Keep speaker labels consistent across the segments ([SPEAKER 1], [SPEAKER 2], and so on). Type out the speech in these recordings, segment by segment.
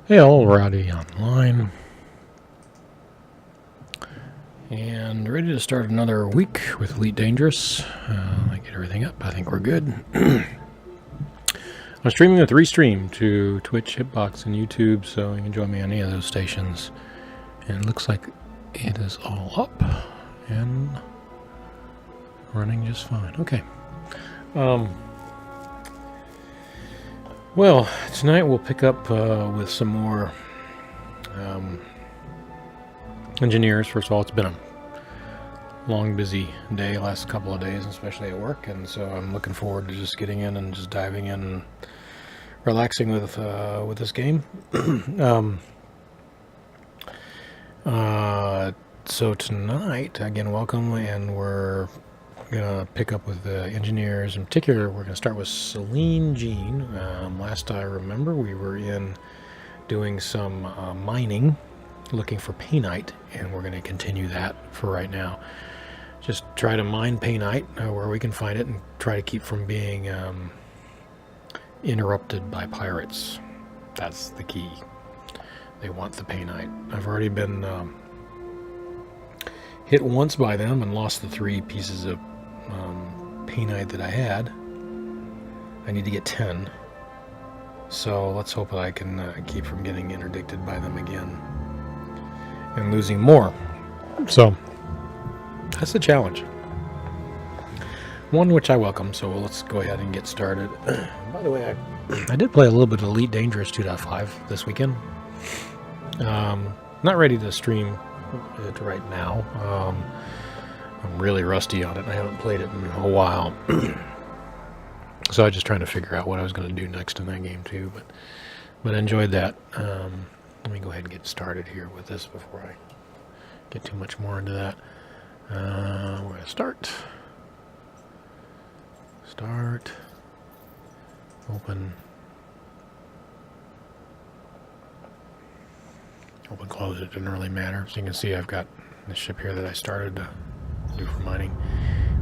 [SPEAKER 1] Hey all, Rowdy online, and ready to start another week with Elite Dangerous. I get everything up. I think we're good. I'm streaming with Restream to Twitch, Hitbox, and YouTube, so you can join me on any of those stations. And it looks like it is all up and running just fine. Okay. Well, tonight we'll pick up with some more engineers. First of all, it's been a long, busy day, last couple of days, especially at work, and so I'm looking forward to just getting in and just diving in and relaxing with this game. So tonight, again, welcome, and we're gonna pick up with the engineers. In particular, we're gonna start with Celine Jean. Last I remember, we were in doing some mining, looking for painite, and we're gonna continue that for right now. Just try to mine painite where we can find it, and try to keep from being interrupted by pirates. That's the key. They want the painite. I've already been hit once by them and lost the 3 pieces of painite that I had. I need to get 10. So let's hope that I can keep from getting interdicted by them again and losing more. So that's the challenge. One which I welcome, so let's go ahead and get started. By the way, I did play a little bit of Elite Dangerous 2.5 this weekend. Not ready to stream it right now. I'm really rusty on it. I haven't played it in a while. So I was just trying to figure out what I was going to do next in that game too. But I enjoyed that. Let me go ahead and get started here with this before I get too much more into that. We're going to start. Open, close, it didn't really matter. So you can see I've got the ship here that I started to do for mining.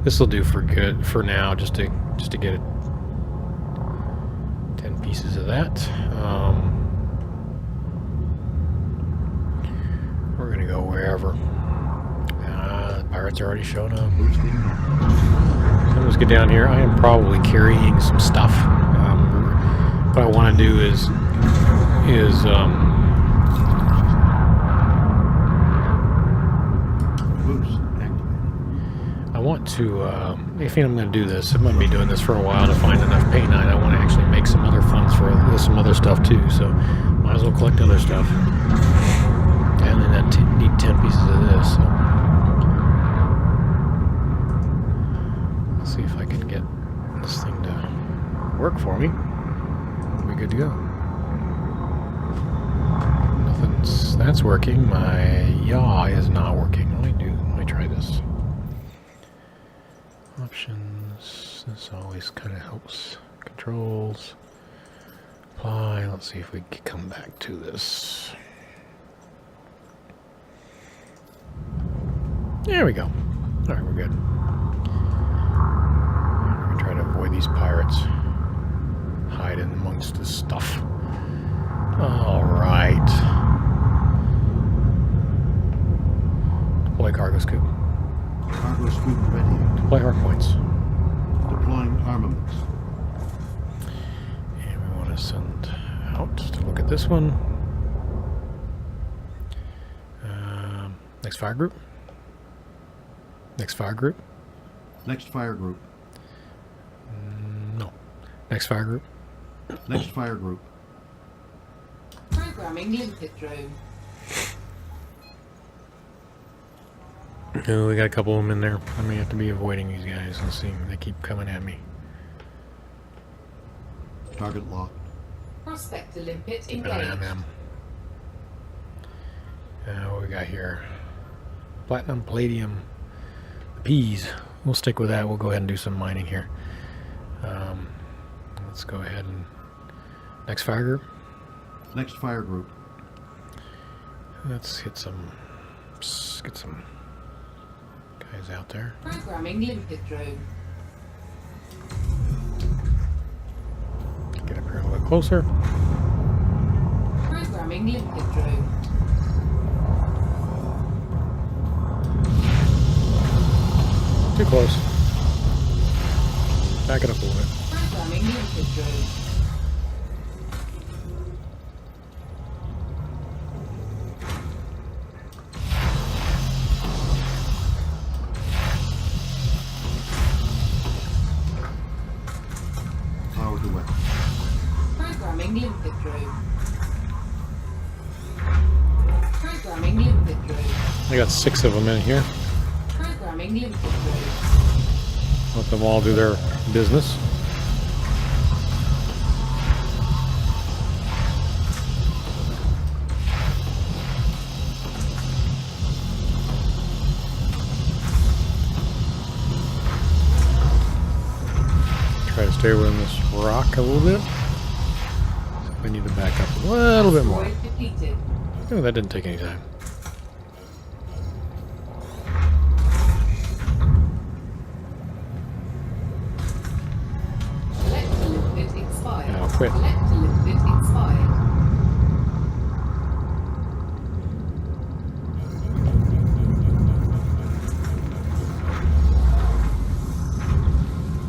[SPEAKER 1] This will do for good for now, just to get 10 pieces of that. We're gonna go wherever. The pirates are already showing up. So let's get down here. I am probably carrying some stuff. What I want to do is I want to, I think I'm going to do this. I'm going to be doing this for a while to find enough painite. I want to actually make some other funds for some other stuff too, so might as well collect other stuff. And then I need 10 pieces of this, so let's see if I can get this thing to work for me. We'll be good to go. That's working. My yaw is not working. Let me try this. Options, this always kind of helps. Controls, apply. Let's see if we can come back to this. There we go. Alright, we're good. We're going to try to avoid these pirates. Hide in amongst this stuff. Alright. Deploy cargo scoop.
[SPEAKER 2] Cargo scoop ready.
[SPEAKER 1] Deploy hard points.
[SPEAKER 2] Deploying armaments.
[SPEAKER 1] And we want to send out to look at this one. Next fire group. Next fire group.
[SPEAKER 2] Next fire group.
[SPEAKER 1] No. Next fire group.
[SPEAKER 2] Next fire group.
[SPEAKER 3] Programming limpet drone.
[SPEAKER 1] Oh, we got a couple of them in there. I may have to be avoiding these guys. Let's see. They keep coming at me.
[SPEAKER 2] Target locked.
[SPEAKER 3] Prospector limpet
[SPEAKER 1] Keep an eye on
[SPEAKER 3] engaged.
[SPEAKER 1] them. What we got here? Platinum, palladium, P's. We'll stick with that. We'll go ahead and do some mining here. Let's go ahead and next fire group.
[SPEAKER 2] Next fire group.
[SPEAKER 1] Let's get some guys out there.
[SPEAKER 3] Programming limpet drone.
[SPEAKER 1] Get up here a little bit closer.
[SPEAKER 3] Programming
[SPEAKER 1] too close. Back it up a little bit.
[SPEAKER 3] Programming limpet drone.
[SPEAKER 2] Power to weapon.
[SPEAKER 3] Programming limpet drone. Programming limpet drone.
[SPEAKER 1] I got 6 of them in here.
[SPEAKER 3] Programming limpet drone.
[SPEAKER 1] Let them all do their business. Try to stay within this rock a little bit. We need to back up a little bit more.
[SPEAKER 3] Asteroid depleted.
[SPEAKER 1] Oh, that didn't take any time.
[SPEAKER 3] Collector limpet expired.
[SPEAKER 1] Now quit.
[SPEAKER 3] Collector limpet expired.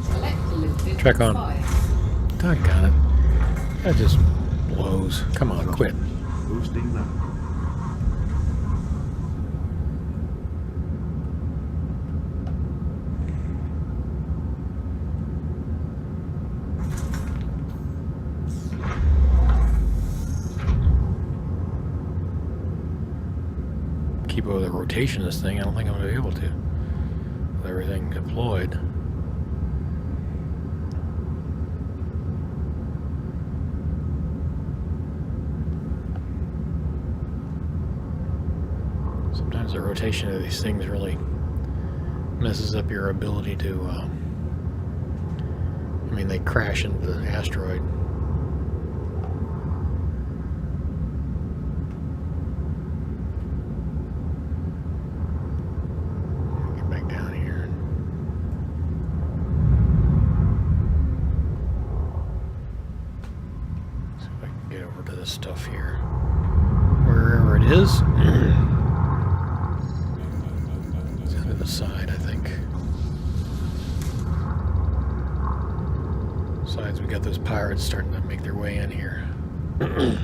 [SPEAKER 3] Collector limpet
[SPEAKER 1] Check on.
[SPEAKER 3] expired.
[SPEAKER 1] Doggone it. That just blows. Come on, quit.
[SPEAKER 2] Boosting now.
[SPEAKER 1] Keep over the rotation of this thing. I don't think I'm going to be able to. With everything deployed. Sometimes the rotation of these things really messes up your ability to, I mean, they crash into the asteroid. Get back down here. See if I can get over to this stuff here. Wherever it is. The side, I think. Besides, we got those pirates starting to make their way in here. Did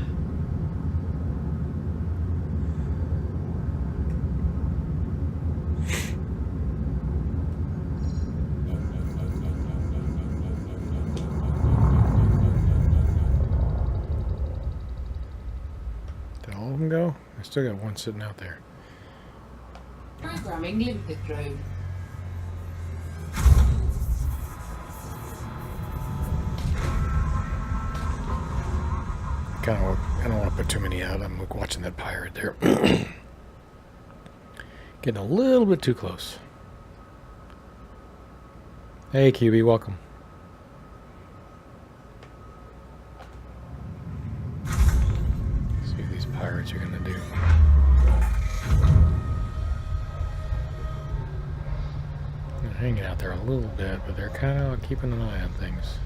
[SPEAKER 1] all of them go? I still got one sitting out there.
[SPEAKER 3] Programming limpet drone.
[SPEAKER 1] I don't want to put too many out. I'm watching that pirate there. Getting a little bit too close. Hey, QB, welcome. See what these pirates are going to do. They're hanging out there a little bit, but they're kind of keeping an eye on things.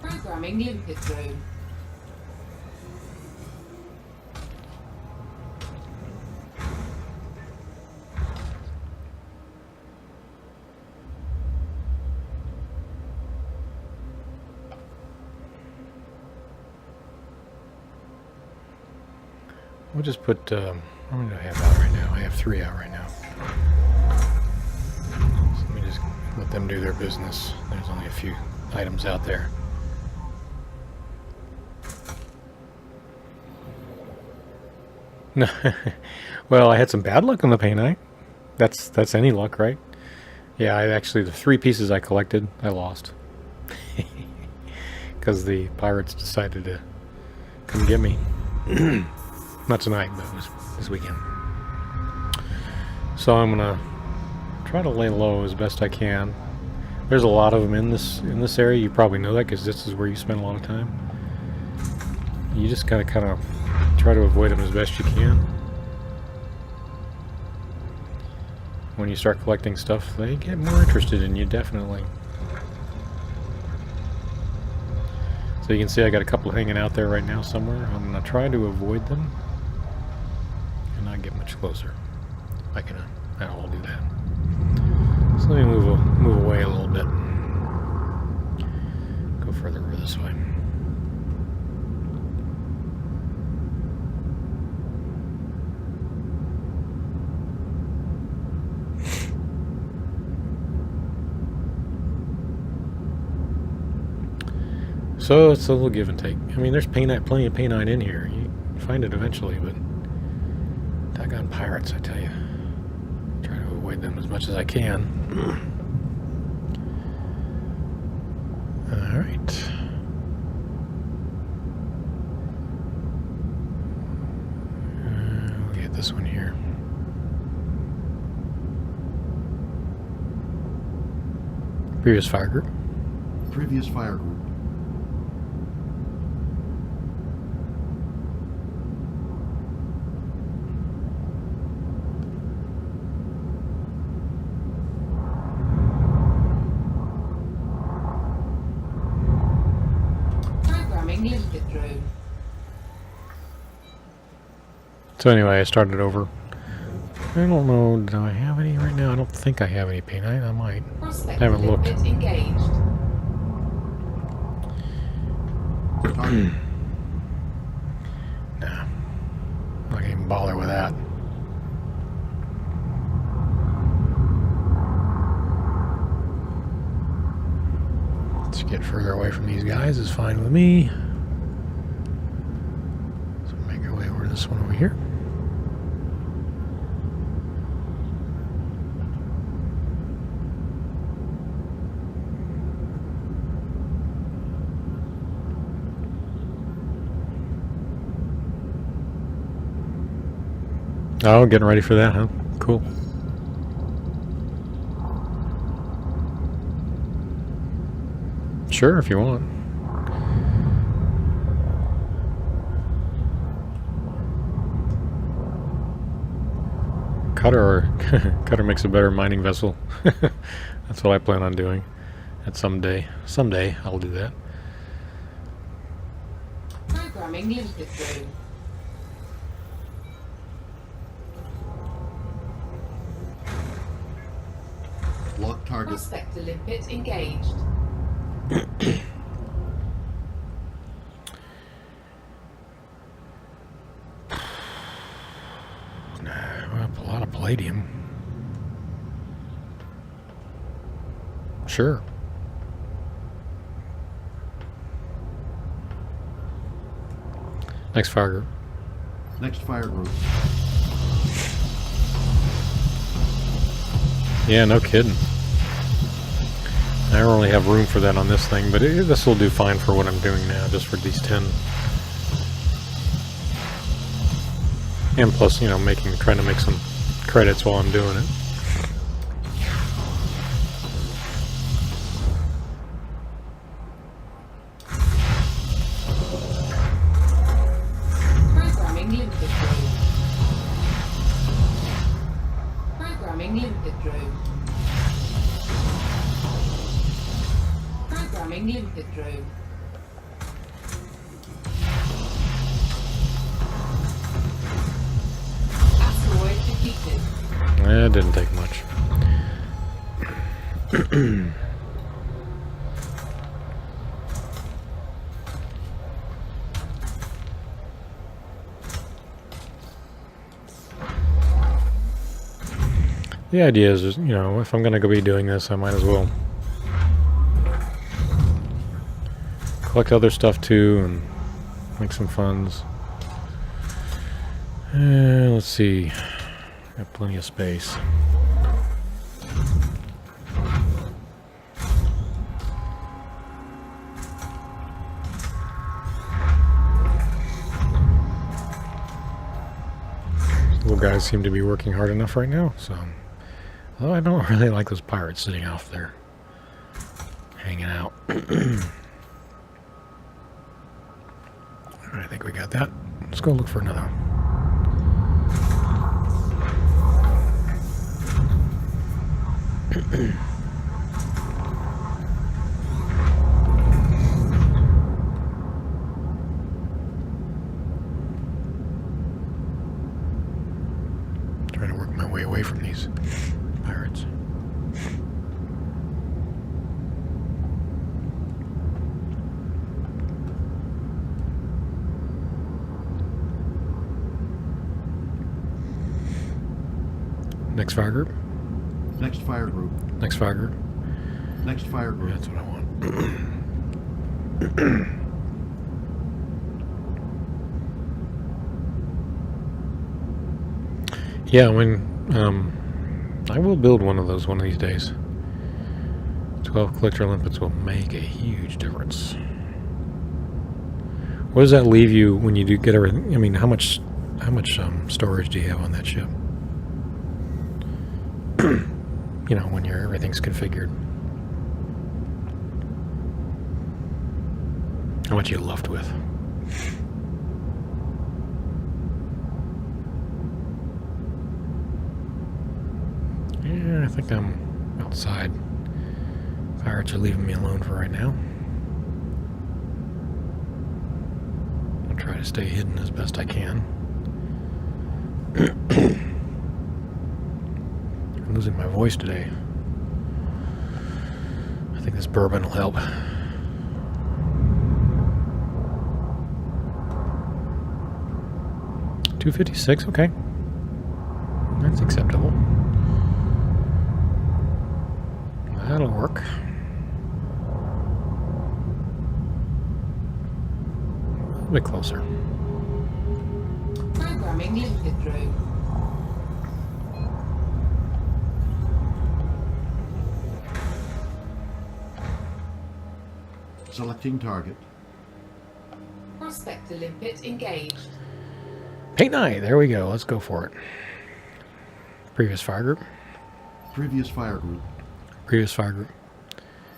[SPEAKER 3] Programming limpet drone.
[SPEAKER 1] We'll just put, how many do I have out right now? I have 3 out right now. So let me just let them do their business. There's only a few items out there. No, well, I had some bad luck on the paint. That's any luck, right? Yeah, I actually, the 3 pieces I collected, I lost. Because the pirates decided to come get me. Not tonight, but it was this weekend. So I'm gonna try to lay low as best I can. There's a lot of them in this area. You probably know that because this is where you spend a lot of time. You just gotta kind of try to avoid them as best you can. When you start collecting stuff, they get more interested in you, definitely. So you can see I got a couple hanging out there right now somewhere. I'm gonna try to avoid them and not get much closer. I can, I'll do that. So let me move away a little bit. Go further over this way. So it's a little give and take. I mean, there's plenty of painite in here. You find it eventually, but doggone pirates, I tell you. Try to avoid them as much as I can. All right. We'll get this one here. Previous fire group.
[SPEAKER 2] Previous fire group.
[SPEAKER 3] Limpet drone.
[SPEAKER 1] So anyway, I started over. I don't know, do I have any right now? I don't think I have any painite. I might.
[SPEAKER 3] Prospect
[SPEAKER 1] I haven't looked.
[SPEAKER 3] limpet engaged.
[SPEAKER 1] Nah. I'm not gonna even bother with that. Let's get further away from these guys is fine with me. So make our way over to this one over here. Oh, getting ready for that, huh? Cool. Sure, if you want. Cutter makes a better mining vessel. That's what I plan on doing. At someday I'll do that.
[SPEAKER 3] Programming limpet drone.
[SPEAKER 2] Lock target.
[SPEAKER 3] Prospect limpet engaged.
[SPEAKER 1] Well, a lot of palladium. Sure. Next fire group.
[SPEAKER 2] Next fire group.
[SPEAKER 1] Yeah, no kidding. I don't really have room for that on this thing, but this will do fine for what I'm doing now, just for these 10. And plus, you know, trying to make some credits while I'm doing it.
[SPEAKER 3] Programming limpet drone. Programming limpet drone. Programming limpet drone. Asteroid defeated.
[SPEAKER 1] It didn't take much. The idea is, you know, if I'm going to go be doing this, I might as well collect other stuff too and make some funds. Let's see. Got plenty of space. Little guys seem to be working hard enough right now, so. Although I don't really like those pirates sitting off there, hanging out. I think we got that. Let's go look for another. Trying to work my way away from Next fire group.
[SPEAKER 2] Next fire group.
[SPEAKER 1] Next fire group.
[SPEAKER 2] Next fire group.
[SPEAKER 1] That's what I want. Yeah, I will build one of those one of these days. 12 collector limpets will make a huge difference. What does that leave you when you do get everything? I mean, how much storage do you have on that ship? You know, when everything's configured. How much are you left with? Yeah, I think I'm outside. Pirates are leaving me alone for right now. I'll try to stay hidden as best I can. I'm losing my voice today. I think this bourbon will help. $2.56, okay. That's acceptable. That'll work. A little bit closer.
[SPEAKER 3] Programming limpet drone.
[SPEAKER 2] Selecting target.
[SPEAKER 3] Prospector limpet engaged.
[SPEAKER 1] Paint night, there we go. Let's go for it. Previous fire group.
[SPEAKER 2] Previous fire group.
[SPEAKER 1] Previous fire group.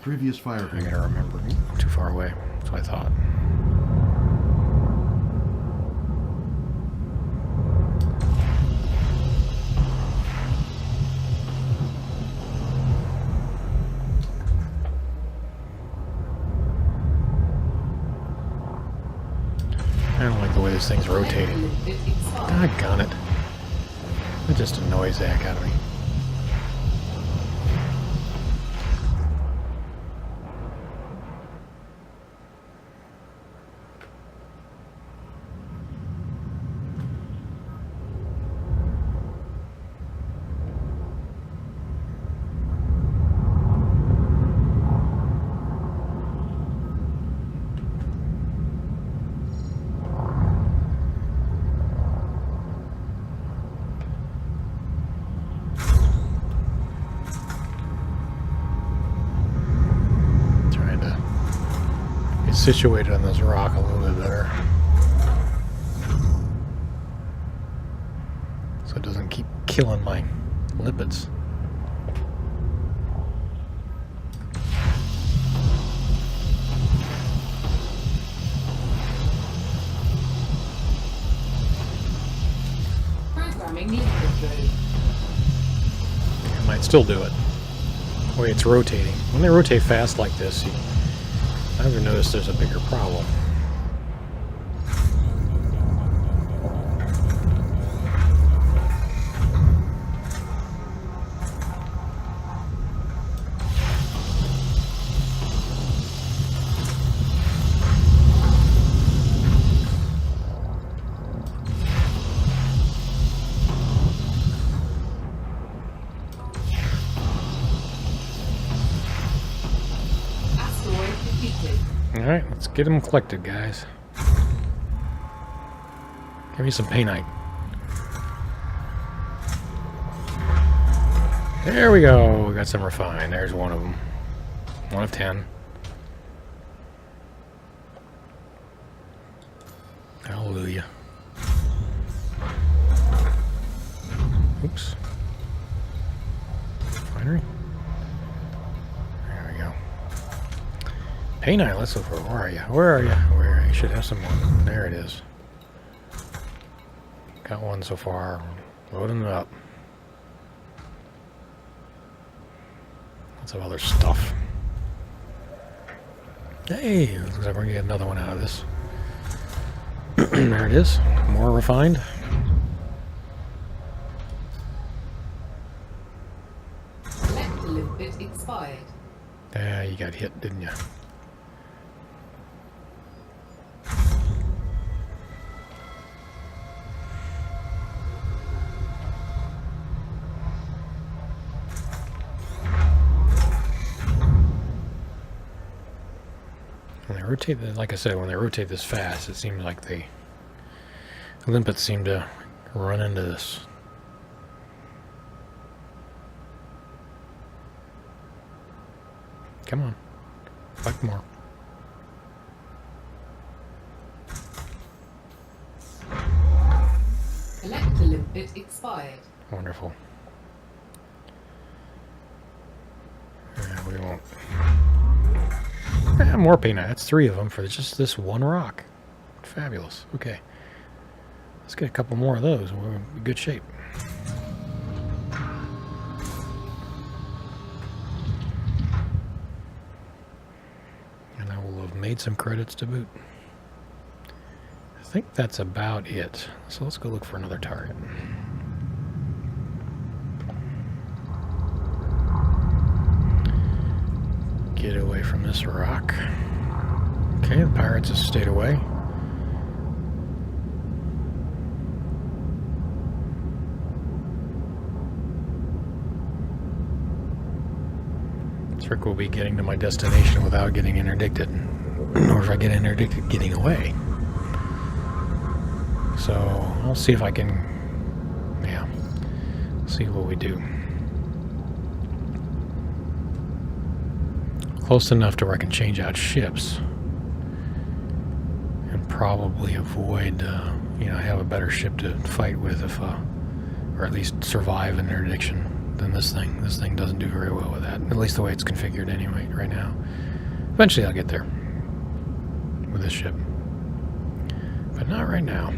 [SPEAKER 2] Previous fire
[SPEAKER 1] I
[SPEAKER 2] group.
[SPEAKER 1] gotta remember. I'm too far away. That's what I thought. I don't like the way this thing's rotating.
[SPEAKER 3] Limpet expired.
[SPEAKER 1] Doggone it. It just annoys the heck out of me. Situated on this rock a little bit better, so it doesn't keep killing my lipids.
[SPEAKER 3] Programming limpet drone.
[SPEAKER 1] I might still do it. The way it's rotating. When they rotate fast like this, I've noticed there's a bigger problem.
[SPEAKER 3] Asteroid defeated.
[SPEAKER 1] Alright, let's get them collected, guys. Give me some paintite. There we go. We got some refined. There's one of them. 1 of 10. Hallelujah. Oops. Refinery. There we go. Paintite, let's look for it. Where are you? Where are you? Where are you? Should have some more. There it is. Got one so far. Loading it up. Lots of other stuff. Hey, looks like we're gonna get another one out of this. There it is. More refined.
[SPEAKER 3] Select limpet expired.
[SPEAKER 1] Yeah, you got hit, didn't you? When they rotate, like I said, when they rotate this fast, it seems like the limpets seem to run into this. Come on. Fight more.
[SPEAKER 3] Collector limpet expired.
[SPEAKER 1] Wonderful. We won't. More paint. That's 3 of them for just this one rock. Fabulous. Okay. Let's get a couple more of those. We're in good shape. And I will have made some credits to boot. I think that's about it. So let's go look for another target. Get away from this rock. Okay, the pirates have stayed away. Trick will be getting to my destination without getting interdicted. Or if I get interdicted, getting away. So, I'll see if I can, yeah, see what we do. Close enough to where I can change out ships. And probably avoid, you know, have a better ship to fight with if, or at least survive an interdiction than this thing. This thing doesn't do very well with that. At least the way it's configured anyway, right now. Eventually I'll get there. With this ship. But not right now.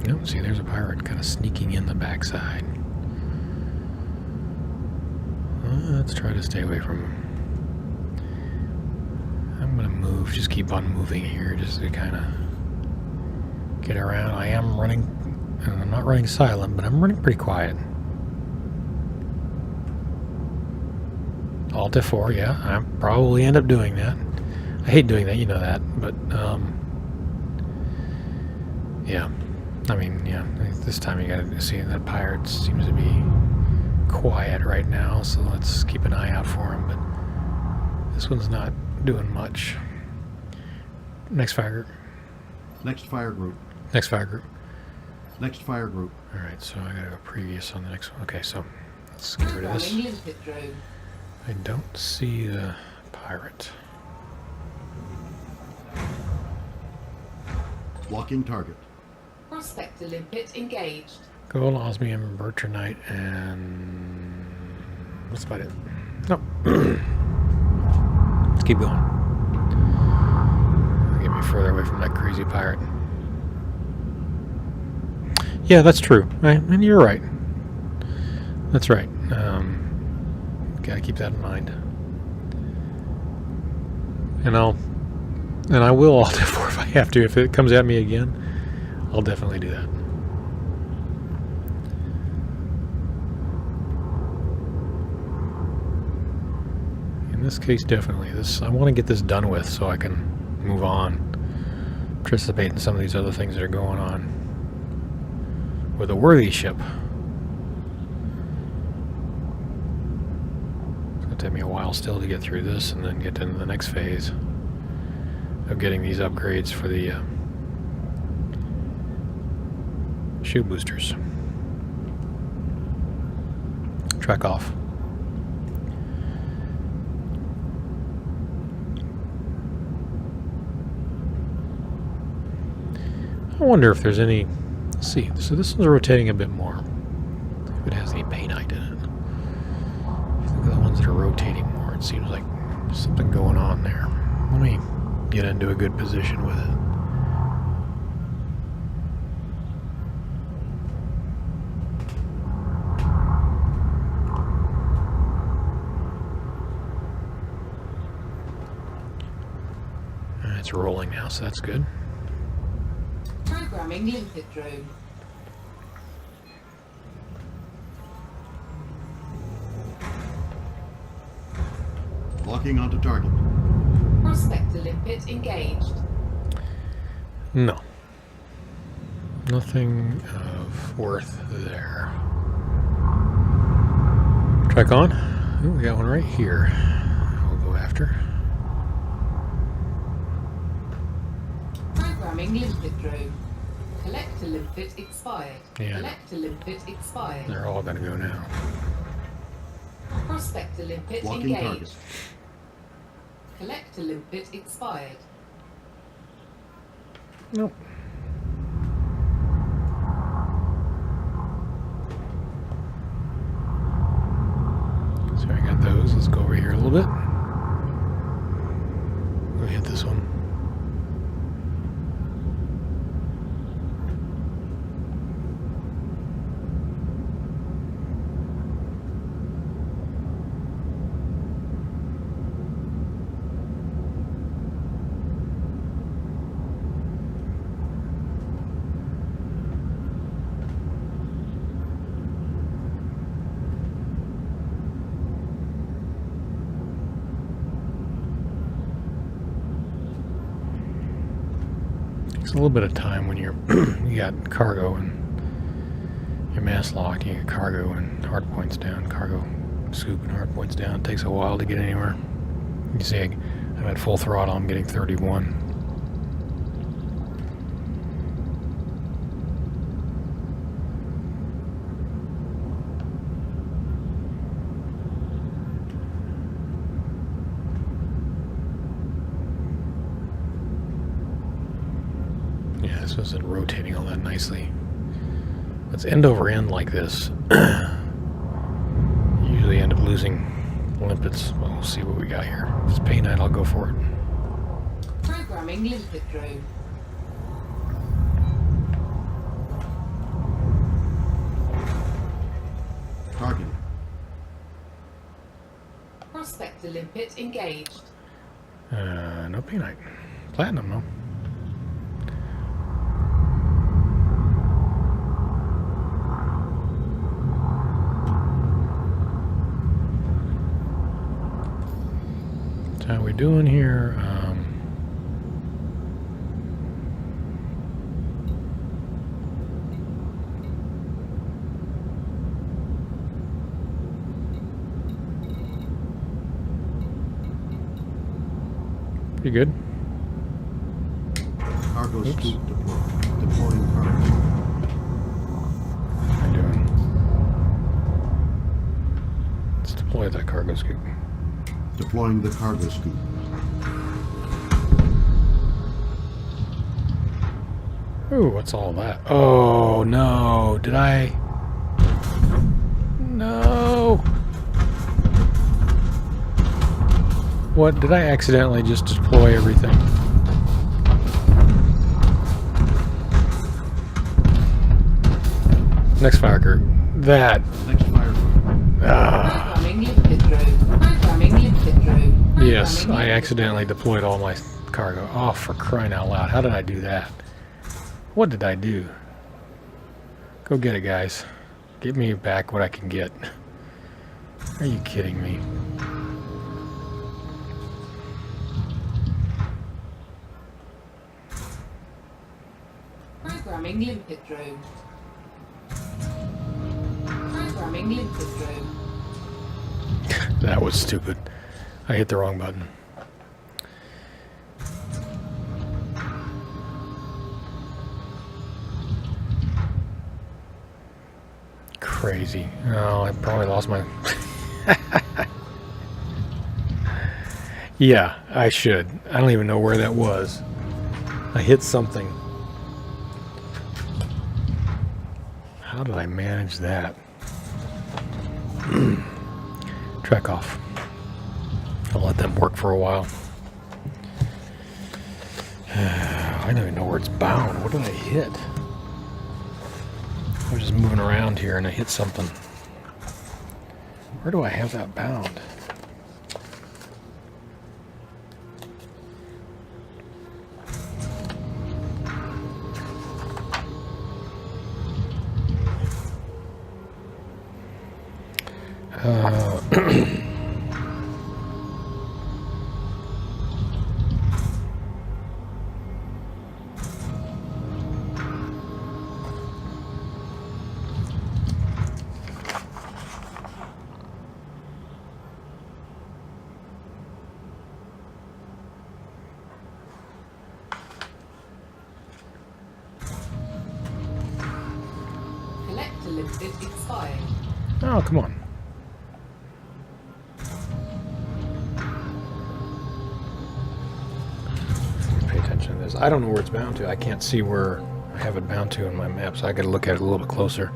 [SPEAKER 1] Nope, see, there's a pirate kind of sneaking in the backside. Let's try to stay away from him. I'm going to move, just keep on moving here, just to kind of get around. I am running, and I'm not running silent, but I'm running pretty quiet. Alt F4, yeah, I probably end up doing that. I hate doing that, you know that, but, yeah. I mean, yeah, this time you gotta see that pirate seems to be quiet right now, so let's keep an eye out for him, but this one's not doing much. Next fire group.
[SPEAKER 2] Next fire group.
[SPEAKER 1] Next fire group.
[SPEAKER 2] Next fire group.
[SPEAKER 1] Alright, so I gotta go previous on the next one. Okay, so let's get rid of this.
[SPEAKER 3] Programming limpet drone.
[SPEAKER 1] I don't see the pirate.
[SPEAKER 2] Locking target.
[SPEAKER 3] Prospector limpet engaged.
[SPEAKER 1] Gold, osmium, bertranite, and that's about it. Nope. Let's keep going. Get me further away from that crazy pirate. Yeah, that's true. And you're right. That's right. Gotta keep that in mind. And I will alt F4 if I have to. If it comes at me again, I'll definitely do that. In this case, definitely. I want to get this done with so I can move on. Participate in some of these other things that are going on. With a worthy ship. It's going to take me a while still to get through this and then get into the next phase of getting these upgrades for the shield boosters. Track off. I wonder if there's any. Let's see. So this one's rotating a bit more. If it has any paintite in it. If you look at the ones that are rotating more, it seems like there's something going on there. Let me get into a good position with it. It's rolling now, so that's good.
[SPEAKER 3] Programming limpet drone.
[SPEAKER 2] Locking onto target.
[SPEAKER 3] Prospector limpet engaged.
[SPEAKER 1] No. Nothing of worth there. Track on. Ooh, we got one right here. We'll go after.
[SPEAKER 3] Programming limpet drone. Collector limpet expired.
[SPEAKER 1] Yeah.
[SPEAKER 3] Collector limpet expired.
[SPEAKER 1] They're all going to go now.
[SPEAKER 3] Prospector limpet
[SPEAKER 2] Walking
[SPEAKER 3] engaged.
[SPEAKER 2] target.
[SPEAKER 3] Collector limpet expired.
[SPEAKER 1] Nope. So I got those. Let's go over here a little bit. Go hit this one. Takes a little bit of time when you're you got cargo and you're mass locked. You got cargo and hard points down, cargo scoop and hard points down. It takes a while to get anywhere. You see, I'm at full throttle. I'm getting 31. Yeah, this wasn't rotating all that nicely. Let's end over end like this. Usually end up losing limpets. Well, we'll see what we got here. If it's pay night, I'll go for it.
[SPEAKER 3] Programming limpet drone.
[SPEAKER 2] Target.
[SPEAKER 3] Prospector limpet engaged.
[SPEAKER 1] No pay night. Platinum, no. How we doing here? Pretty good.
[SPEAKER 2] Cargo
[SPEAKER 1] Oops.
[SPEAKER 2] scoop deployed. Deploying cargo.
[SPEAKER 1] How am I doing? Let's deploy that cargo scoop.
[SPEAKER 2] Deploying the cargo scoop.
[SPEAKER 1] Ooh, what's all that? Oh, no. Did I? No. What? Did I accidentally just deploy everything? Next fire group. That.
[SPEAKER 2] Next fire group.
[SPEAKER 1] Ah.
[SPEAKER 3] Programming limpet drone. Programming limpet drone.
[SPEAKER 1] Yes,
[SPEAKER 3] Programming
[SPEAKER 1] I
[SPEAKER 3] limpet
[SPEAKER 1] accidentally deployed all my cargo. Oh, for crying out loud. How did I do that? What did I do? Go get it, guys. Get me back what I can get. Are you kidding me?
[SPEAKER 3] Programming limpet drone. Programming limpet drone.
[SPEAKER 1] That was stupid. I hit the wrong button. Crazy. Oh, I probably lost my... Yeah, I should. I don't even know where that was. I hit something. How did I manage that? Track off. I'll let them work for a while. I don't even know where it's bound. What did I hit? I was just moving around here and I hit something. Where do I have that bound?
[SPEAKER 3] Collector limit expired.
[SPEAKER 1] Oh, come on. Pay attention to this. I don't know where it's bound to. I can't see where I have it bound to in my map, so I got to look at it a little bit closer.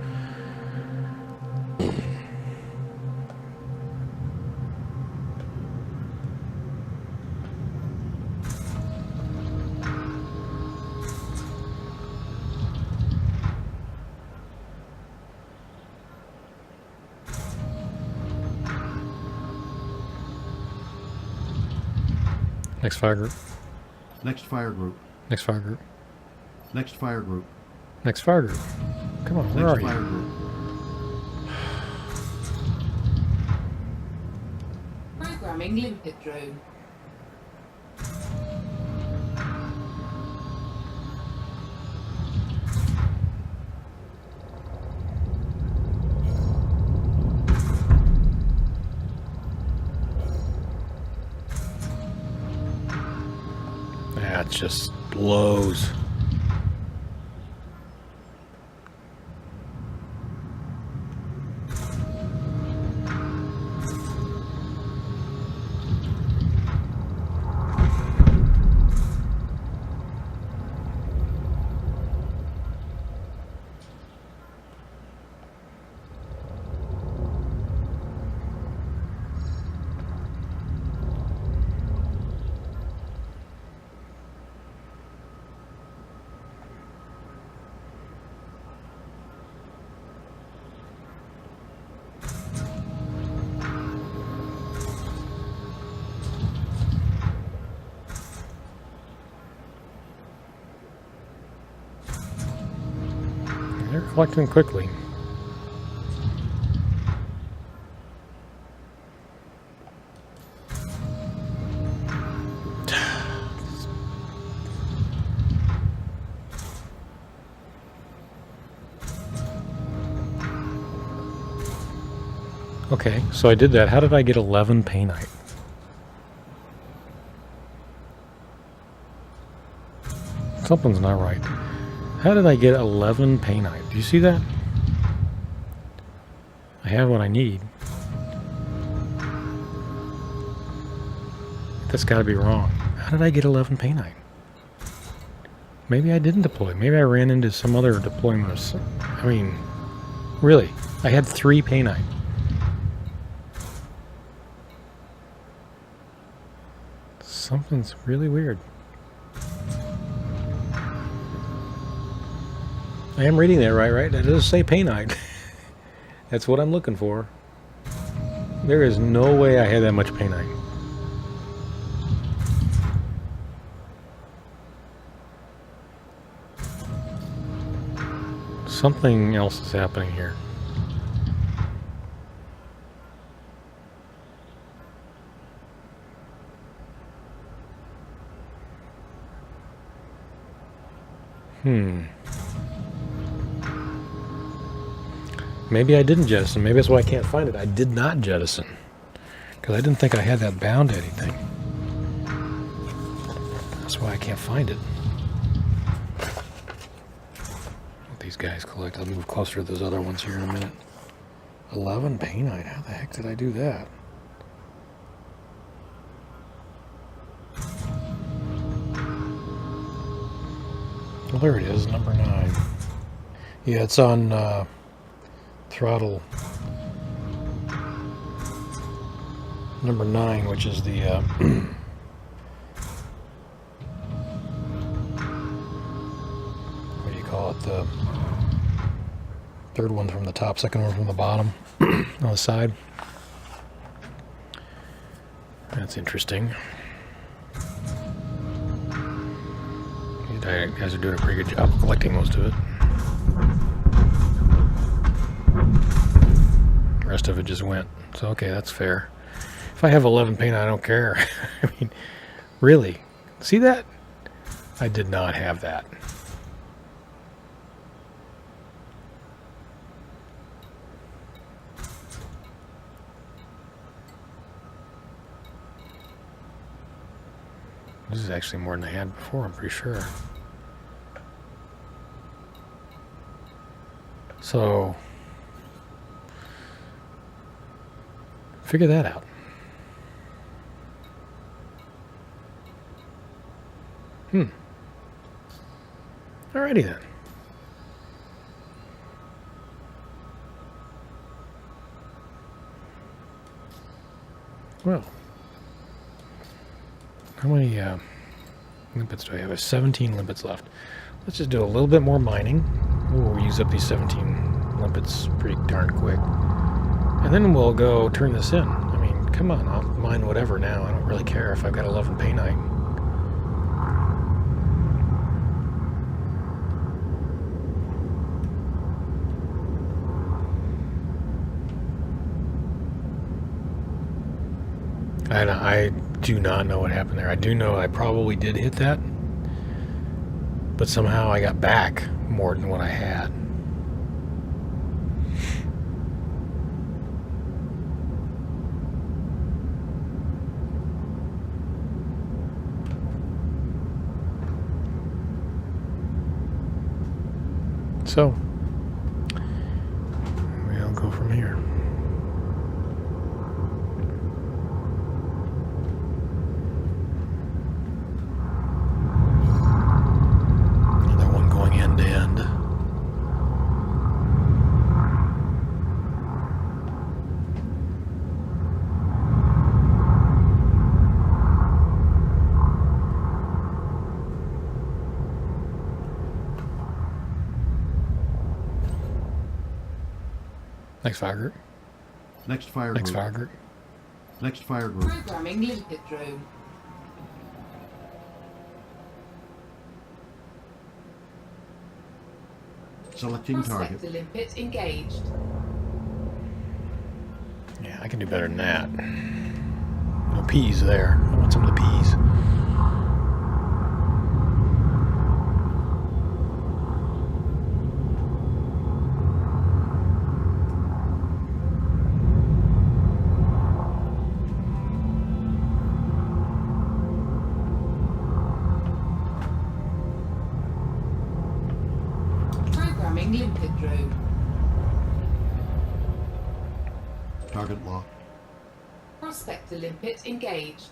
[SPEAKER 1] Next fire group.
[SPEAKER 2] Next fire group.
[SPEAKER 1] Next fire group.
[SPEAKER 2] Next fire group.
[SPEAKER 1] Next fire group. Come on, where
[SPEAKER 2] Next
[SPEAKER 1] are
[SPEAKER 2] fire
[SPEAKER 1] you?
[SPEAKER 2] group.
[SPEAKER 3] Programming limpet drone.
[SPEAKER 1] That just blows. They're collecting quickly. Okay, so I did that. How did I get 11 painite? Something's not right. How did I get 11 painite? Do you see that? I have what I need. That's got to be wrong. How did I get 11 painite? Maybe I didn't deploy. Maybe I ran into some other deployment. I mean, really, I had 3 painite. Something's really weird. I am reading that right? That does say painite. That's what I'm looking for. There is no way I had that much painite. Something else is happening here. Maybe I didn't jettison. Maybe that's why I can't find it. I did not jettison. Because I didn't think I had that bound to anything. That's why I can't find it. Let these guys collect. I'll move closer to those other ones here in a minute. 11 painite. How the heck did I do that? Well, there it is, number 9. Yeah, it's on throttle number 9, which is the what do you call it? The third one from the top, second one from the bottom on the side. That's interesting. You guys are doing a pretty good job of collecting most of it. The rest of it just went. So, okay, that's fair. If I have 11 paint, I don't care. I mean, really? See that? I did not have that. This is actually more than I had before, I'm pretty sure. So, figure that out. Alrighty then. Well, how many limpets do I have? I have 17 limpets left. Let's just do a little bit more mining. We'll use up these 17 limpets pretty darn quick. And then we'll go turn this in. I mean, come on, I'll mine whatever now. I don't really care if I've got 11 painite. And I do not know what happened there. I do know I probably did hit that, but somehow I got back more than what I had. So, we'll go from here. Another one going end to end. Next fire group.
[SPEAKER 2] Next fire
[SPEAKER 1] Next
[SPEAKER 2] group.
[SPEAKER 1] fire group.
[SPEAKER 2] Next fire group.
[SPEAKER 3] Programming limpet drone.
[SPEAKER 2] Selecting target.
[SPEAKER 3] Prospector limpet engaged.
[SPEAKER 1] Yeah, I can do better than that. No peas there. I want some of the peas.
[SPEAKER 3] Programming limpet drone.
[SPEAKER 2] Target locked.
[SPEAKER 3] Prospector limpet engaged.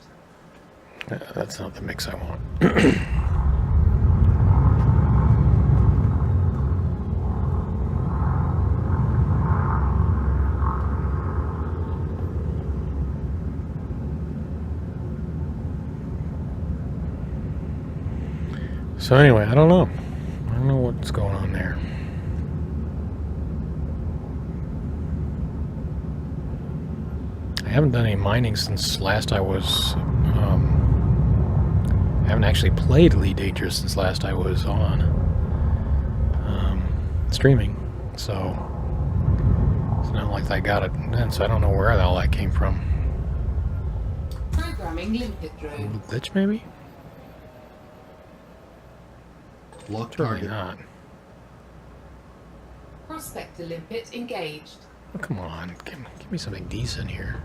[SPEAKER 1] That's not the mix I want. So anyway, I don't know. I don't know what's going on there. I haven't done any mining since last I was, I haven't actually played Elite Dangerous since last I was on, streaming, so it's not like I got it then, so I don't know where all that came from.
[SPEAKER 3] Programming limpet
[SPEAKER 1] A
[SPEAKER 3] drone.
[SPEAKER 1] little glitch maybe?
[SPEAKER 2] Lock
[SPEAKER 1] Surely
[SPEAKER 2] target.
[SPEAKER 1] not.
[SPEAKER 3] Prospector limpet engaged.
[SPEAKER 1] Oh, come on, give me something decent here.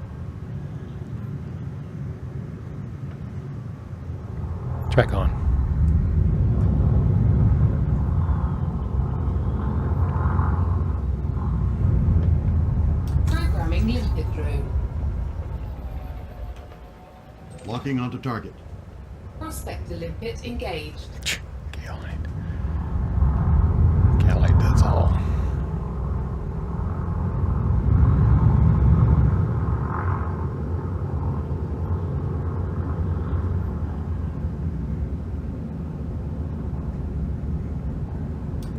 [SPEAKER 1] It's back on.
[SPEAKER 3] Programming limpet drone.
[SPEAKER 2] Locking onto target.
[SPEAKER 3] Prospector limpet engaged.
[SPEAKER 1] Galite. Galite does all.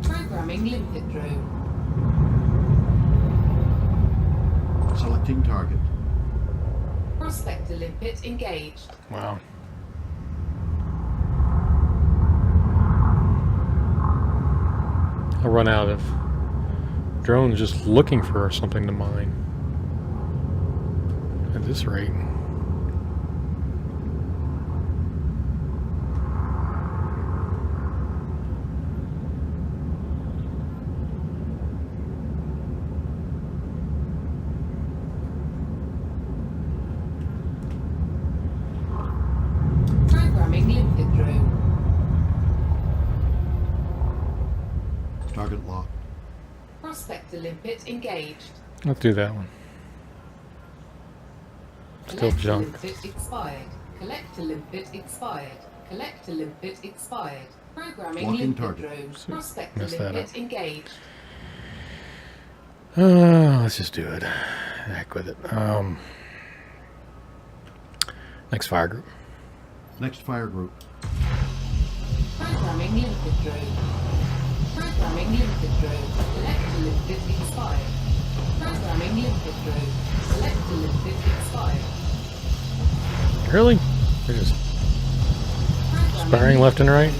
[SPEAKER 3] Programming limpet drone.
[SPEAKER 2] Selecting target.
[SPEAKER 3] Prospector limpet engaged.
[SPEAKER 1] Wow. I'll run out of drones just looking for something to mine. At this rate.
[SPEAKER 3] Programming limpet drone.
[SPEAKER 2] Target locked.
[SPEAKER 3] Prospector limpet engaged.
[SPEAKER 1] Let's do that one. Still junk.
[SPEAKER 3] Limpet expired. Collector limpet expired. Collector limpet expired. Programming
[SPEAKER 2] Locking
[SPEAKER 3] limpet
[SPEAKER 2] target.
[SPEAKER 3] drone. Prospector
[SPEAKER 1] Messed that
[SPEAKER 3] limpet
[SPEAKER 1] up.
[SPEAKER 3] engaged.
[SPEAKER 1] Let's just do it. Heck with it. Next fire group.
[SPEAKER 2] Next fire group.
[SPEAKER 3] Programming limpet drone. Programming limpet drone. Collector limpet expired. Programming limpet drone. Collector limpet expired.
[SPEAKER 1] Really? They're just
[SPEAKER 3] Programming
[SPEAKER 1] sparring left and right?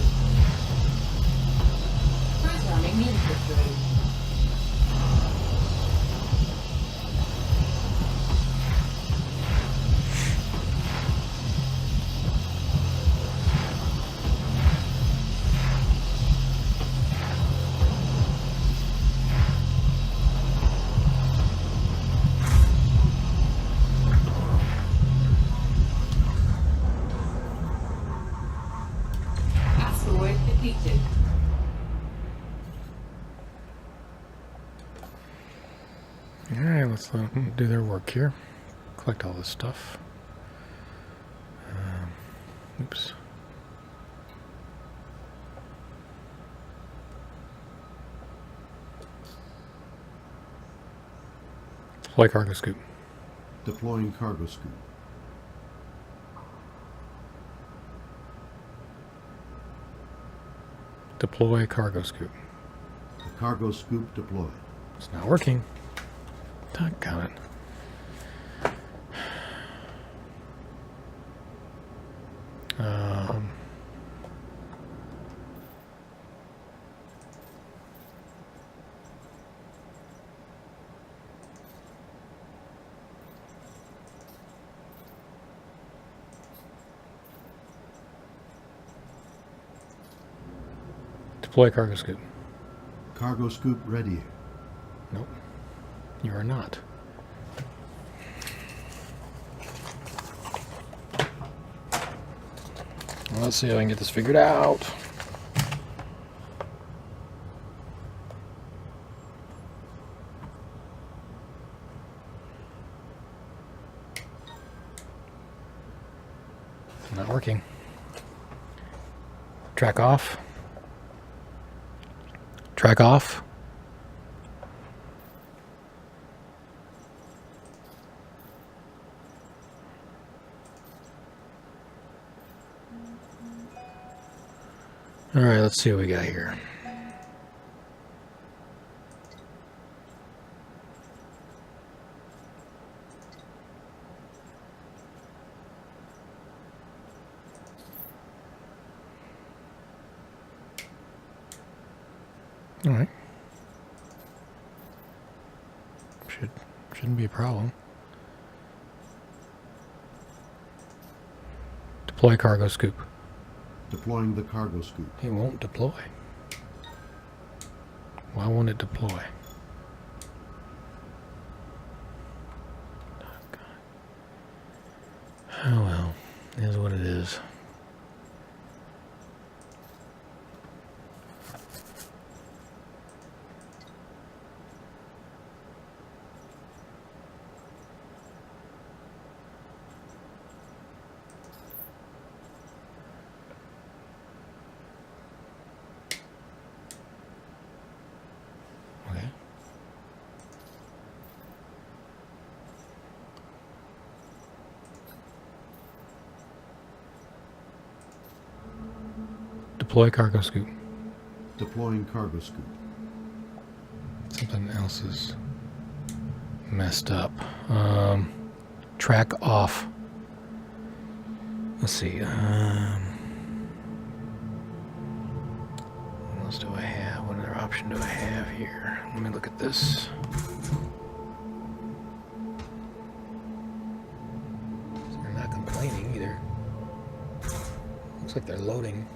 [SPEAKER 3] Programming limpet drone. Asteroid defeated.
[SPEAKER 1] Alright, let's let them do their work here. Collect all this stuff. Oops. Deploy cargo scoop.
[SPEAKER 2] Deploying cargo scoop.
[SPEAKER 1] Deploy cargo scoop.
[SPEAKER 2] The cargo scoop deployed.
[SPEAKER 1] It's not working. Doggone it. Deploy cargo scoop.
[SPEAKER 2] Cargo scoop ready.
[SPEAKER 1] Nope. You are not. Well, let's see if I can get this figured out. Not working. Track off. Track off. All right, let's see what we got here. All right. Shouldn't be a problem. Deploy cargo scoop.
[SPEAKER 2] Deploying the cargo scoop.
[SPEAKER 1] It won't deploy. Why won't it deploy? Oh well, it is what it is. Okay. Deploy cargo scoop.
[SPEAKER 2] Deploying cargo scoop.
[SPEAKER 1] Something else is messed up. Track off. Let's see. What else do I have? What other option do I have here? Let me look at this. They're not complaining either. Looks like they're loading.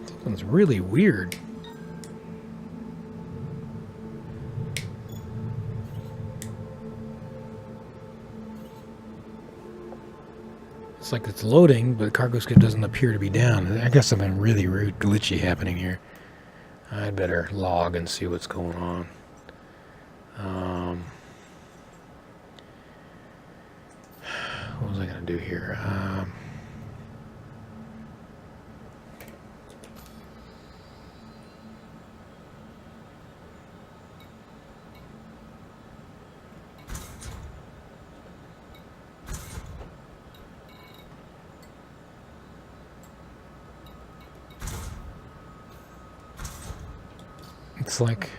[SPEAKER 1] Something's really weird. It's like it's loading, but cargo scoop doesn't appear to be down. I got something really rude, glitchy happening here. I'd better log and see what's going on. What was I going to do here? It's like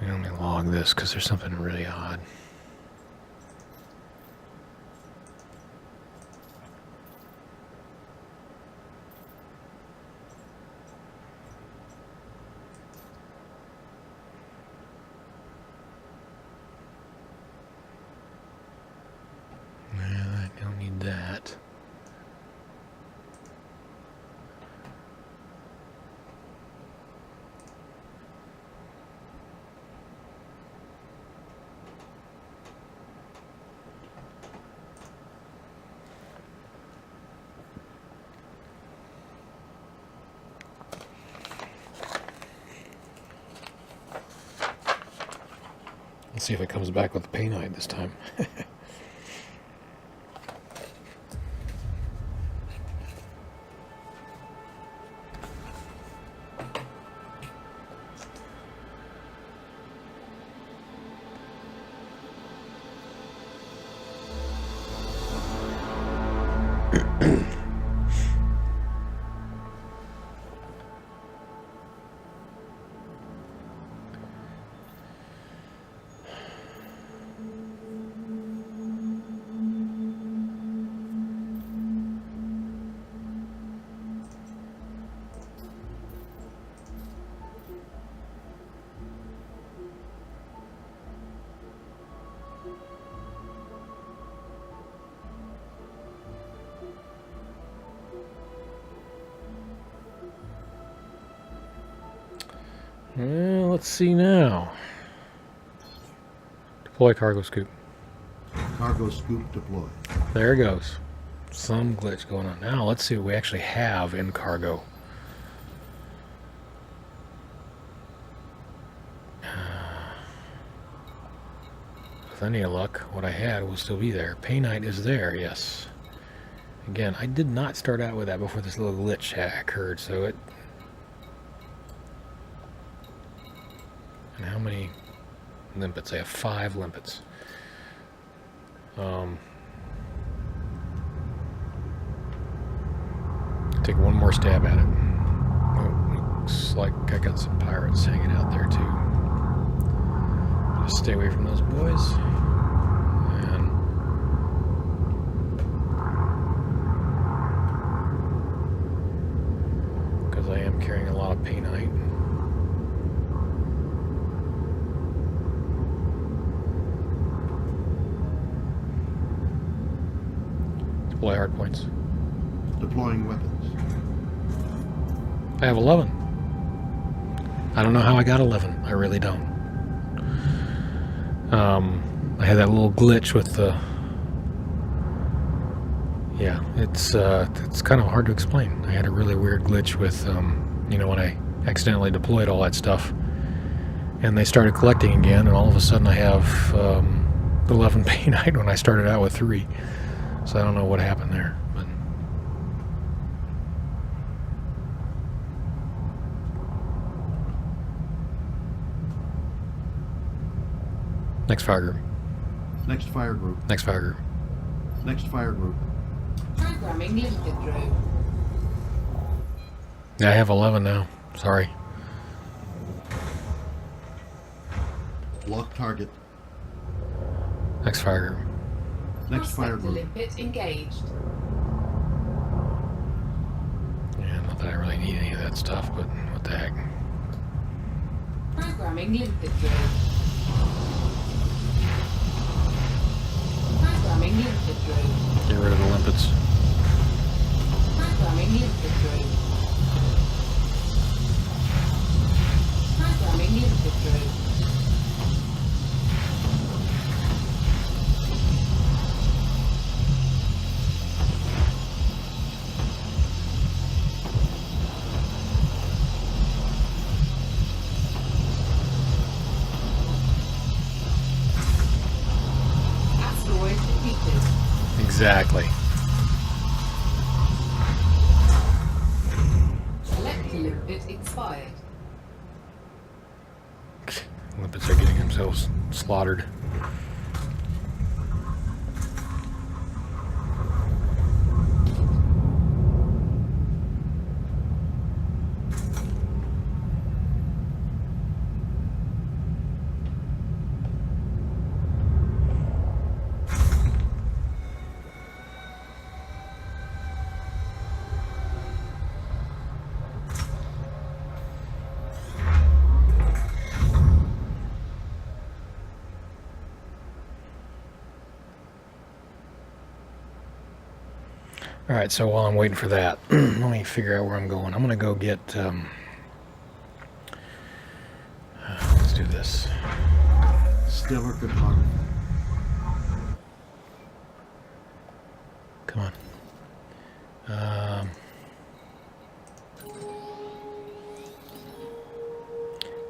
[SPEAKER 1] let me log this because there's something really odd. Well, I don't need that. Let's see if it comes back with the painite this time. Well, let's see now. Deploy cargo scoop.
[SPEAKER 2] Cargo scoop deployed.
[SPEAKER 1] There it goes. Some glitch going on. Now let's see what we actually have in cargo. With any luck, what I had will still be there. Painite is there, yes. Again, I did not start out with that before this little glitch occurred, so it... And how many limpets? I have 5 limpets. Take one more stab at it. Oh, looks like I got some pirates hanging out there too. Just stay away from those boys. And because I am carrying a lot of painite. Deploy hard points.
[SPEAKER 2] Deploying weapons.
[SPEAKER 1] I have 11. I don't know how I got 11. I really don't. I had that little glitch with the... Yeah, it's kind of hard to explain. I had a really weird glitch with, you know, when I accidentally deployed all that stuff. And they started collecting again, and all of a sudden I have 11 painite when I started out with 3. So I don't know what happened there. But next fire group.
[SPEAKER 2] Next fire group.
[SPEAKER 1] Next fire group.
[SPEAKER 2] Next fire group.
[SPEAKER 3] Programming limited group.
[SPEAKER 1] Yeah, I have 11 now. Sorry.
[SPEAKER 2] Lock target.
[SPEAKER 1] Next fire group.
[SPEAKER 2] Next fire
[SPEAKER 3] Prospector
[SPEAKER 2] group.
[SPEAKER 3] limpet engaged.
[SPEAKER 1] Yeah, not that I really need any of that stuff, but what the heck.
[SPEAKER 3] Programming limited group. Programming limited group.
[SPEAKER 1] Get rid of the limpets.
[SPEAKER 3] Programming limited group. Programming limited group.
[SPEAKER 1] Exactly.
[SPEAKER 3] Select limpet expired.
[SPEAKER 1] Limpets are getting themselves slaughtered. All right, so while I'm waiting for that, let me figure out where I'm going. I'm going to go get, let's do this.
[SPEAKER 2] Stellar photography.
[SPEAKER 1] Come on.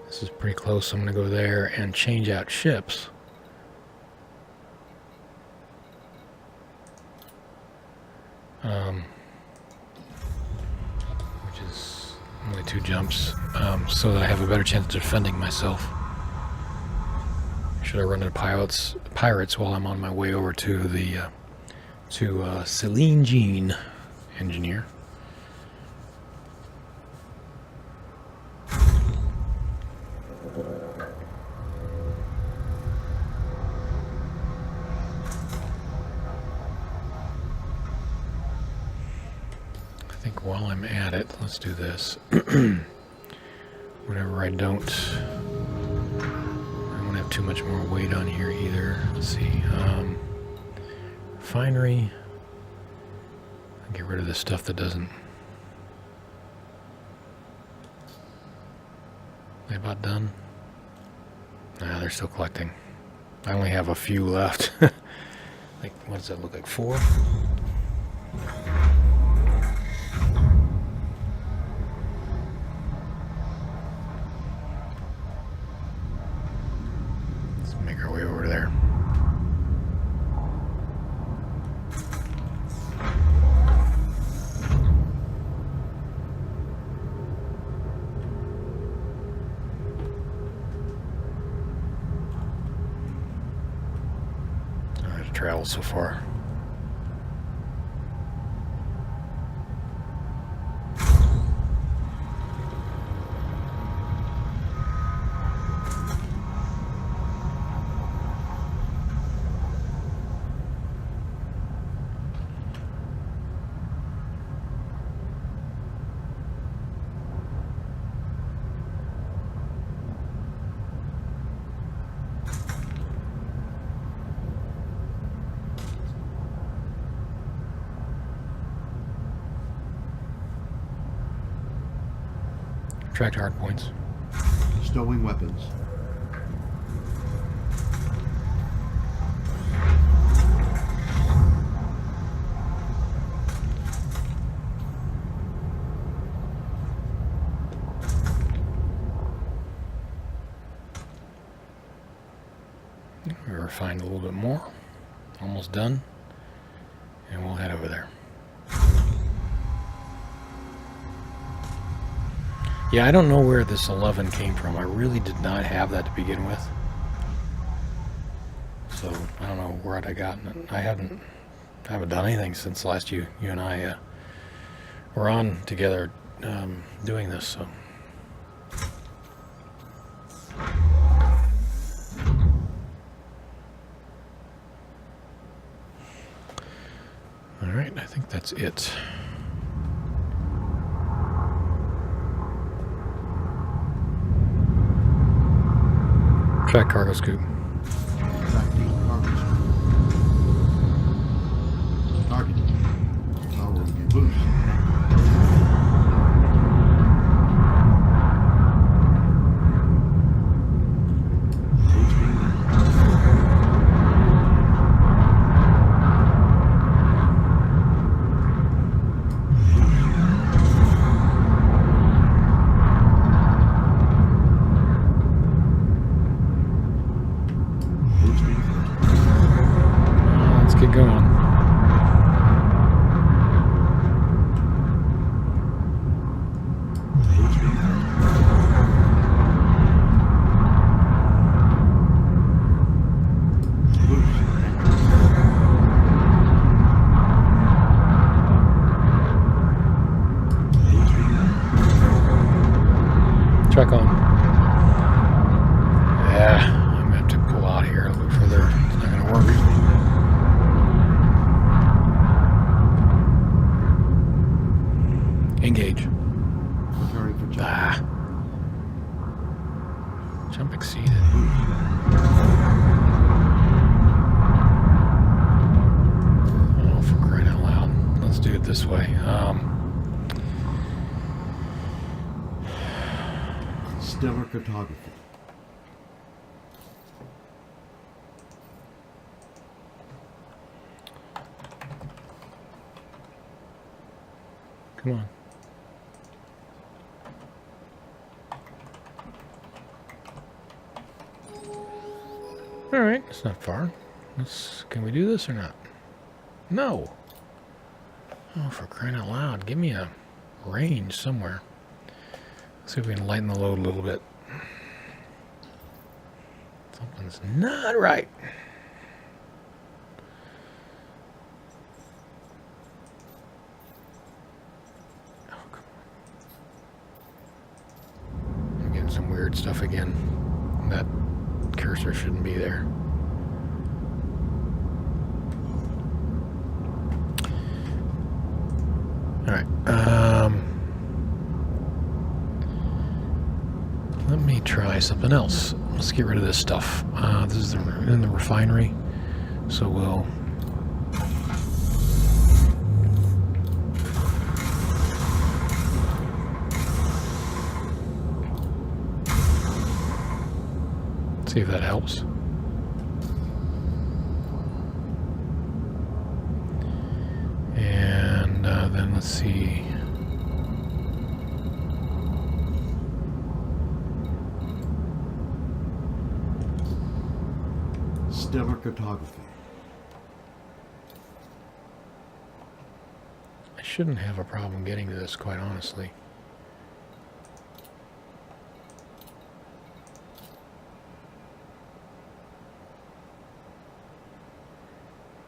[SPEAKER 1] This is pretty close, so I'm going to go there and change out ships. Which is only 2 jumps, so that I have a better chance of defending myself. Should I run into pirates while I'm on my way over to the Celine Jean engineer? I think while I'm at it, let's do this. Whenever I don't have too much more weight on here either. Let's see. Refinery. I'll get rid of this stuff that doesn't. They about done? Nah, they're still collecting. I only have a few left. Like, what does that look like? 4? Let's make our way over there. Travel so far. Track hard points.
[SPEAKER 2] Stowing weapons.
[SPEAKER 1] We refined a little bit more. Almost done. And we'll head over there. Yeah, I don't know where this 11 came from. I really did not have that to begin with. So, I don't know where I got it. I haven't done anything since last you and I were on together doing this, so. Alright, I think that's it. Track cargo scoop.
[SPEAKER 2] Tracking cargo scoop. Target. Power will get boost.
[SPEAKER 1] Let's get going.
[SPEAKER 2] cartography.
[SPEAKER 1] Come on. All right, it's not far. Can we do this or not? No. Oh, for crying out loud, give me a range somewhere. Let's see if we can lighten the load a little bit. Something's not right. Oh, come on. I'm getting some weird stuff again. That cursor shouldn't be there. All right. Let me try something else. Let's get rid of this stuff. This is in the refinery, so we'll. See if that helps. And then let's see.
[SPEAKER 2] Stellar cartography.
[SPEAKER 1] I shouldn't have a problem getting to this, quite honestly.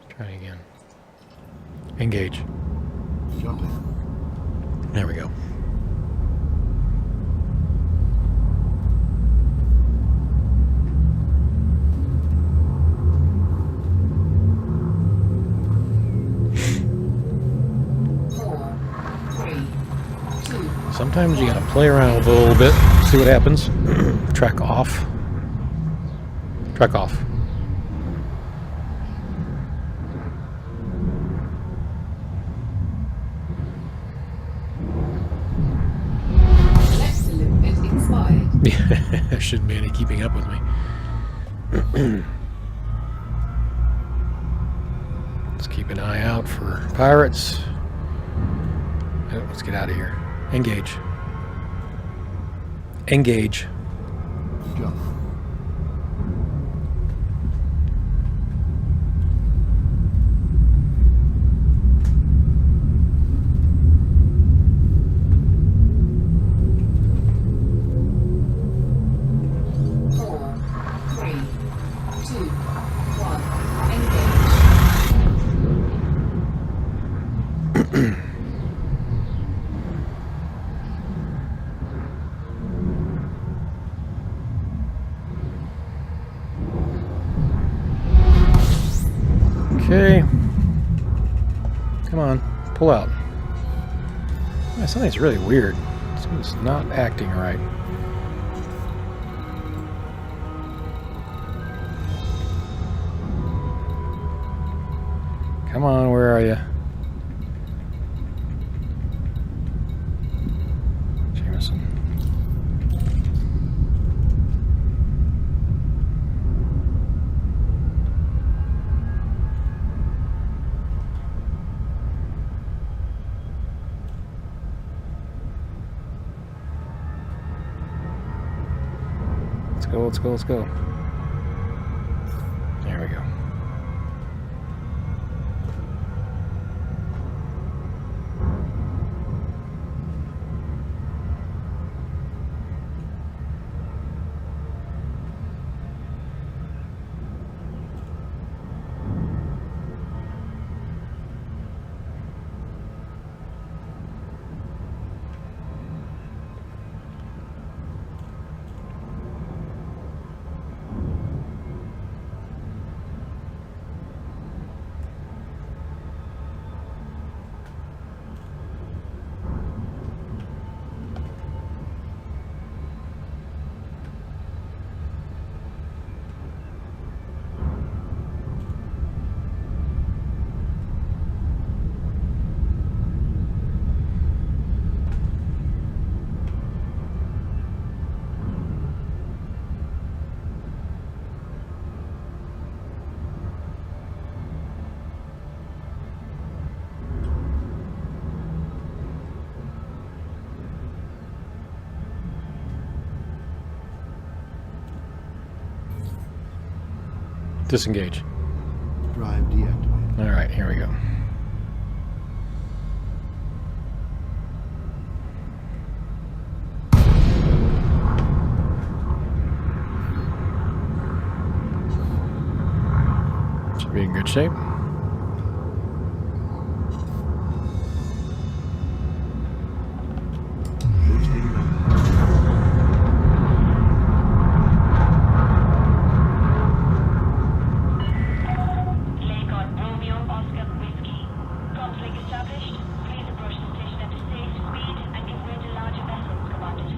[SPEAKER 1] Try again. Engage.
[SPEAKER 2] Jump in.
[SPEAKER 1] There we go. Sometimes you gotta play around with it a little bit, see what happens. Track off. Track off. There shouldn't be any keeping up with me. Let's keep an eye out for pirates. Let's get out of here. Engage. Engage.
[SPEAKER 2] Jump.
[SPEAKER 1] Okay. Come on, pull out. Something's really weird. Something's not acting right. Come on, where are you? Jameson. Let's go, let's go, let's go. There we go. Disengage.
[SPEAKER 2] Drive deactivated.
[SPEAKER 1] All right, here we go. Should be in good shape.
[SPEAKER 2] Boosting left.
[SPEAKER 4] Lake on Romeo Oscar Whiskey. Conflict established. Please approach the station at a safe speed and give way to larger vessels commanded.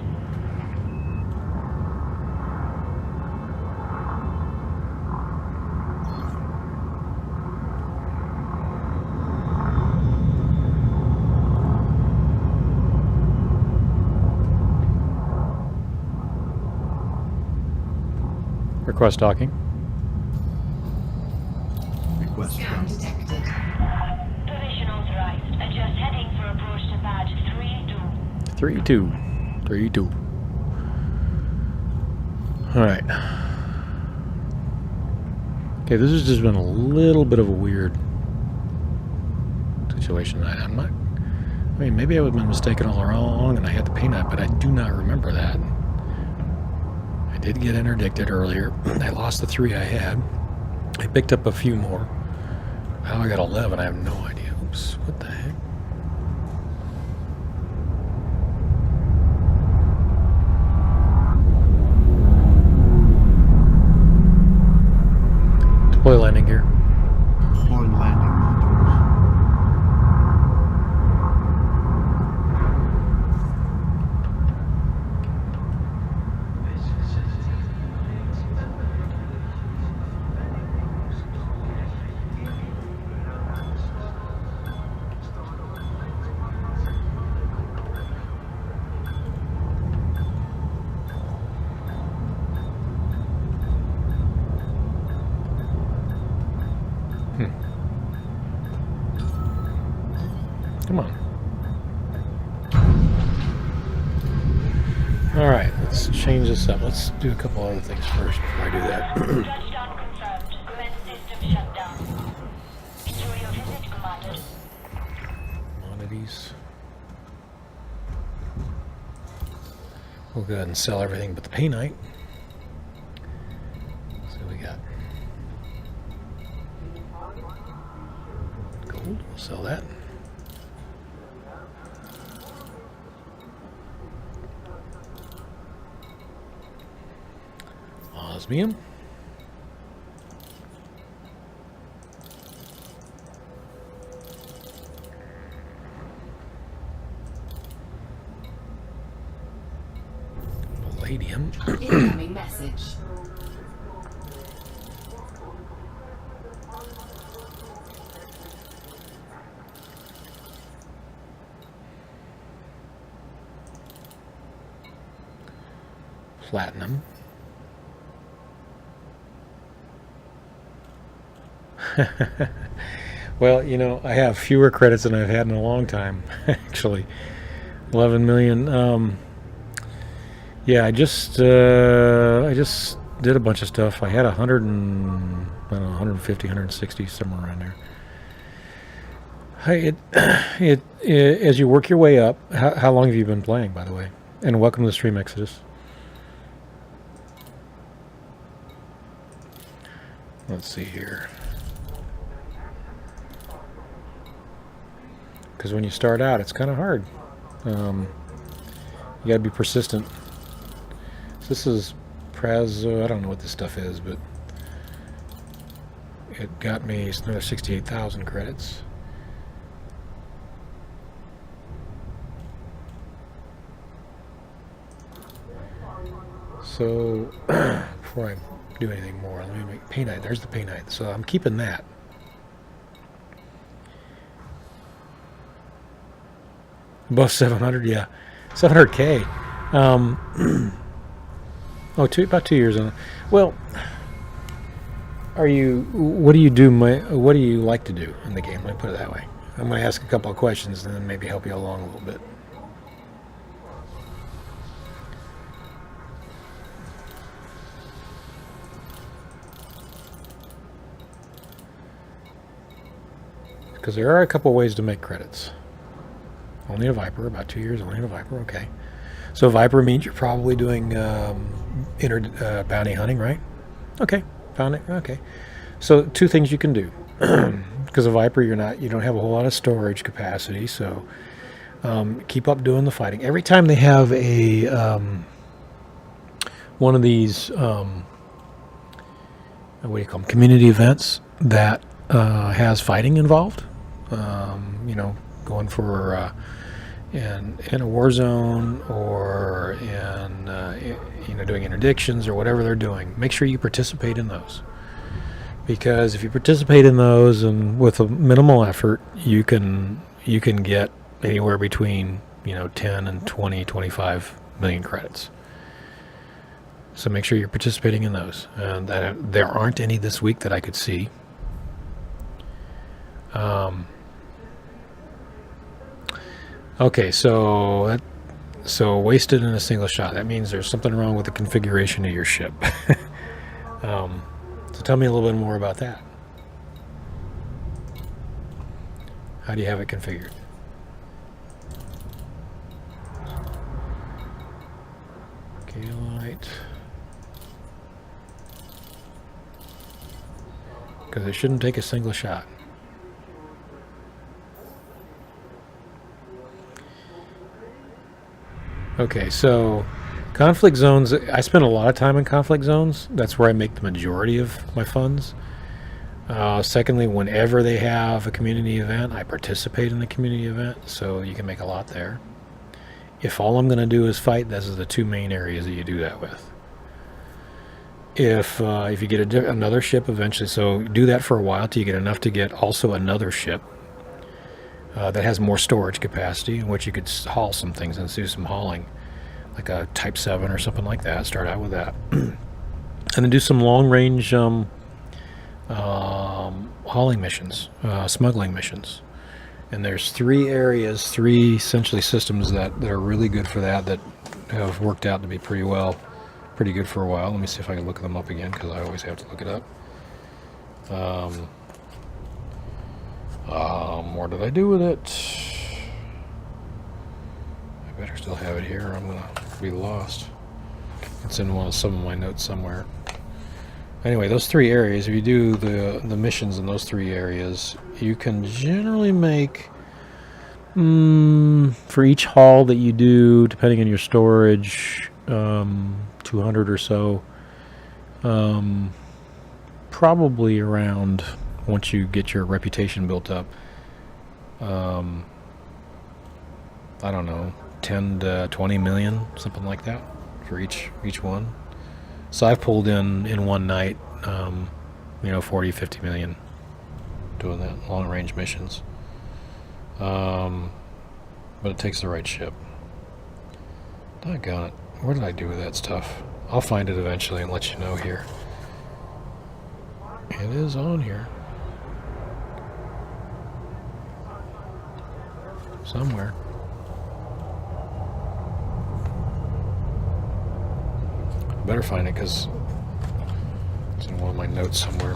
[SPEAKER 1] Request docking.
[SPEAKER 2] Request
[SPEAKER 3] Scan
[SPEAKER 2] done.
[SPEAKER 3] detected.
[SPEAKER 4] Position authorized. Adjust heading for approach to badge 3-2.
[SPEAKER 1] 3-2. 3-2. All right. Okay, this has just been a little bit of a weird situation. I'm not. I mean, maybe I would have been mistaken all along, and I had the peanut, but I do not remember that. I did get interdicted earlier. I lost the 3 I had. I picked up a few more. How I got 11, I have no idea. Oops, what the heck? Deploy landing gear.
[SPEAKER 2] Deploying landing modules.
[SPEAKER 1] Come on. All right, let's change this up. Let's do a couple other things first before I do that.
[SPEAKER 4] Touchdown confirmed. Command system shut down. Enjoy your visit, Commander.
[SPEAKER 1] Commodities. We'll go ahead and sell everything but the painite. So we got gold. We'll sell that. Osmium. Palladium.
[SPEAKER 3] Incoming message.
[SPEAKER 1] Platinum. Well, you know, I have fewer credits than I've had in a long time, actually. 11 million. Yeah, I just did a bunch of stuff. I had 100 and, I don't know, 150, 160, somewhere around there. Hey, as you work your way up, how long have you been playing, by the way? And welcome to the stream, Exodus. Let's see here. Because when you start out, it's kind of hard. You got to be persistent. So this is Prazo. I don't know what this stuff is, but it got me another 68,000 credits. So before I do anything more, let me make painite. There's the painite. So I'm keeping that. Above 700, yeah, 700K. About 2 years on. Well, what do you do? What do you like to do in the game? Let me put it that way. I'm going to ask a couple of questions and then maybe help you along a little bit. because there are a couple ways to make credits. Only a Viper, about 2 years, only a Viper, okay. So Viper means you're probably doing bounty hunting, right? Okay, bounty, okay. So 2 things you can do. Because a Viper, you don't have a whole lot of storage capacity, so keep up doing the fighting. Every time they have a one of these what do you call them, community events that has fighting involved, going for in a war zone or in doing interdictions or whatever they're doing, make sure you participate in those. Because if you participate in those and with a minimal effort, you can get anywhere between 10 and 20, 25 million credits. So make sure you're participating in those. And there aren't any this week that I could see. Okay, so wasted in a single shot. That means there's something wrong with the configuration of your ship. So tell me a little bit more about that. How do you have it configured? Light. Because it shouldn't take a single shot. Okay, so conflict zones, I spend a lot of time in conflict zones. That's where I make the majority of my funds. Secondly, whenever they have a community event, I participate in the community event, so you can make a lot there. If all I'm going to do is fight, those are the 2 main areas that you do that with. If you get another ship eventually, so do that for a while till you get enough to get also another ship that has more storage capacity, in which you could haul some things and do some hauling, like a Type 7 or something like that. Start out with that. And then do some long-range hauling missions, smuggling missions. And there's 3 areas, 3 essentially systems that are really good for that have worked out to be pretty good for a while. Let me see if I can look them up again, because I always have to look it up. What did I do with it? I better still have it here, or I'm going to be lost. It's in some of my notes somewhere. Anyway, those 3 areas, if you do the missions in those 3 areas, you can generally make, for each haul that you do, depending on your storage, 200 or so, probably around, once you get your reputation built up, I don't know, 10 to 20 million, something like that, for each one. So I've pulled in one night, 40, 50 million doing that, long-range missions. But it takes the right ship. Doggone it. Where did I do with that stuff? I'll find it eventually and let you know here. It is on here. Somewhere. Better find it, because it's in one of my notes somewhere.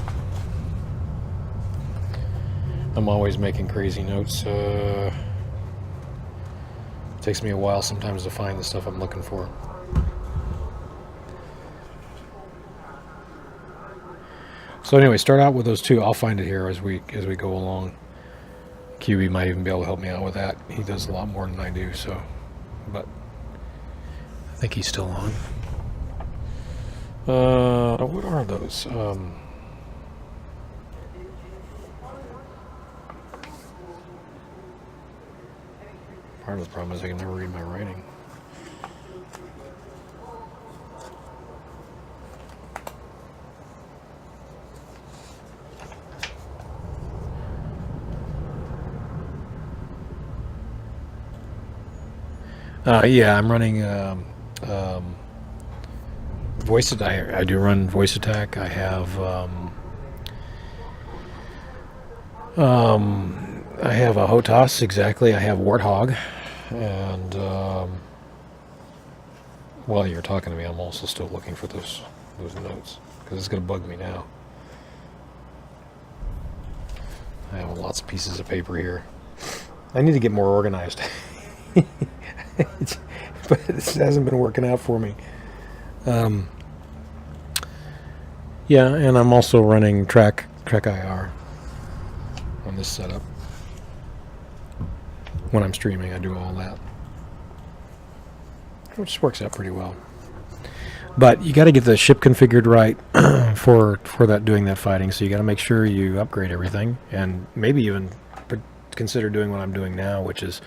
[SPEAKER 1] I'm always making crazy notes. It takes me a while sometimes to find the stuff I'm looking for. So anyway, start out with those 2. I'll find it here as we go along. QB might even be able to help me out with that. He does a lot more than I do, so. But I think he's still on. What are those? Part of the problem is I can never read my writing. Yeah, I'm running voice attack. I do run voice attack. I have a HOTAS, exactly. I have Warthog, and while you're talking to me, I'm also still looking for those notes, because it's going to bug me now. I have lots of pieces of paper here. I need to get more organized. But this hasn't been working out for me. Yeah, and I'm also running Track IR on this setup. When I'm streaming, I do all that, which works out pretty well. But you got to get the ship configured right for that doing that fighting. So you got to make sure you upgrade everything, and maybe even consider doing what I'm doing now, which is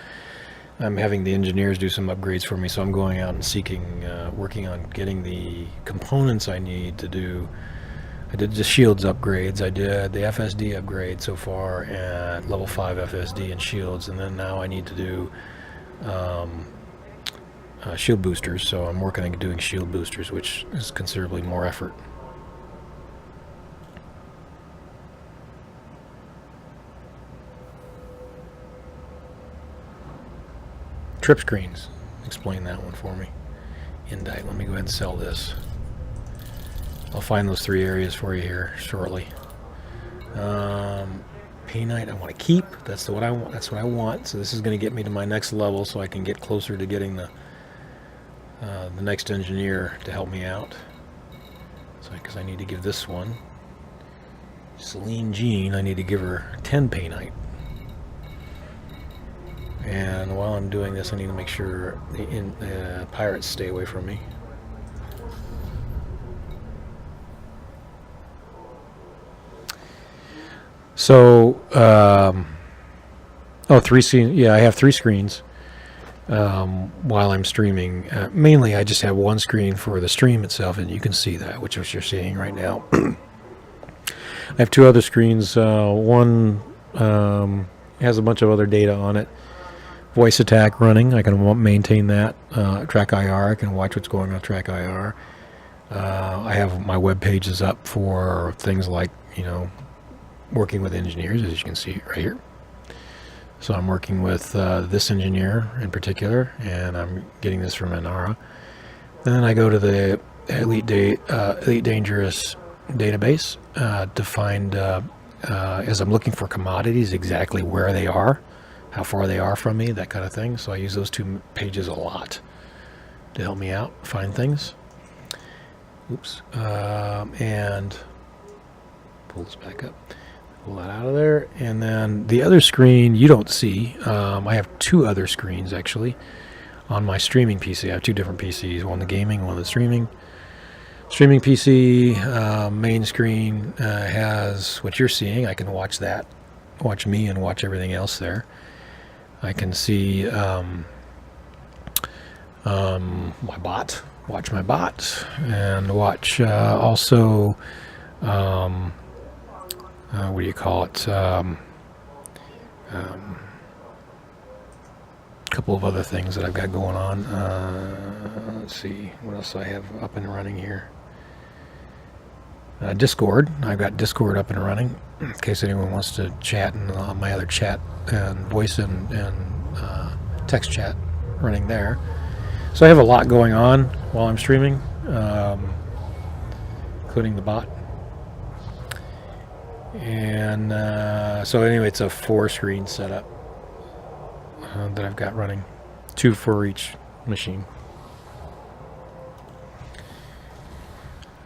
[SPEAKER 1] I'm having the engineers do some upgrades for me. So I'm going out and seeking, working on getting the components I need to do. I did the shields upgrades. I did the FSD upgrade so far at level 5 FSD and shields, and then now I need to do shield boosters. So I'm working on doing shield boosters, which is considerably more effort. Trip screens. Explain that one for me. Indite. Let me go ahead and sell this. I'll find those 3 areas for you here shortly. Painite I want to keep. That's what I want. That's what I want. So this is going to get me to my next level, so I can get closer to getting the next engineer to help me out. So because I need to give this one, Celine Jean, I need to give her 10 painite. And while I'm doing this, I need to make sure the pirates stay away from me. So, 3 screens. Yeah, I have 3 screens while I'm streaming. Mainly, I just have one screen for the stream itself, and you can see that, which is what you're seeing right now. I have 2 other screens. One has a bunch of other data on it. Voice attack running. I can maintain that. Track IR. I can watch what's going on Track IR. I have my web pages up for things like, working with engineers, as you can see right here. So I'm working with this engineer in particular, and I'm getting this from Anara. Then I go to the Elite Dangerous database to find, as I'm looking for commodities, exactly where they are, how far they are from me, that kind of thing. So I use those 2 pages a lot to help me out, find things. Oops. And pull this back up. Pull that out of there. And then the other screen you don't see. I have 2 other screens actually on my streaming PC. I have 2 different PCs, one the gaming, one the streaming. Streaming PC main screen has what you're seeing. I can watch that, watch me, and watch everything else there. I can see my bot, watch my bot, and watch also what do you call it? A couple of other things that I've got going on. Let's see what else I have up and running here. Discord. I've got Discord up and running in case anyone wants to chat, and my other chat and voice and text chat running there. So I have a lot going on while I'm streaming, including the bot. And so anyway, it's a 4-screen setup that I've got running, 2 for each machine.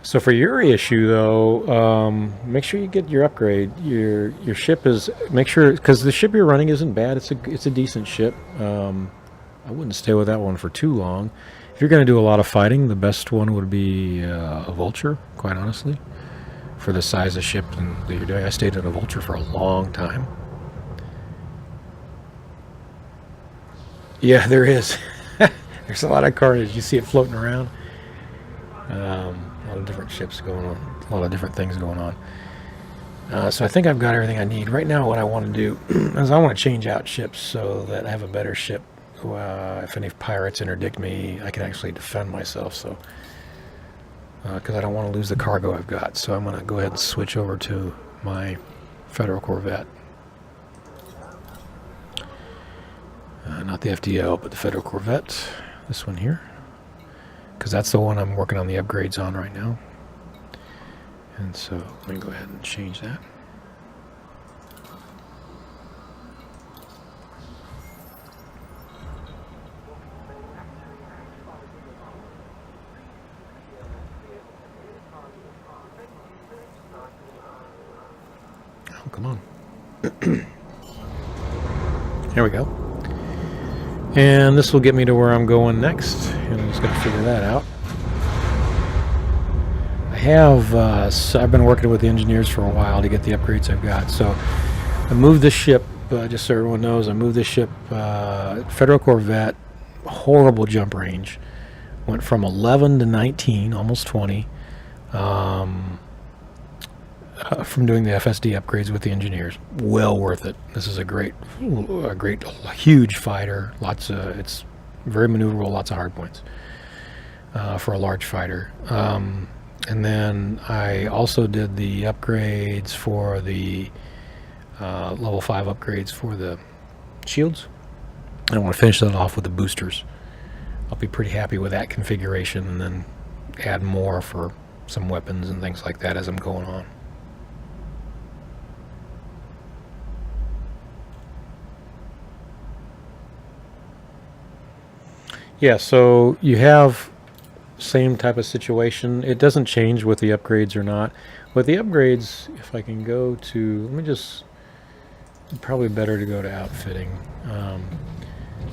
[SPEAKER 1] So for your issue though, make sure you get your upgrade. Your ship is, make sure, because the ship you're running isn't bad. It's a decent ship. I wouldn't stay with that one for too long. If you're going to do a lot of fighting, the best one would be a Vulture, quite honestly, for the size of ship that you're doing. I stayed at a Vulture for a long time. Yeah, there is. There's a lot of carnage. You see it floating around. A lot of different ships going on, a lot of different things going on. So I think I've got everything I need. Right now what I want to do is I want to change out ships so that I have a better ship. If any pirates interdict me, I can actually defend myself. So, because I don't want to lose the cargo I've got. So I'm going to go ahead and switch over to my Federal Corvette. Not the FDL, but the Federal Corvette. This one here. Because that's the one I'm working on the upgrades on right now. And so let me go ahead and change that. Oh, come on. There we go. And this will get me to where I'm going next. And I'm just going to figure that out. I have, I've been working with the engineers for a while to get the upgrades I've got. So I moved this ship, just so everyone knows, I moved this ship, Federal Corvette, horrible jump range. Went from 11 to 19, almost 20, from doing the FSD upgrades with the engineers. Well worth it. This is a great, huge fighter. It's very maneuverable, lots of hard points for a large fighter. And then I also did the upgrades for the level 5 upgrades for the shields. I want to finish that off with the boosters. I'll be pretty happy with that configuration, and then add more for some weapons and things like that as I'm going on. Yeah, so you have same type of situation. It doesn't change with the upgrades or not. With the upgrades, if I can go to, let me just, probably better to go to outfitting.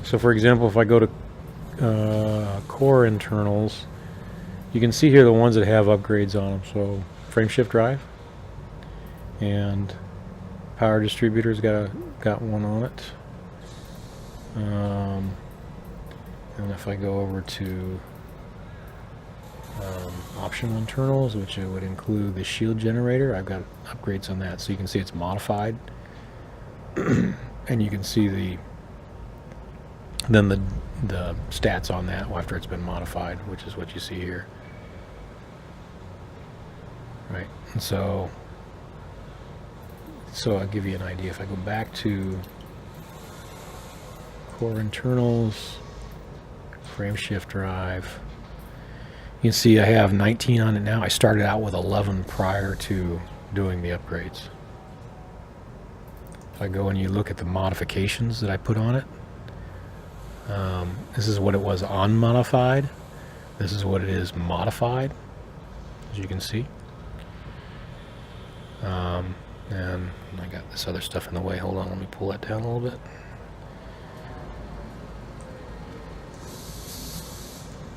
[SPEAKER 1] So for example, if I go to core internals, you can see here the ones that have upgrades on them. So frame shift drive and power distributor's got one on it. And if I go over to optional internals, which would include the shield generator, I've got upgrades on that. So you can see it's modified, and you can see the stats on that after it's been modified, which is what you see here. Right, and so I'll give you an idea. If I go back to core internals, frame shift drive, you can see I have 19 on it now. I started out with 11 prior to doing the upgrades. If I go and you look at the modifications that I put on it, this is what it was unmodified. This is what it is modified, as you can see. And I got this other stuff in the way. Hold on, let me pull that down a little bit.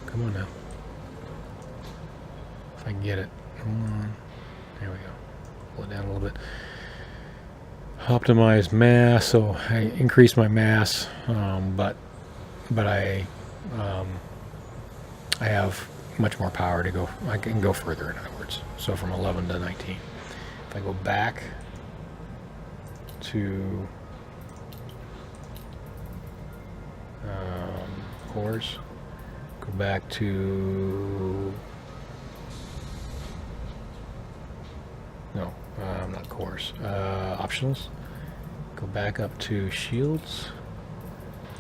[SPEAKER 1] Come on now. If I can get it. Hold on. There we go. Pull it down a little bit. Optimize mass. So I increased my mass, but I have much more power to go. I can go further, in other words. So from 11 to 19. If I go back to cores, go back to not cores, optionals, go back up to shields,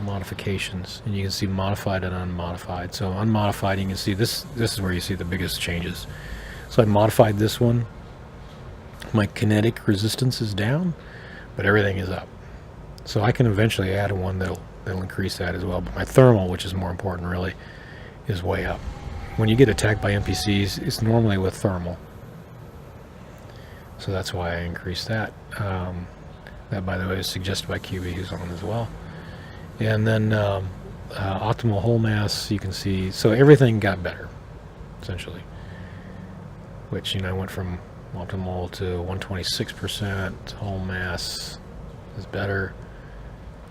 [SPEAKER 1] modifications, and you can see modified and unmodified. So unmodified, you can see this is where you see the biggest changes. So I modified this one. My kinetic resistance is down, but everything is up. So I can eventually add one that'll increase that as well. But my thermal, which is more important really, is way up. When you get attacked by NPCs, it's normally with thermal. So that's why I increased that. That, by the way, is suggested by QB, who's on as well. And then optimal hull mass, you can see. So everything got better, essentially. Which, I went from optimal to 126%. Hull mass is better.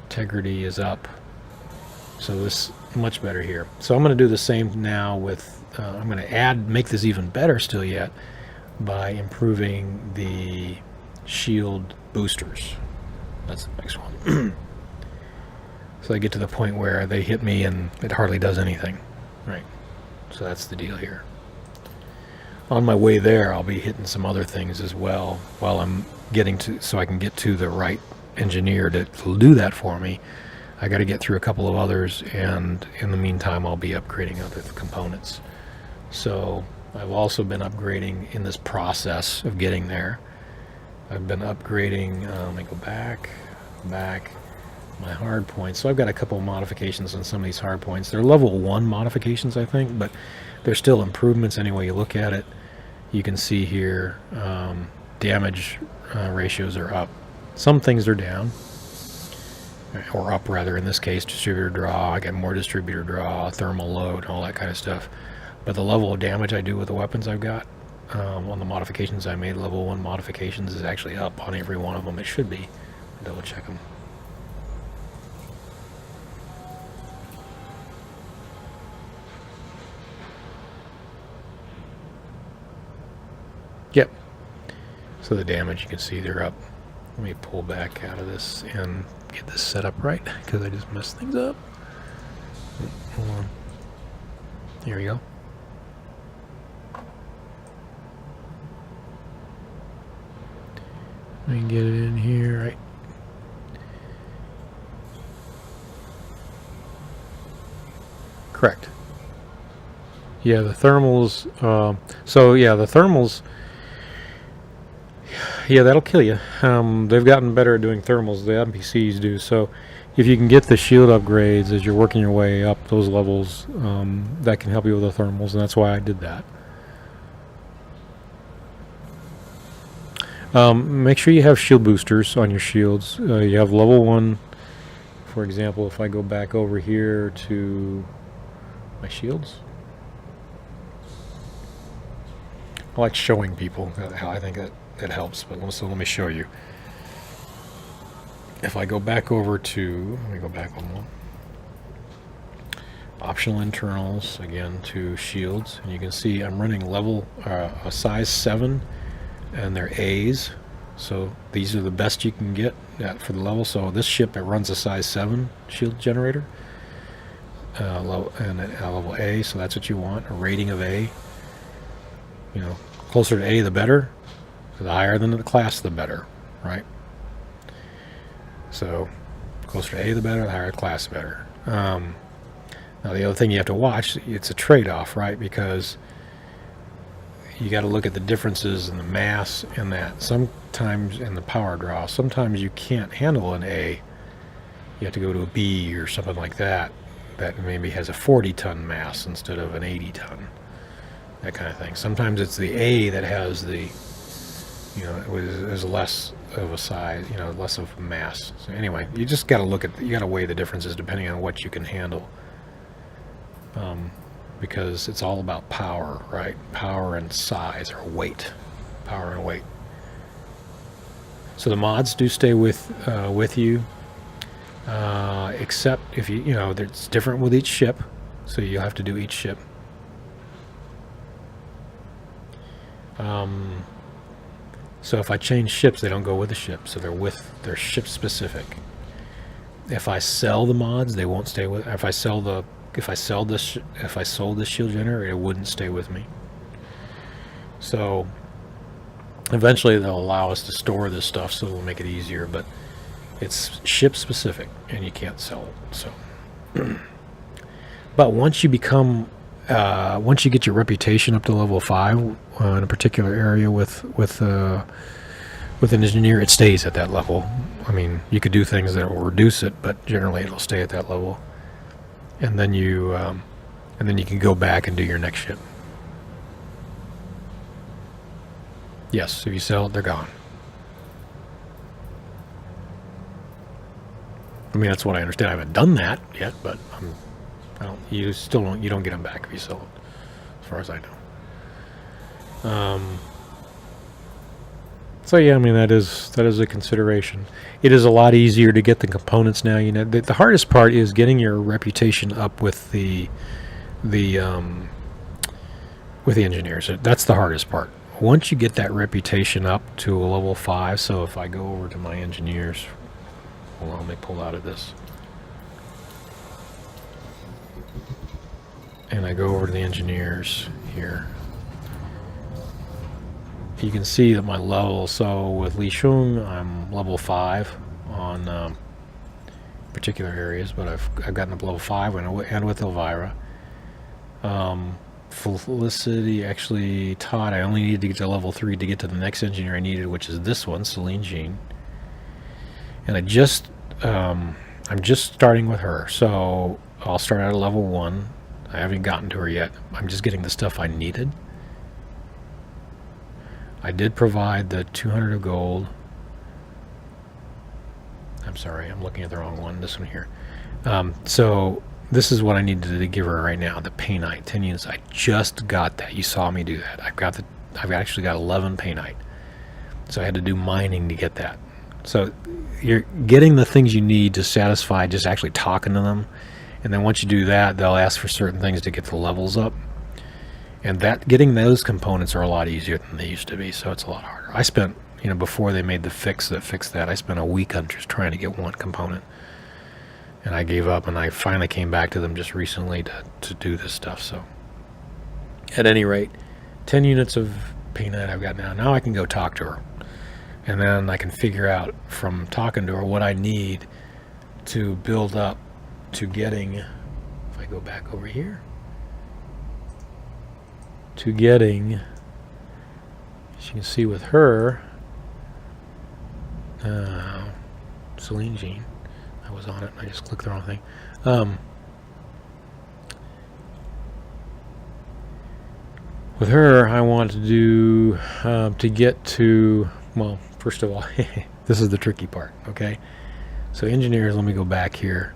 [SPEAKER 1] Integrity is up. So this much better here. So I'm going to do the same now with. I'm going to make this even better still yet by improving the shield boosters. That's the next one. So I get to the point where they hit me and it hardly does anything. Right. So that's the deal here. On my way there, I'll be hitting some other things as well while I'm getting to, so I can get to the right engineer to do that for me. I got to get through a couple of others, and in the meantime, I'll be upgrading other components. So I've also been upgrading in this process of getting there. I've been upgrading, let me go back, my hard points. So I've got a couple of modifications on some of these hard points. They're level 1 modifications, I think, but they're still improvements any way you look at it. You can see here, damage ratios are up. Some things are down, or up rather. In this case, distributor draw. I get more distributor draw, thermal load, all that kind of stuff. But the level of damage I do with the weapons I've got on the modifications I made, level 1 modifications, is actually up on every one of them. It should be. Double check them. Yep. So the damage, you can see they're up. Let me pull back out of this and get this set up right, because I just messed things up. Hold on. Here we go. Let me get it in here, right? Correct. Yeah, the thermals. So yeah, the thermals. Yeah, that'll kill you. They've gotten better at doing thermals. The NPCs do. So if you can get the shield upgrades as you're working your way up those levels, that can help you with the thermals, and that's why I did that. Make sure you have shield boosters on your shields. You have level 1. For example, if I go back over here to my shields, I like showing people how I think that helps, but so let me show you. If I go back over to, let me go back one more. Optional internals, again, to shields, and you can see I'm running level a size 7, and they're A's, so these are the best you can get for the level. So this ship, it runs a size 7 shield generator, level A, so that's what you want, a rating of A. You know, closer to A the better. The higher than the class, the better, right? So, closer to A, the better. The higher the class, the better. Now, the other thing you have to watch, it's a trade-off, right? Because you got to look at the differences in the mass and that. Sometimes in the power draw, sometimes you can't handle an A. You have to go to a B or something like that. That maybe has a 40-ton mass instead of an 80-ton. That kind of thing. Sometimes it's the A that has the, you know, is less of a size, you know, less of a mass. So anyway, you just got to look at, you got to weigh the differences depending on what you can handle, because it's all about power, right? Power and size, or weight, power and weight. So the mods do stay with you, except if you know, it's different with each ship, so you have to do each ship. So if I change ships, they don't go with the ship, so they're ship specific. If I sell the mods, they won't stay with. If I sold this shield generator, it wouldn't stay with me. So eventually they'll allow us to store this stuff, so it'll make it easier. But it's ship specific, and you can't sell it. So, but once you become once you get your reputation up to level 5 in a particular area with an engineer, it stays at that level. I mean, you could do things that will reduce it, but generally it'll stay at that level. And then you can go back and do your next ship. Yes, if you sell it, they're gone. I mean, that's what I understand. I haven't done that yet, but you don't get them back if you sell it, as far as I know. So yeah, I mean, that is a consideration. It is a lot easier to get the components now. You know, the hardest part is getting your reputation up with the engineers. That's the hardest part. Once you get that reputation up to a level 5, so if I go over to my engineers, hold on, let me pull out of this. And I go over to the engineers here. You can see that my level, so with Li Shung, I'm level 5 on particular areas, but I've gotten up level 5 and with Elvira. Felicity, actually, Todd, I only needed to get to level 3 to get to the next engineer I needed, which is this one, Celine Jean. And I'm just starting with her, so I'll start out at level 1. I haven't gotten to her yet. I'm just getting the stuff I needed. I did provide the 200 of gold. I'm sorry, I'm looking at the wrong one. This one here. So this is what I needed to give her right now. The painite, 10 units. I just got that. You saw me do that. I've actually got 11 painite. So I had to do mining to get that. So you're getting the things you need to satisfy just actually talking to them. And then once you do that, they'll ask for certain things to get the levels up. And that getting those components are a lot easier than they used to be. So it's a lot harder. I spent, before they made the fix that fixed that, I spent a week on just trying to get one component. And I gave up, and I finally came back to them just recently to do this stuff. So at any rate, 10 units of painite I've got now. Now I can go talk to her. And then I can figure out from talking to her what I need to build up to getting, if I go back over here, to getting, as you can see with her, Celine Jean, I was on it, I just clicked the wrong thing. With her, I want to do, to get to, well, first of all, this is the tricky part, okay? So engineers, let me go back here.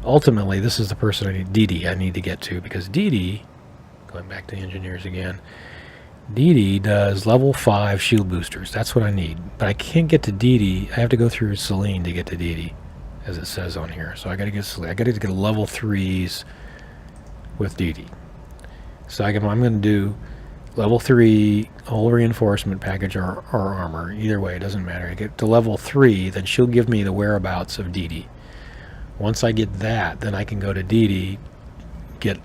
[SPEAKER 1] Ultimately, this is the person I need, Dee I need to get to, because Dee, going back to engineers again, Dee does level 5 shield boosters. That's what I need. But I can't get to Dee. I have to go through Celine to get to Dee, as it says on here. So I got to get Celine. I got to get level 3s with Dee. So I'm going to do level 3 hull reinforcement package or armor. Either way, it doesn't matter. I get to level 3, then she'll give me the whereabouts of Dee. Once I get that, then I can go to Dee, get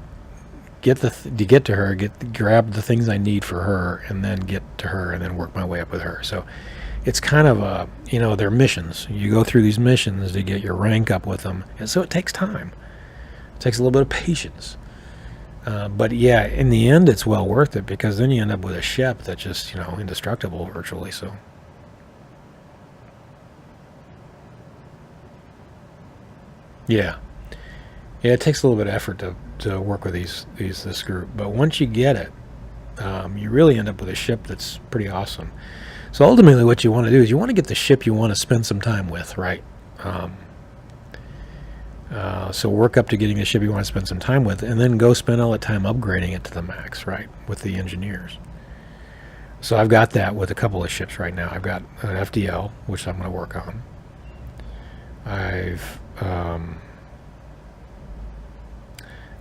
[SPEAKER 1] to her, grab the things I need for her, and then get to her, and then work my way up with her. So it's kind of a, they're missions. You go through these missions to get your rank up with them, and so it takes time. It takes a little bit of patience. But yeah, in the end, it's well worth it, because then you end up with a ship that's just, indestructible virtually. So. Yeah, it takes a little bit of effort to work with this group, but once you get it, you really end up with a ship that's pretty awesome. So ultimately, what you want to do is you want to get the ship you want to spend some time with, right? So work up to getting the ship you want to spend some time with, and then go spend all the time upgrading it to the max, right, with the engineers. So I've got that with a couple of ships right now. I've got an FDL, which I'm going to work on.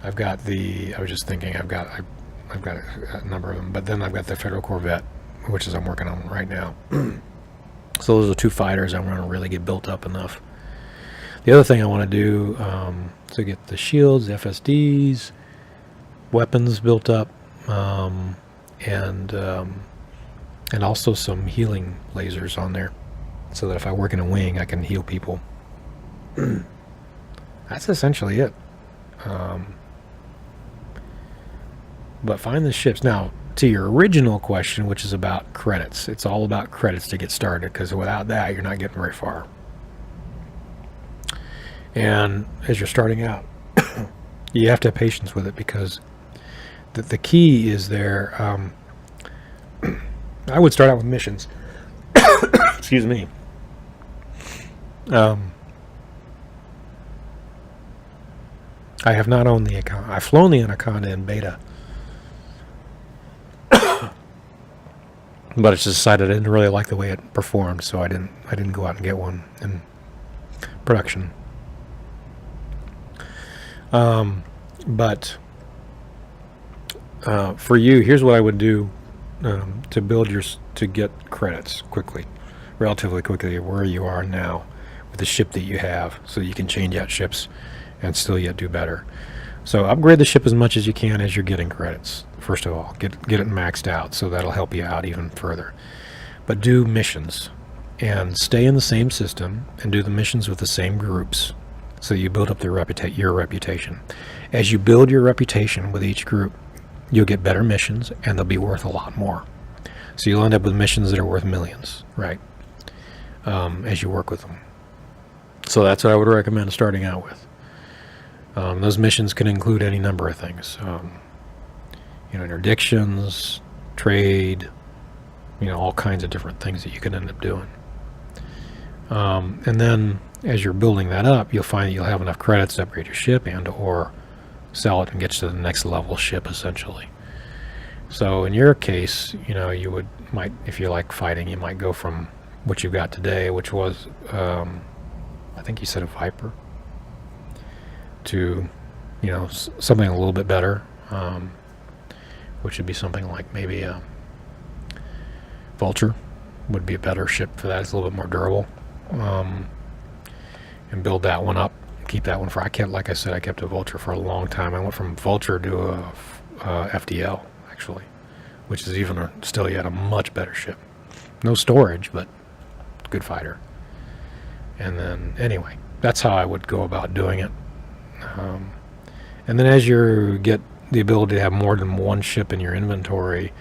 [SPEAKER 1] I've got the, I was just thinking, I've got a number of them, but then I've got the Federal Corvette, which is I'm working on right now. So those are 2 fighters I want to really get built up enough. The other thing I want to do, to get the shields, the FSDs, weapons built up, and also some healing lasers on there, so that if I work in a wing, I can heal people. That's essentially it. But find the ships. Now, to your original question, which is about credits. It's all about credits to get started, because without that, you're not getting very far. And as you're starting out, you have to have patience with it, because the key is there. I would start out with missions. Excuse me. I have not owned the Anaconda. I've flown the Anaconda in beta. But it's just decided I didn't really like the way it performed, so I didn't go out and get one in production. But for you, here's what I would do to get credits relatively quickly, where you are now with the ship that you have, so you can change out ships and still yet do better. So upgrade the ship as much as you can as you're getting credits. First of all, get it maxed out, so that'll help you out even further. But do missions and stay in the same system and do the missions with the same groups, so you build up your reputation. As you build your reputation with each group, you'll get better missions, and they'll be worth a lot more. So you'll end up with missions that are worth millions, right? As you work with them. So that's what I would recommend starting out with. Those missions can include any number of things. Interdictions, trade, all kinds of different things that you can end up doing. And then as you're building that up, you'll find that you'll have enough credits to upgrade your ship and or sell it and get you to the next level ship, essentially. So in your case, you might, if you like fighting, you might go from what you've got today, which was, I think you said a Viper, to, something a little bit better, which would be something like maybe a Vulture would be a better ship for that. It's a little bit more durable, and build that one up, keep that one for. Like I said, I kept a Vulture for a long time. I went from Vulture to a FDL actually, which is even still yet a much better ship. No storage, but good fighter. And then anyway, that's how I would go about doing it. And then as you get the ability to have more than one ship in your inventory,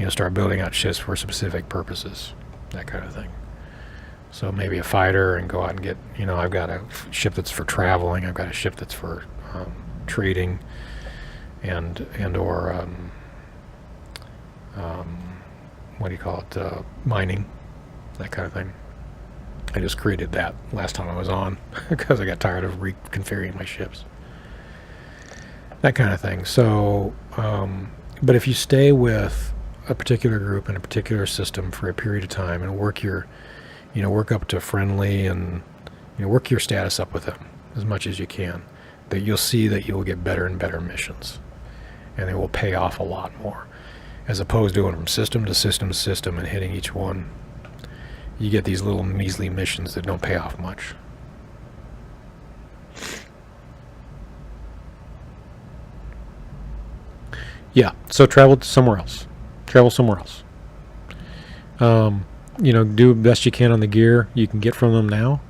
[SPEAKER 1] start building out ships for specific purposes, that kind of thing. So maybe a fighter, and go out and get, I've got a ship that's for traveling, I've got a ship that's for trading, and or what do you call it, mining, that kind of thing. I just created that last time I was on because I got tired of reconfiguring my ships. That kind of thing. So, but if you stay with a particular group and a particular system for a period of time and work work up to friendly and, work your status up with them as much as you can, that you'll see that you'll get better and better missions. And they will pay off a lot more. As opposed to going from system to system to system and hitting each one, you get these little measly missions that don't pay off much. Yeah, so travel somewhere else. Travel somewhere else. Do the best you can on the gear you can get from them now.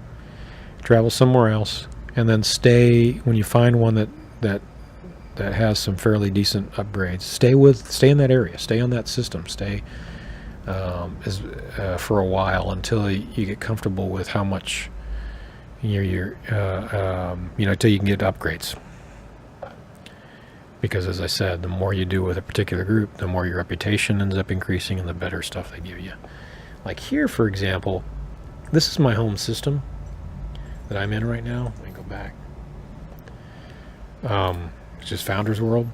[SPEAKER 1] Travel somewhere else, and then stay when you find one that has some fairly decent upgrades. Stay in that area. Stay on that system. Stay for a while until you get comfortable with how much until you can get upgrades. Because as I said, the more you do with a particular group, the more your reputation ends up increasing and the better stuff they give you. Like here, for example, this is my home system that I'm in right now. Let me go back. It's just Founders World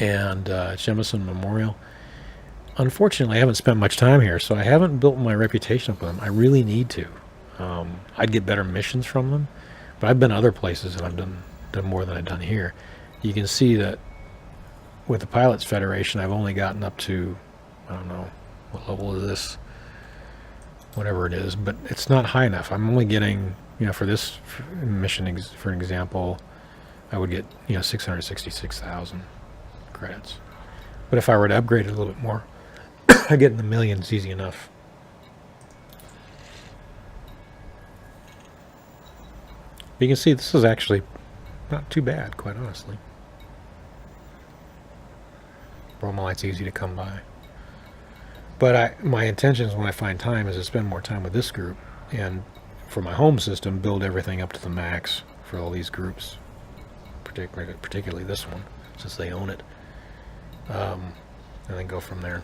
[SPEAKER 1] and Jemison Memorial. Unfortunately, I haven't spent much time here, so I haven't built my reputation up with them. I really need to. I'd get better missions from them, but I've been other places and I've done more than I've done here. You can see that with the Pilots Federation, I've only gotten up to, I don't know, what level is this? Whatever it is, but it's not high enough. I'm only getting, for this mission, for an example, I would get, 666,000 credits. But if I were to upgrade it a little bit more, I get in the millions easy enough. You can see this is actually not too bad, quite honestly. Bromelite's easy to come by. But my intentions when I find time is to spend more time with this group, and for my home system, build everything up to the max for all these groups, particularly this one, since they own it, and then go from there.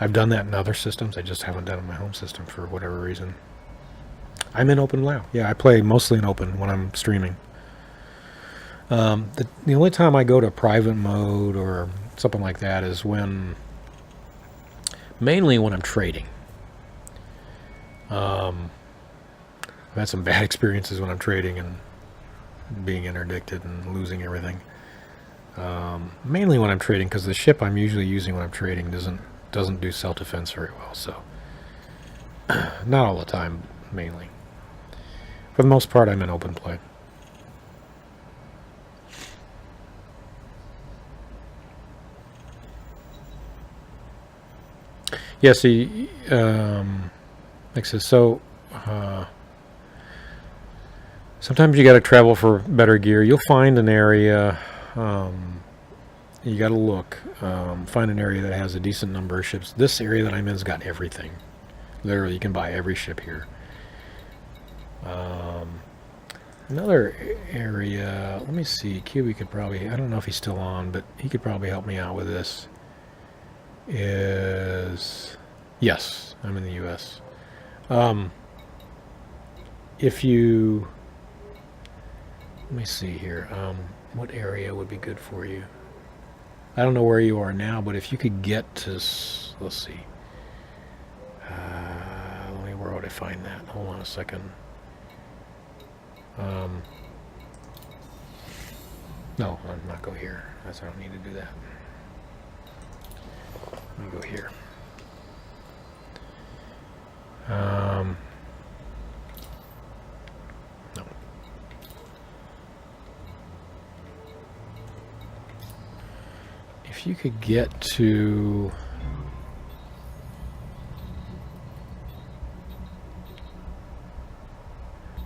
[SPEAKER 1] I've done that in other systems. I just haven't done it in my home system for whatever reason. I'm in open now. Yeah, I play mostly in open when I'm streaming. The only time I go to private mode or something like that is mainly when I'm trading. I've had some bad experiences when I'm trading and being interdicted and losing everything. Mainly when I'm trading, because the ship I'm usually using when I'm trading doesn't do self-defense very well. So not all the time, mainly. For the most part, I'm in open play. Yeah, see, like I said, so sometimes you got to travel for better gear. You'll find an area, you got to look, find an area that has a decent number of ships. This area that I'm in's got everything. Literally, you can buy every ship here. Another area, let me see, QB could probably, I don't know if he's still on, but he could probably help me out with this. is... Yes, I'm in the U.S. If you... Let me see here. What area would be good for you? I don't know where you are now, but if you could get to... Let's see. Where would I find that? Hold on a second. No, I'll not go here. I don't need to do that. Let me go here. No. If you could get to...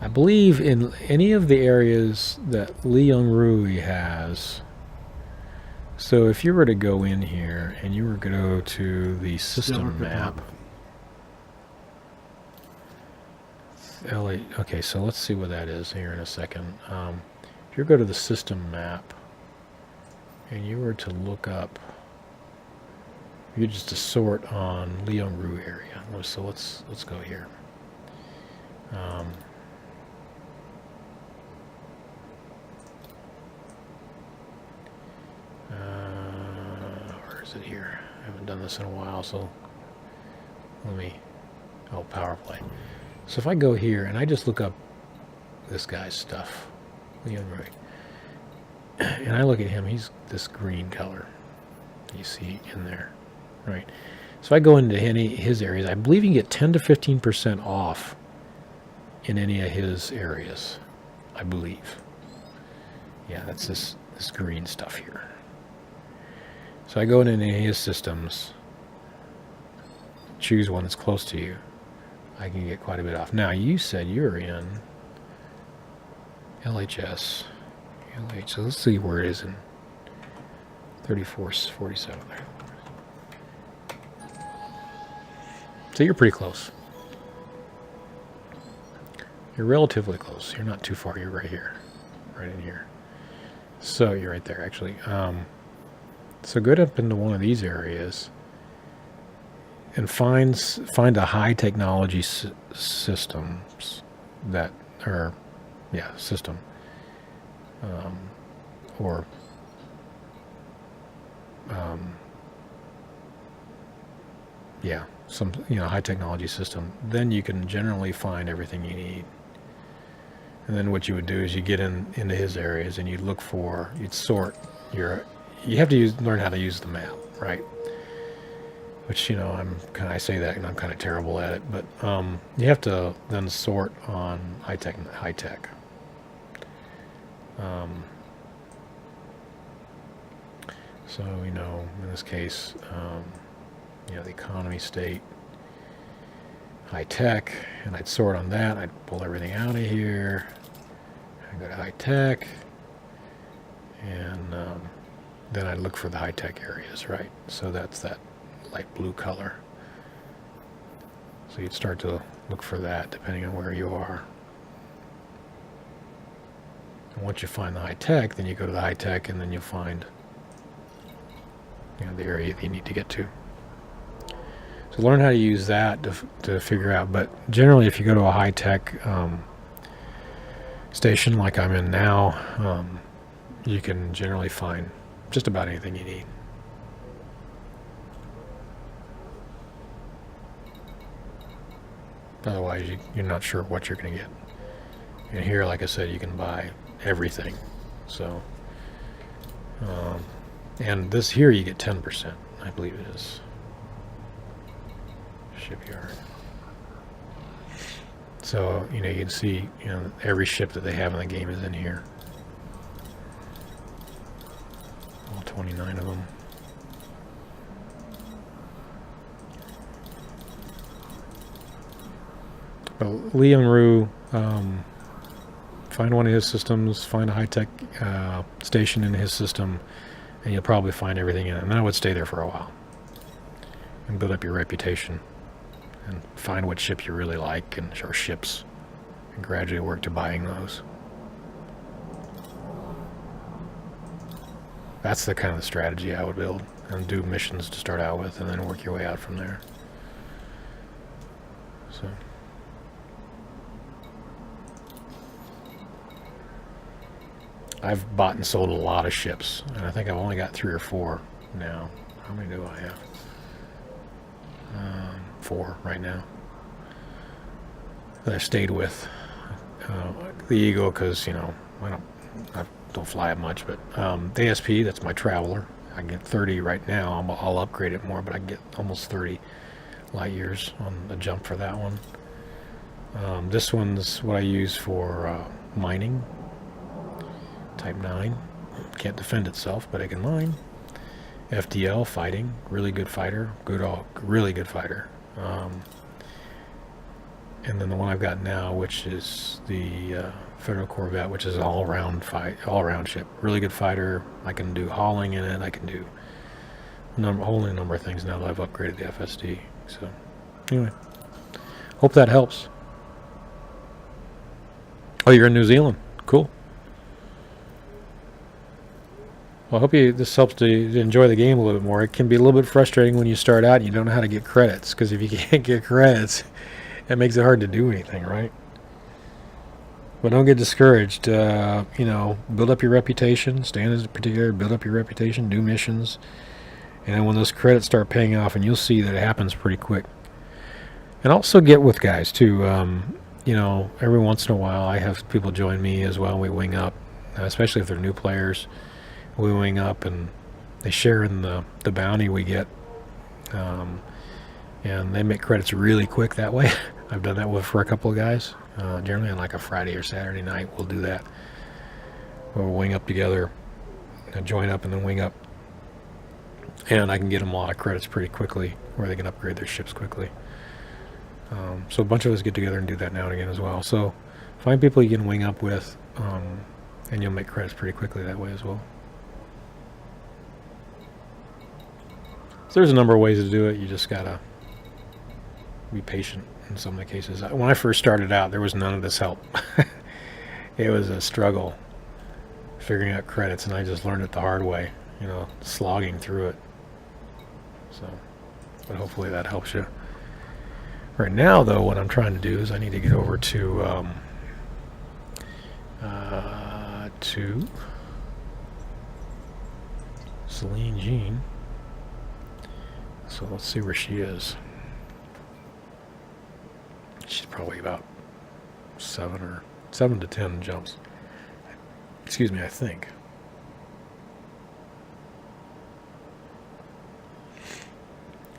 [SPEAKER 1] I believe in any of the areas that RowdyMrB has. So if you were to go in here and you were to go to the system map. Okay, so let's see what that is here in a second. If you go to the system map and you were to look up, you just to sort on RowdyMrB area. So let's go here. Where is it here? I haven't done this in a while, so let me... Oh, power play. So if I go here and I just look up this guy's stuff, RowdyMrB, and I look at him, he's this green color. You see in there, right? So if I go into his areas, I believe you can get 10 to 15% off in any of his areas, I believe. Yeah, that's this green stuff here. So I go into any of his systems, choose one that's close to you. I can get quite a bit off. Now, you said you're in LHS. So let's see where it is in 3447. So you're pretty close. You're relatively close. You're not too far. You're right here. Right in here. So you're right there, actually. So go up into one of these areas and find a high technology systems that are, system, or some high technology system. Then you can generally find everything you need. And then what you would do is you get into his areas and you'd sort your. You have to learn how to use the map, right? Which, I say that and I'm kind of terrible at it, but you have to then sort on high tech. So, in this case, the economy, state, high tech, and I'd sort on that. I'd pull everything out of here. I'd go to high tech, and then I'd look for the high tech areas, right? So that's that light blue color. So you'd start to look for that depending on where you are. And once you find the high tech, then you go to the high tech, and then you'll find the area that you need to get to. So learn how to use that to figure out. But generally, if you go to a high tech station like I'm in now, you can generally find just about anything you need. Otherwise, you're not sure what you're going to get. And here, like I said, you can buy everything. So, and this here you get 10%, I believe it is. Shipyard. So, you can see, every ship that they have in the game is in here. All 29 of them. RowdyMrB, find one of his systems, find a high-tech station in his system, and you'll probably find everything in it. And I would stay there for a while and build up your reputation and find what ship you really like, or ships, and gradually work to buying those. That's the kind of strategy I would build. and do missions to start out with, and then work your way out from there. So. I've bought and sold a lot of ships, and I think I've only got 3 or 4 now. How many do I have? 4 right now that I've stayed with. The Eagle, because I don't fly it much, but the ASP, that's my Traveler. I get 30 right now. I'll upgrade it more, but I get almost 30 light years on the jump for that one. This one's what I use for mining. Type 9. Can't defend itself, but it can mine. FDL, fighting. Really good fighter. Really good fighter. And then the one I've got now, which is the Federal Corvette, which is an all-round ship. Really good fighter. I can do hauling in it. I can do a whole number of things now that I've upgraded the FSD. So, anyway, hope that helps. Oh, you're in New Zealand. Cool. Well, I hope this helps to enjoy the game a little bit more. It can be a little bit frustrating when you start out and you don't know how to get credits, because if you can't get credits, it makes it hard to do anything, right? But don't get discouraged. Build up your reputation, stand as a particular, build up your reputation, do missions, and then when those credits start paying off, and you'll see that it happens pretty quick. And also get with guys too. Every once in a while I have people join me as well. We wing up, especially if they're new players. We wing up and they share in the bounty we get, and they make credits really quick that way. I've done that for a couple of guys. Generally on like a Friday or Saturday night we'll do that. We'll wing up together, join up and then wing up, and I can get them a lot of credits pretty quickly where they can upgrade their ships quickly. So a bunch of us get together and do that now and again as well. So find people you can wing up with, and you'll make credits pretty quickly that way as well. So there's a number of ways to do it. You just gotta be patient in some of the cases. When I first started out, there was none of this help. It was a struggle figuring out credits, and I just learned it the hard way, slogging through it. So, but hopefully that helps you. Right now, though, what I'm trying to do is I need to get over to Celine Jean. So let's see where she is. She's probably about 7 to 10 jumps. Excuse me, I think.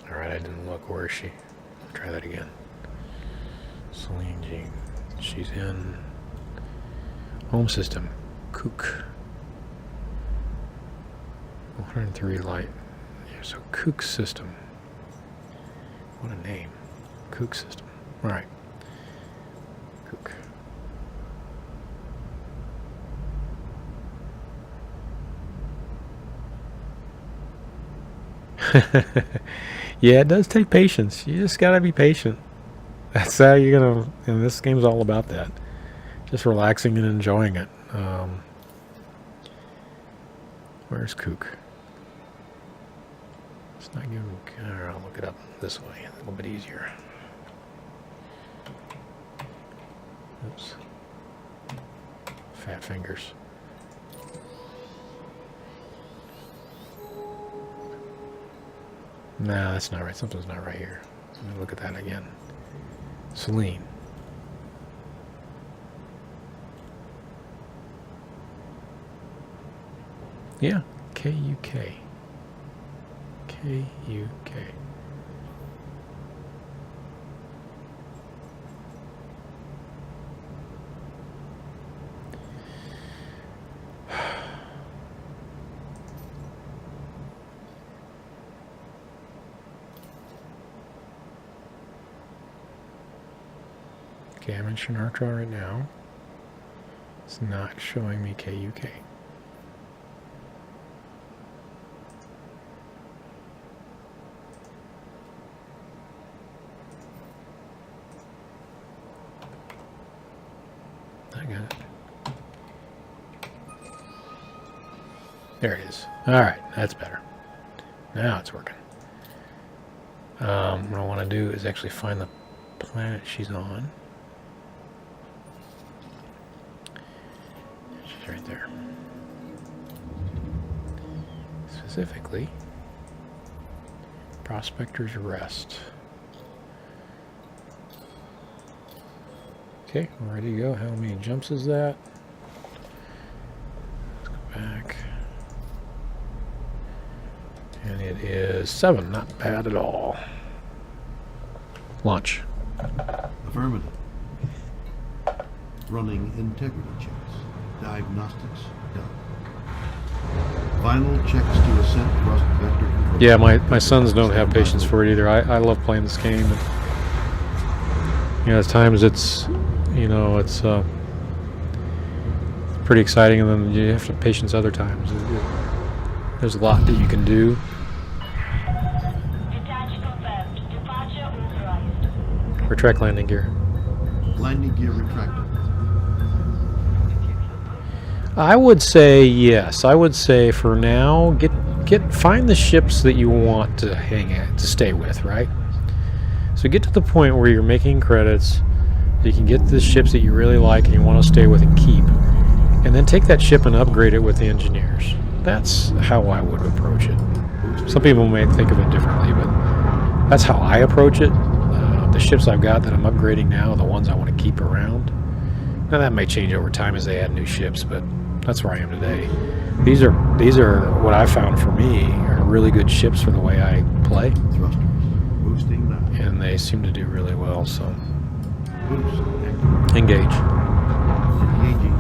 [SPEAKER 1] All right, I didn't look. Where is she? Try that again. Celine Jean. She's in Home System. Kook. 103 light. Yeah, so Kook System. What a name. Kook System. All right. Kook. Yeah, it does take patience. You just gotta be patient. That's how you're gonna. And this game's all about that. Just relaxing and enjoying it. Where's Kook? It's not giving. I'll look it up this way. A little bit easier. Oops. Fat fingers. No, that's not right. Something's not right here. Let me look at that again. Celine. Yeah, K-U-K. K-U-K. Okay, I'm in Shinartra right now. It's not showing me KUK. I got it. There it is. All right, that's better. Now it's working. What I want to do is actually find the planet she's on. She's right there. Specifically, Prospector's Rest. Okay, we're ready to go. How many jumps is that? Let's go back. And it is 7. Not bad at all. Launch.
[SPEAKER 2] Affirmative. Running integrity checks. Diagnostics done. Final checks to ascent thrust vector control.
[SPEAKER 1] Yeah, my sons don't have patience for it either. I love playing this game. But, you know, at times it's, you know, it's pretty exciting, and then you have to have patience other times. There's a lot that you can do.
[SPEAKER 4] Detach confirmed. Departure authorized.
[SPEAKER 1] Retract landing gear.
[SPEAKER 2] Landing gear retracted.
[SPEAKER 1] I would say yes. I would say for now, find the ships that you want to hang at, to stay with, right? So get to the point where you're making credits, you can get the ships that you really like and you want to stay with and keep, and then take that ship and upgrade it with the engineers. That's how I would approach it. Some people may think of it differently, but that's how I approach it. The ships I've got that I'm upgrading now are the ones I want to keep around. Now that may change over time as they add new ships, but that's where I am today. These are what I found for me are really good ships for the way I play,
[SPEAKER 2] Thrusters. Boosting now.
[SPEAKER 1] and they seem to do really well. So
[SPEAKER 2] Boost activated.
[SPEAKER 1] engage.
[SPEAKER 2] Engaging.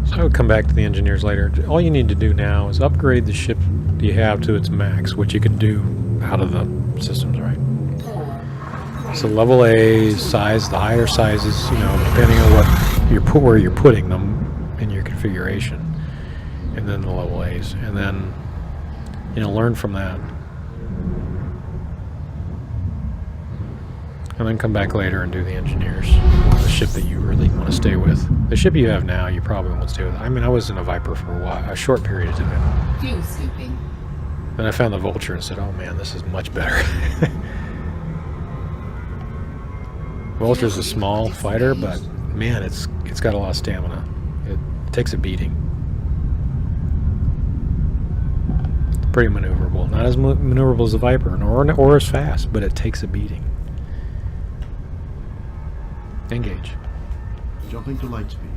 [SPEAKER 1] So I would come back to the engineers later. All you need to do now is upgrade the ship you have to its max, which you can do out of the systems, right? So level A size, the higher sizes, you know, depending on what where you're putting them in your configuration, and then the level A's, and then, you know, learn from that, and then come back later and do the engineers, the ship that you really want to stay with. The ship you have now, you probably won't stay with. I mean, I was in a Viper for a short period of time.
[SPEAKER 3] Fuel scooping.
[SPEAKER 1] Then I found the Vulture and said, "Oh man, this is much better." Vulture's a small fighter, but man, it's got a lot of stamina. It takes a beating. Pretty maneuverable. Not as maneuverable as the Viper, or as fast, but it takes a beating. Engage.
[SPEAKER 2] Jumping to light speed.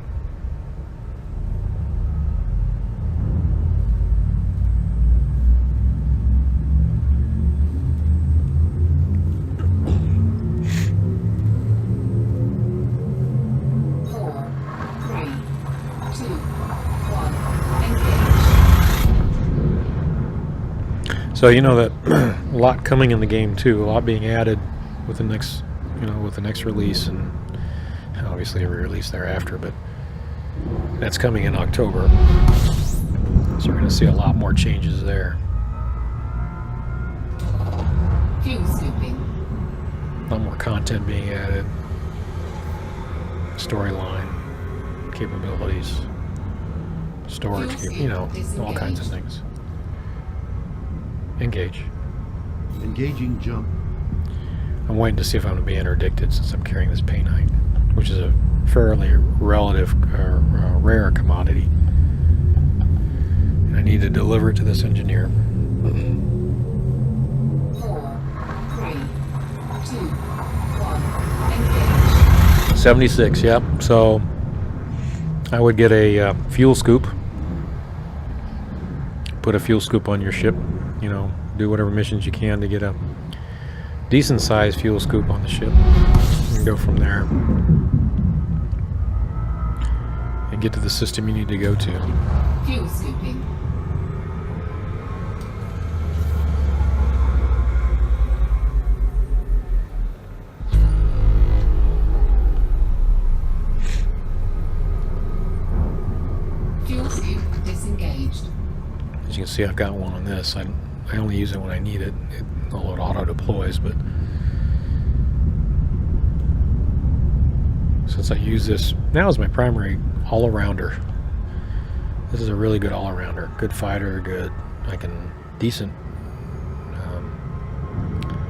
[SPEAKER 1] So you know that a lot coming in the game too, a lot being added with the next, you know, with the next release, and obviously every release thereafter. But that's coming in October, so we're going to see a lot more changes there.
[SPEAKER 3] Fuel scooping.
[SPEAKER 1] A lot more content being added, storyline, capabilities, storage, you know, all kinds of things. Engage.
[SPEAKER 2] Engaging jump.
[SPEAKER 1] I'm waiting to see if I'm going to be interdicted since I'm carrying this Painite, which is a fairly rare commodity. And I need to deliver it to this engineer.
[SPEAKER 3] 4, 3, 2, 1. Engage.
[SPEAKER 1] 76, yep. So I would get a fuel scoop. Put a fuel scoop on your ship. You know, do whatever missions you can to get a decent sized fuel scoop on the ship, and go from there and get to the system you need to go to.
[SPEAKER 3] Fuel scooping. Fuel scoop disengaged.
[SPEAKER 1] As you can see, I've got one on this. I only use it when I need it, although it auto deploys, but since I use this now as my primary all-arounder, This is a really good all-arounder. Good fighter, good, decent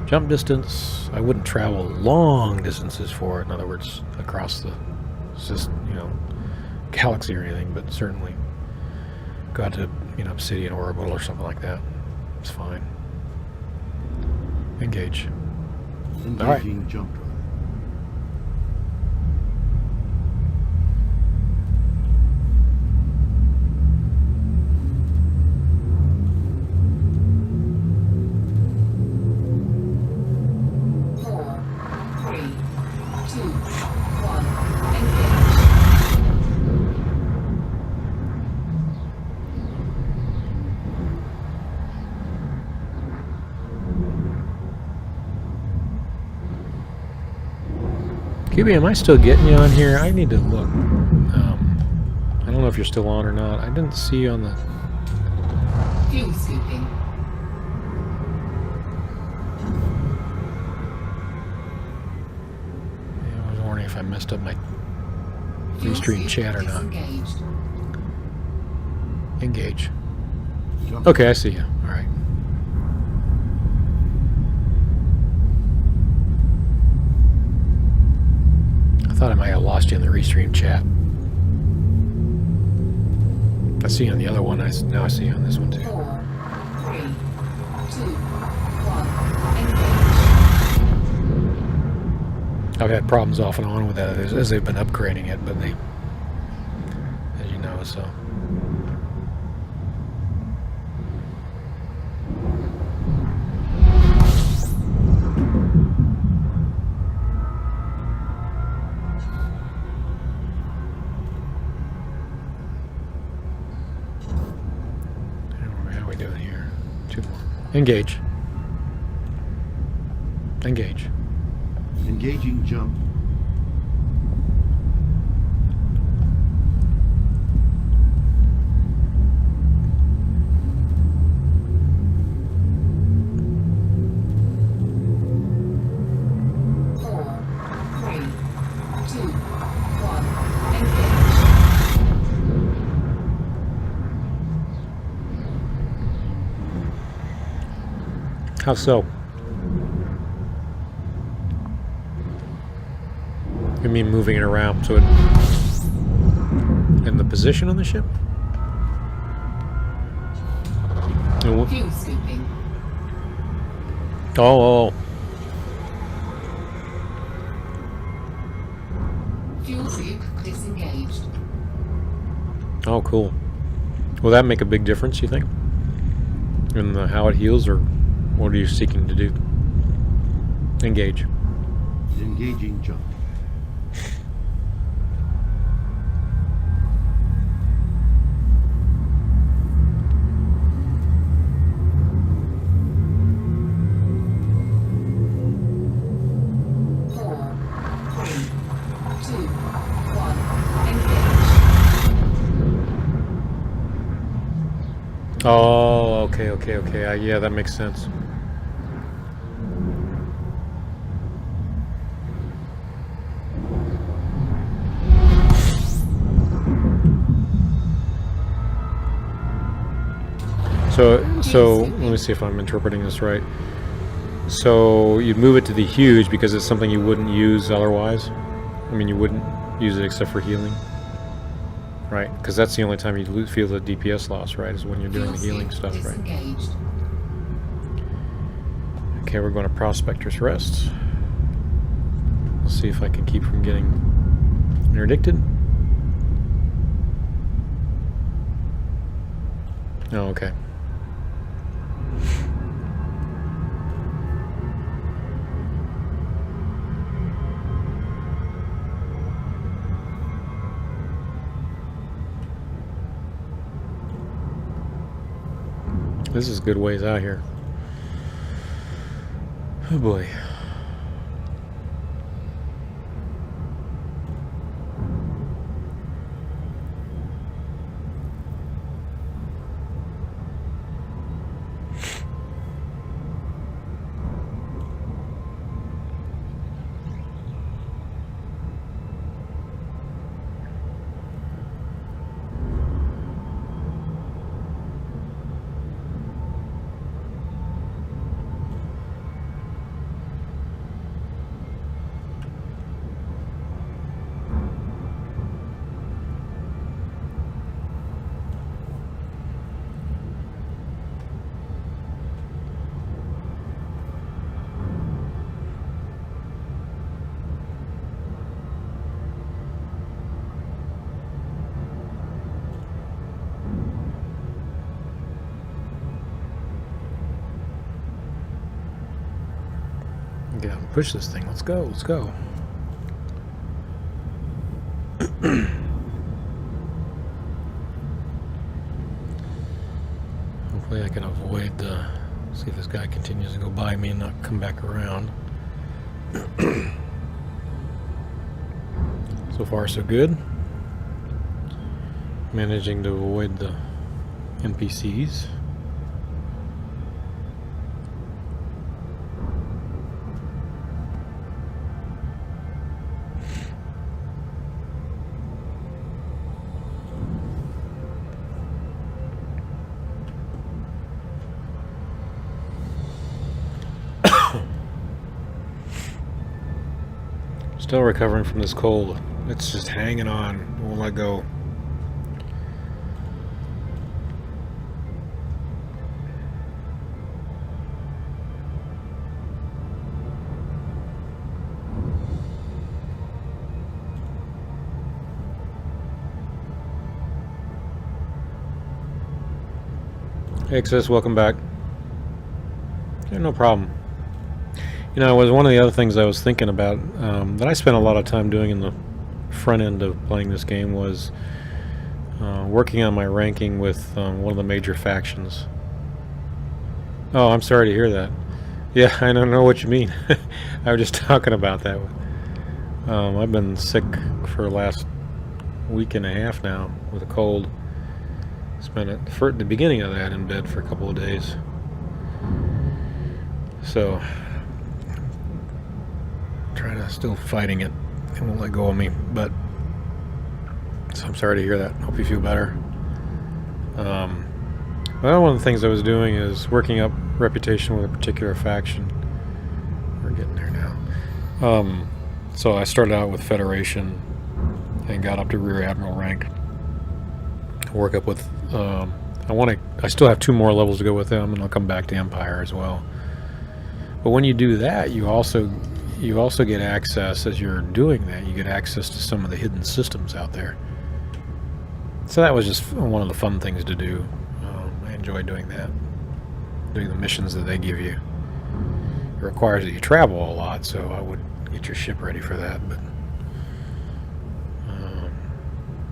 [SPEAKER 1] jump distance. I wouldn't travel long distances for it. In other words, across the, galaxy or anything, but certainly go out to, Obsidian Orbital or something like that. It's fine. Engage.
[SPEAKER 2] Engaging jump drive.
[SPEAKER 1] QB, am I still getting you on here? I need to look. I don't know if you're still on or not. I didn't see you on the...
[SPEAKER 3] Fuel scooping.
[SPEAKER 1] Yeah, I was wondering if I messed up my restream chat or not.
[SPEAKER 3] Disengaged.
[SPEAKER 1] Engage.
[SPEAKER 2] Jump
[SPEAKER 1] Okay, I see you. All right. I thought I might have lost you in the restream chat. I see you on the other one. Now I see you on this one too.
[SPEAKER 3] 4, 3, 2, 1. Engage.
[SPEAKER 1] I've had problems off and on with that as they've been upgrading it, but they, as you know, so. How are we doing here? 2 more. Engage. Engage.
[SPEAKER 2] Engaging jump.
[SPEAKER 1] How so? You mean moving it around so it in the position on the ship?
[SPEAKER 3] Fuel scooping.
[SPEAKER 1] Oh.
[SPEAKER 3] Fuel scoop disengaged.
[SPEAKER 1] Oh, cool. Will that make a big difference, you think? In how it heals, or what are you seeking to do? Engage.
[SPEAKER 2] Engaging jump.
[SPEAKER 1] Oh, okay. Yeah, that makes sense. So let me see if I'm interpreting this right. So you'd move it to the huge because it's something you wouldn't use otherwise. I mean, you wouldn't use it except for healing, right? Because that's the only time you feel the DPS loss, right? Is when you're doing the healing stuff, right? Okay, we're going to Prospector's Rest. Let's see if I can keep from getting interdicted. Oh, okay. This is a good ways out here. Oh boy. Get out and push this thing. Let's go. Let's go. Hopefully I can avoid the... See if this guy continues to go by me and not come back around. So far so good. Managing to avoid the NPCs. Still recovering from this cold. It's just hanging on. Won't let go. Hey, Exodus, welcome back. Yeah, no problem. You know, it was one of the other things I was thinking about that I spent a lot of time doing in the front end of playing this game was working on my ranking with one of the major factions. Oh, I'm sorry to hear that. Yeah, I don't know what you mean. I was just talking about that. I've been sick for the last week and a half now with a cold. Spent it for the beginning of that in bed for a couple of days. So, trying to still fighting it. It won't let go of me, but so I'm sorry to hear that. Hope you feel better. Well, one of the things I was doing is working up reputation with a particular faction. We're getting there now. So I started out with Federation and got up to Rear Admiral rank. Work up with. I still have 2 more levels to go with them, and I'll come back to Empire as well. But when you do that, you also get access, as you're doing that, you get access to some of the hidden systems out there. So that was just one of the fun things to do. I enjoy doing that. Doing the missions that they give you. It requires that you travel a lot, so I would get your ship ready for that. But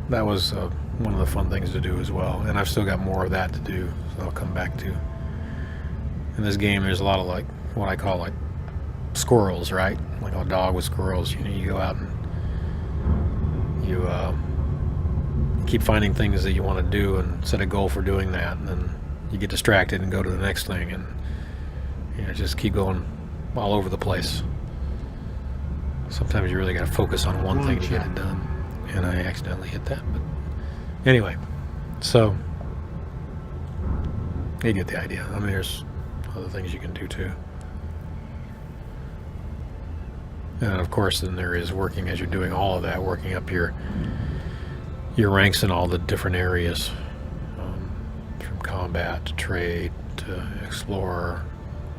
[SPEAKER 1] that was one of the fun things to do as well. And I've still got more of that to do, so I'll come back to. In this game, there's a lot of like what I call like squirrels, right? Like a dog with squirrels. You know, you go out and you keep finding things that you want to do and set a goal for doing that, and then you get distracted and go to the next thing, and you know, just keep going all over the place. Sometimes you really got to focus on one thing to get it done, and I accidentally hit that. But anyway, so you get the idea. I mean, there's other things you can do too. And of course, then there is working as you're doing all of that, working up your ranks in all the different areas, from combat to trade to explorer,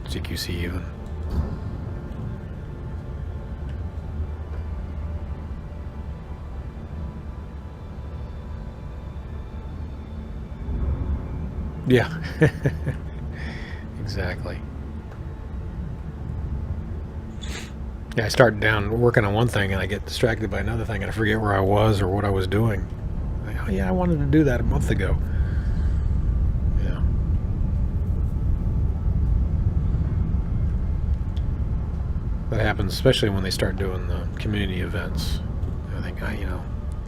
[SPEAKER 1] CQC even. Yeah, exactly. Yeah, I start down working on one thing and I get distracted by another thing and I forget where I was or what I was doing. Like, oh yeah, I wanted to do that a month ago. Yeah. That happens especially when they start doing the community events. I think,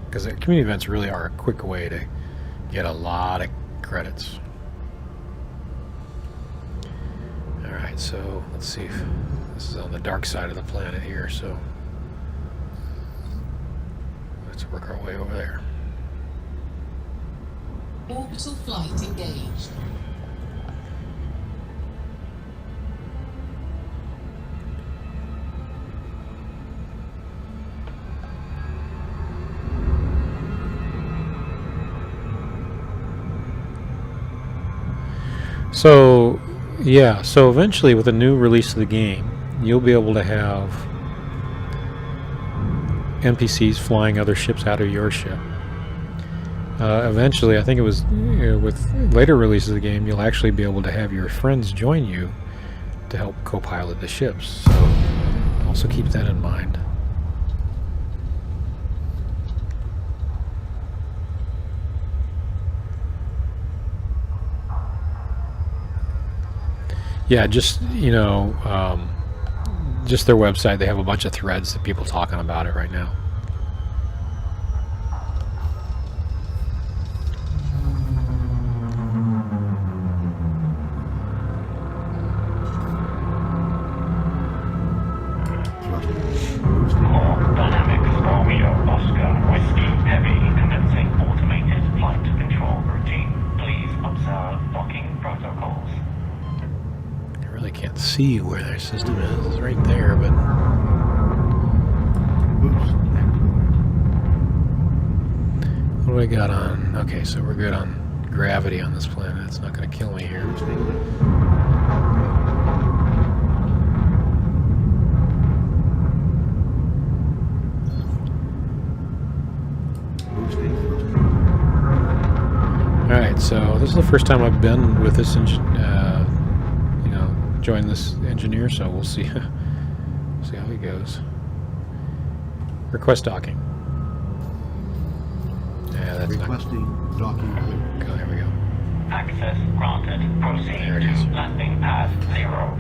[SPEAKER 1] because the community events really are a quick way to get a lot of credits. Alright, so let's see if this is on the dark side of the planet here, so let's work our way over there.
[SPEAKER 3] Orbital flight engaged.
[SPEAKER 1] So, yeah, so eventually with a new release of the game, you'll be able to have NPCs flying other ships out of your ship. Eventually, I think it was with later releases of the game, you'll actually be able to have your friends join you to help co-pilot the ships. So Also keep that in mind. Yeah, just, you know, just their website. They have a bunch of threads that people talking about it right now.
[SPEAKER 5] Dynamics Romeo Oscar Whiskey Heavy commencing automated flight control routine. Please observe docking protocols.
[SPEAKER 1] I really can't see where their system is. It's right there, but
[SPEAKER 2] Boost activated.
[SPEAKER 1] what do I got on? Okay, so we're good on gravity on this planet. It's not going to kill me here.
[SPEAKER 2] Boosting lift. Boosting thrusters.
[SPEAKER 1] All right, so this is the first time I've been with this, you know, joined this engineer. So we'll see, see how he goes. Request docking. Yeah, that's not.
[SPEAKER 2] Requesting docking clearance.
[SPEAKER 1] Go, there we go.
[SPEAKER 5] Access granted. Proceed
[SPEAKER 1] There it is.
[SPEAKER 5] to landing pad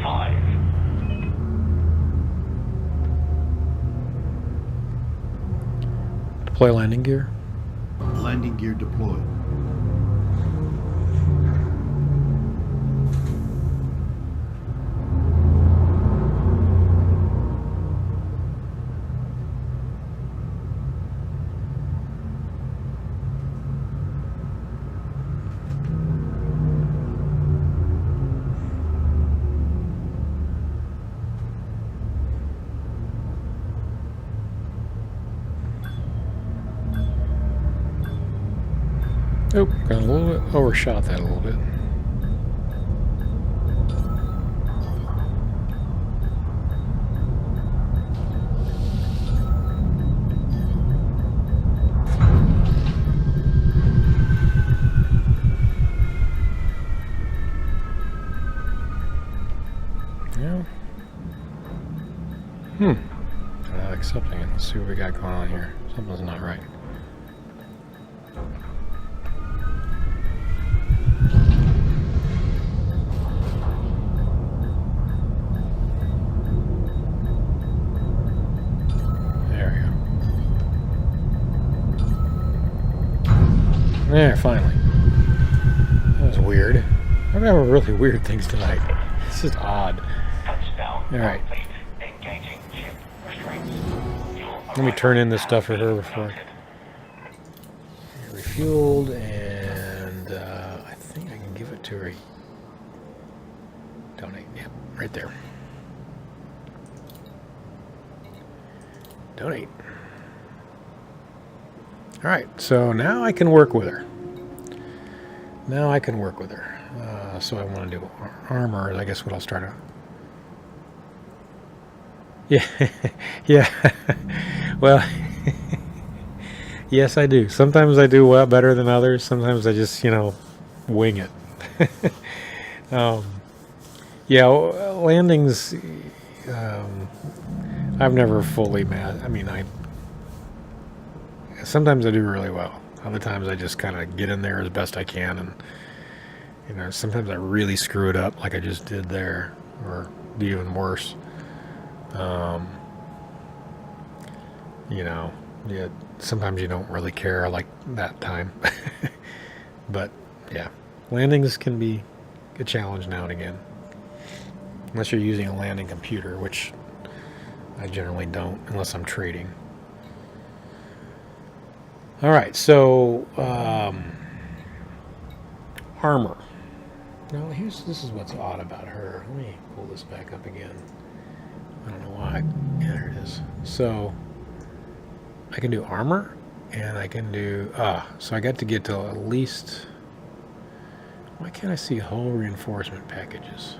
[SPEAKER 5] 05.
[SPEAKER 1] Deploy landing gear.
[SPEAKER 2] Landing gear deployed.
[SPEAKER 1] Oh, got a little bit overshot that a little bit. Yeah. They're not accepting it. Let's see what we got going on here. Something's not right. There, finally. That was weird. I'm having really weird things tonight. This is odd.
[SPEAKER 5] Touchdown.
[SPEAKER 1] All right.
[SPEAKER 5] Complete. Engaging ship restraints.
[SPEAKER 1] Let me turn in this stuff for her before. Refueled, and I think I can give it to her. Donate. Yep, right there. Donate. All right, so now I can work with her. Now I can work with her. So I want to do armor. I guess what I'll start out. Yeah, yeah. Well, yes, I do. Sometimes I do well better than others. Sometimes I just, you know, wing it. Yeah, landings. I've never fully met. I mean, sometimes I do really well. Other times I just kind of get in there as best I can, and you know, sometimes I really screw it up, like I just did there, or do even worse. You know, yeah. Sometimes you don't really care, like that time. But yeah, landings can be a challenge now and again, unless you're using a landing computer, which I generally don't, unless I'm trading. All right, so armor. Now this is what's odd about her. Let me pull this back up again. I don't know why. Yeah, there it is. So I can do armor, and I can do so I got to get to at least. Why can't I see hull reinforcement packages?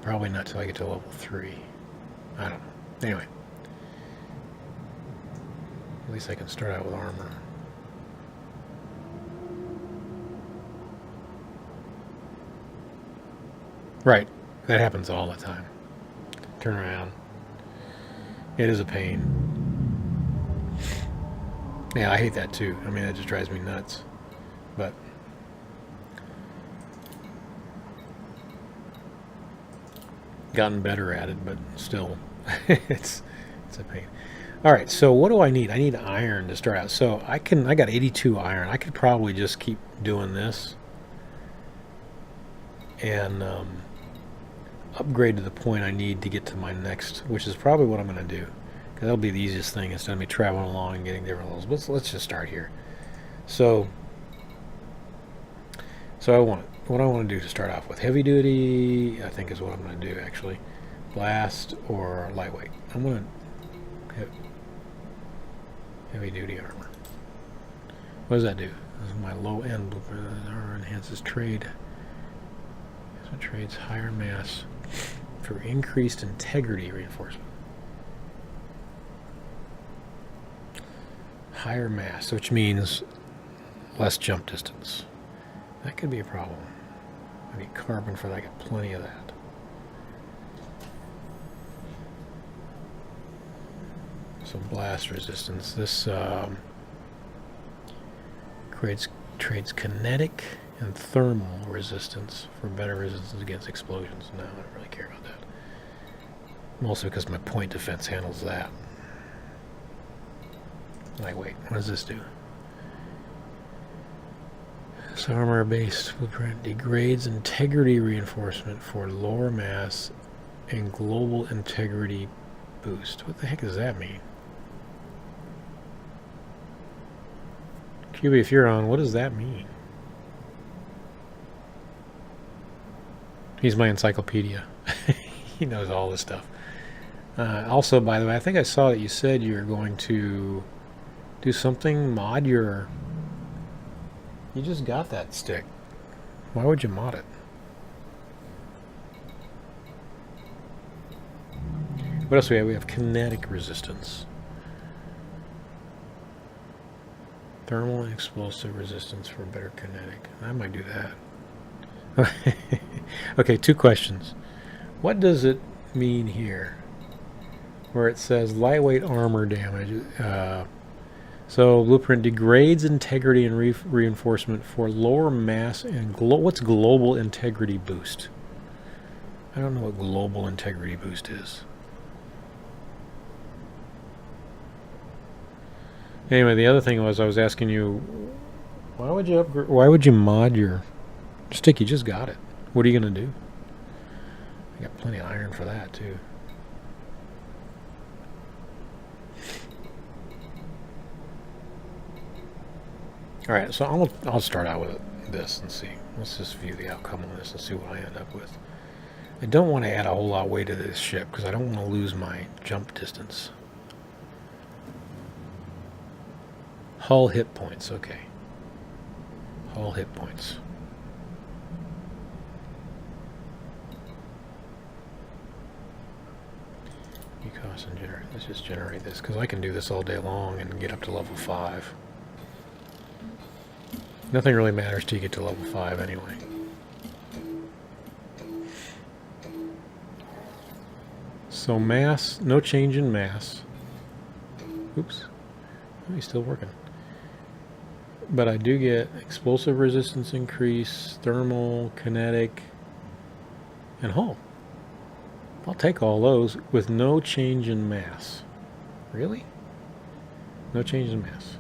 [SPEAKER 1] Probably not till I get to level 3. I don't know. Anyway. At least I can start out with armor. Right. That happens all the time. Turn around. It is a pain. Yeah, I hate that too. I mean, it just drives me nuts. But gotten better at it, but still, it's a pain. All right, so what do I need? I need iron to start out. So I got 82 iron. I could probably just keep doing this and upgrade to the point I need to get to my next, which is probably what I'm going to do, because that'll be the easiest thing instead of me traveling along and getting different levels. But let's just start here. So what I want to do to start off with, heavy duty, I think is what I'm going to do actually. Blast or lightweight. I'm going to hit heavy duty armor. What does that do? This is my low end blueprint. Enhances trade. So trades higher mass for increased integrity reinforcement. Higher mass, which means less jump distance. That could be a problem. I need carbon for that. I got plenty of that. So blast resistance. This trades kinetic and thermal resistance for better resistance against explosions. No, I don't really care about that. Mostly because my point defense handles that. Lightweight. What does this do? This armor-based blueprint degrades integrity reinforcement for lower mass and global integrity boost. What the heck does that mean? QB, if you're on, what does that mean? He's my encyclopedia. He knows all this stuff. Also, by the way, I think I saw that you said you were going to do something, mod your... You just got that stick. Why would you mod it? What else do we have? We have kinetic resistance. Thermal and explosive resistance for better kinetic. I might do that. Okay, 2 questions. What does it mean here? Where it says lightweight armor damage. So blueprint degrades integrity and reinforcement for lower mass and what's global integrity boost? I don't know what global integrity boost is. Anyway, the other thing was I was asking you, why would you upgrade? Why would you mod your stick? You just got it. What are you going to do? I got plenty of iron for that too. All right, so I'll start out with this and see. Let's just view the outcome on this and see what I end up with. I don't want to add a whole lot of weight to this ship because I don't want to lose my jump distance. Hull hit points, okay. Hull hit points. Cost and generate. Let's just generate this because I can do this all day long and get up to level 5. Nothing really matters till you get to level 5 anyway. So mass, no change in mass. Oops. Oh, he's still working. But I do get explosive resistance increase, thermal, kinetic, and hull. I'll take all those with no change in mass. Really? No change in mass.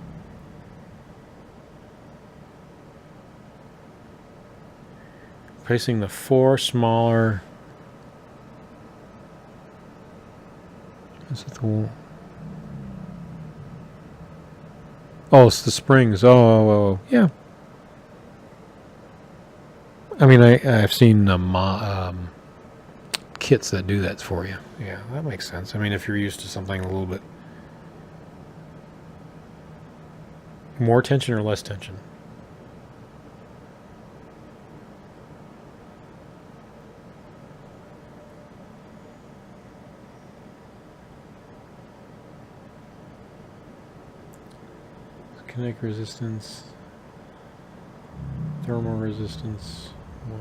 [SPEAKER 1] Placing the 4 smaller... Is it the... Oh, it's the springs. Oh, yeah. I mean, I've seen kits that do that for you. Yeah, that makes sense. I mean, if you're used to something a little bit more tension or less tension. Kinetic resistance, thermal resistance, 1.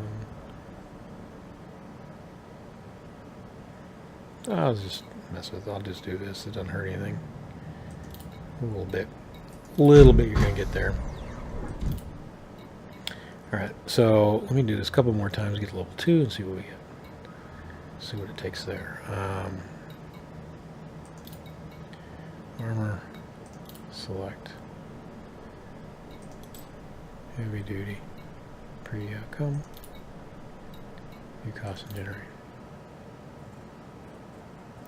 [SPEAKER 1] I'll just mess with it. I'll just do this. It doesn't hurt anything. A little bit. You're going to get there. Alright, so let me do this a couple more times, get to level 2 and see what we get. See what it takes there. Armor. Select. Heavy duty. Pre-outcome. New cost and generate.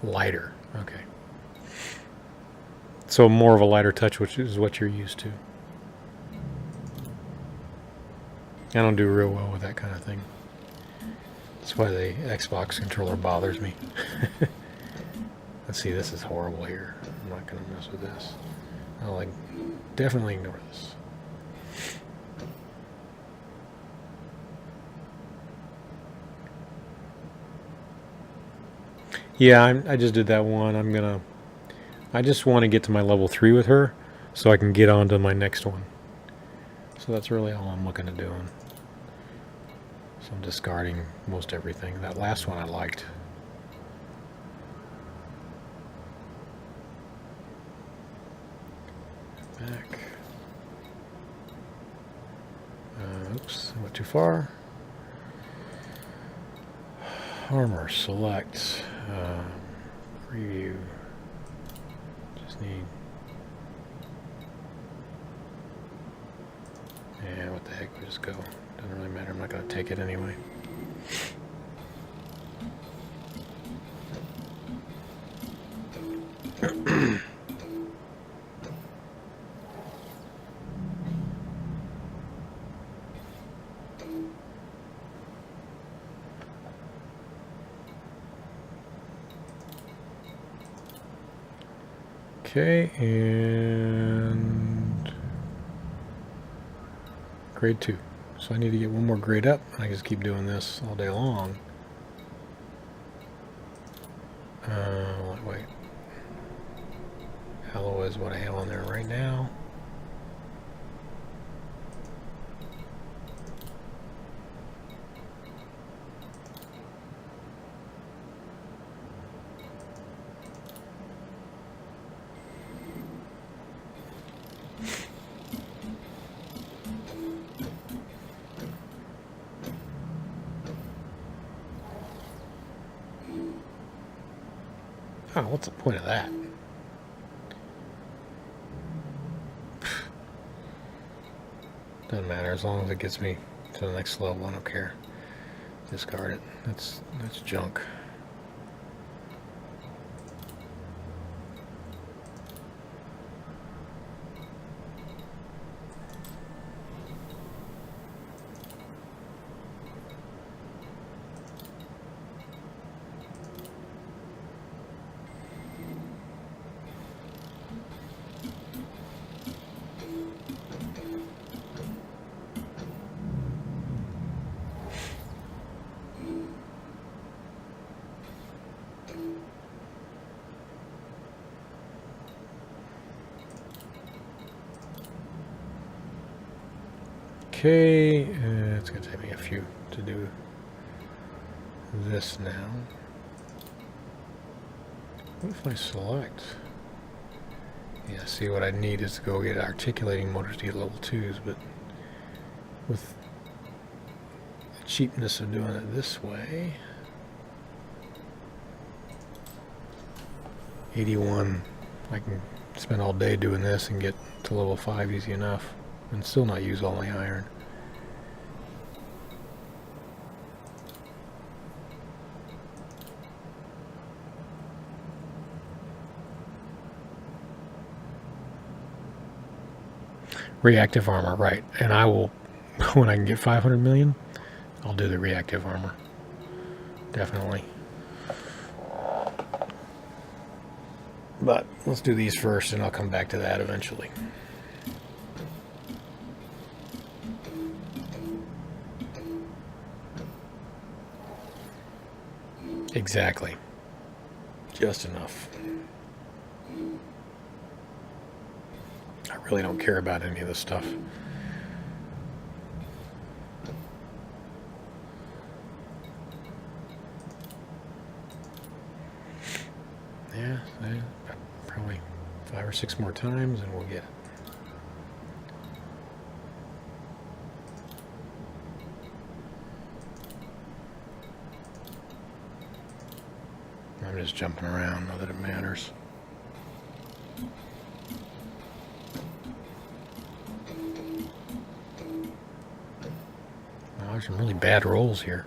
[SPEAKER 1] Lighter. Okay. So more of a lighter touch, which is what you're used to. I don't do real well with that kind of thing. That's why the Xbox controller bothers me. Let's see, this is horrible here. I'm not going to mess with this. I'll definitely ignore this. Yeah, I just did that one. I just want to get to my level 3 with her so I can get on to my next one. So that's really all I'm looking at doing. So I'm discarding most everything. That last one I liked. Back. Oops, I went too far. Armor, select. Preview. Just need... Yeah, what the heck, we'll just go. Doesn't really matter, I'm not going to take it anyway. Okay, and grade 2. So I need to get one more grade up. I just keep doing this all day long. Wait. Hello is what I have on there right now. Oh, what's the point of that? Doesn't matter, as long as it gets me to the next level, I don't care. Discard it. That's junk. Okay, it's going to take me a few to do this now. What if I select? Yeah, see, what I need is to go get articulating motors to get level 2s, but with the cheapness of doing it this way, 81, I can spend all day doing this and get to level 5 easy enough and still not use all my iron. Reactive armor, right. And I will, when I can get 500 million, I'll do the reactive armor. Definitely. But let's do these first and I'll come back to that eventually. Exactly. Just enough. I really don't care about any of this stuff. Probably 5 or 6 more times and we'll get it. I'm just jumping around, not that it matters. Oh, there's some really bad rolls here.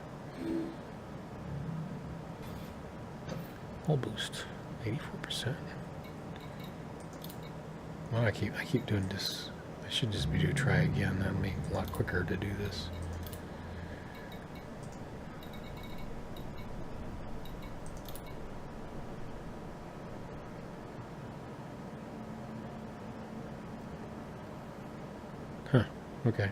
[SPEAKER 1] Hull boost, 84%. Well, I keep doing this. I should just be doing try again. That'll make it a lot quicker to do this. Huh. Okay.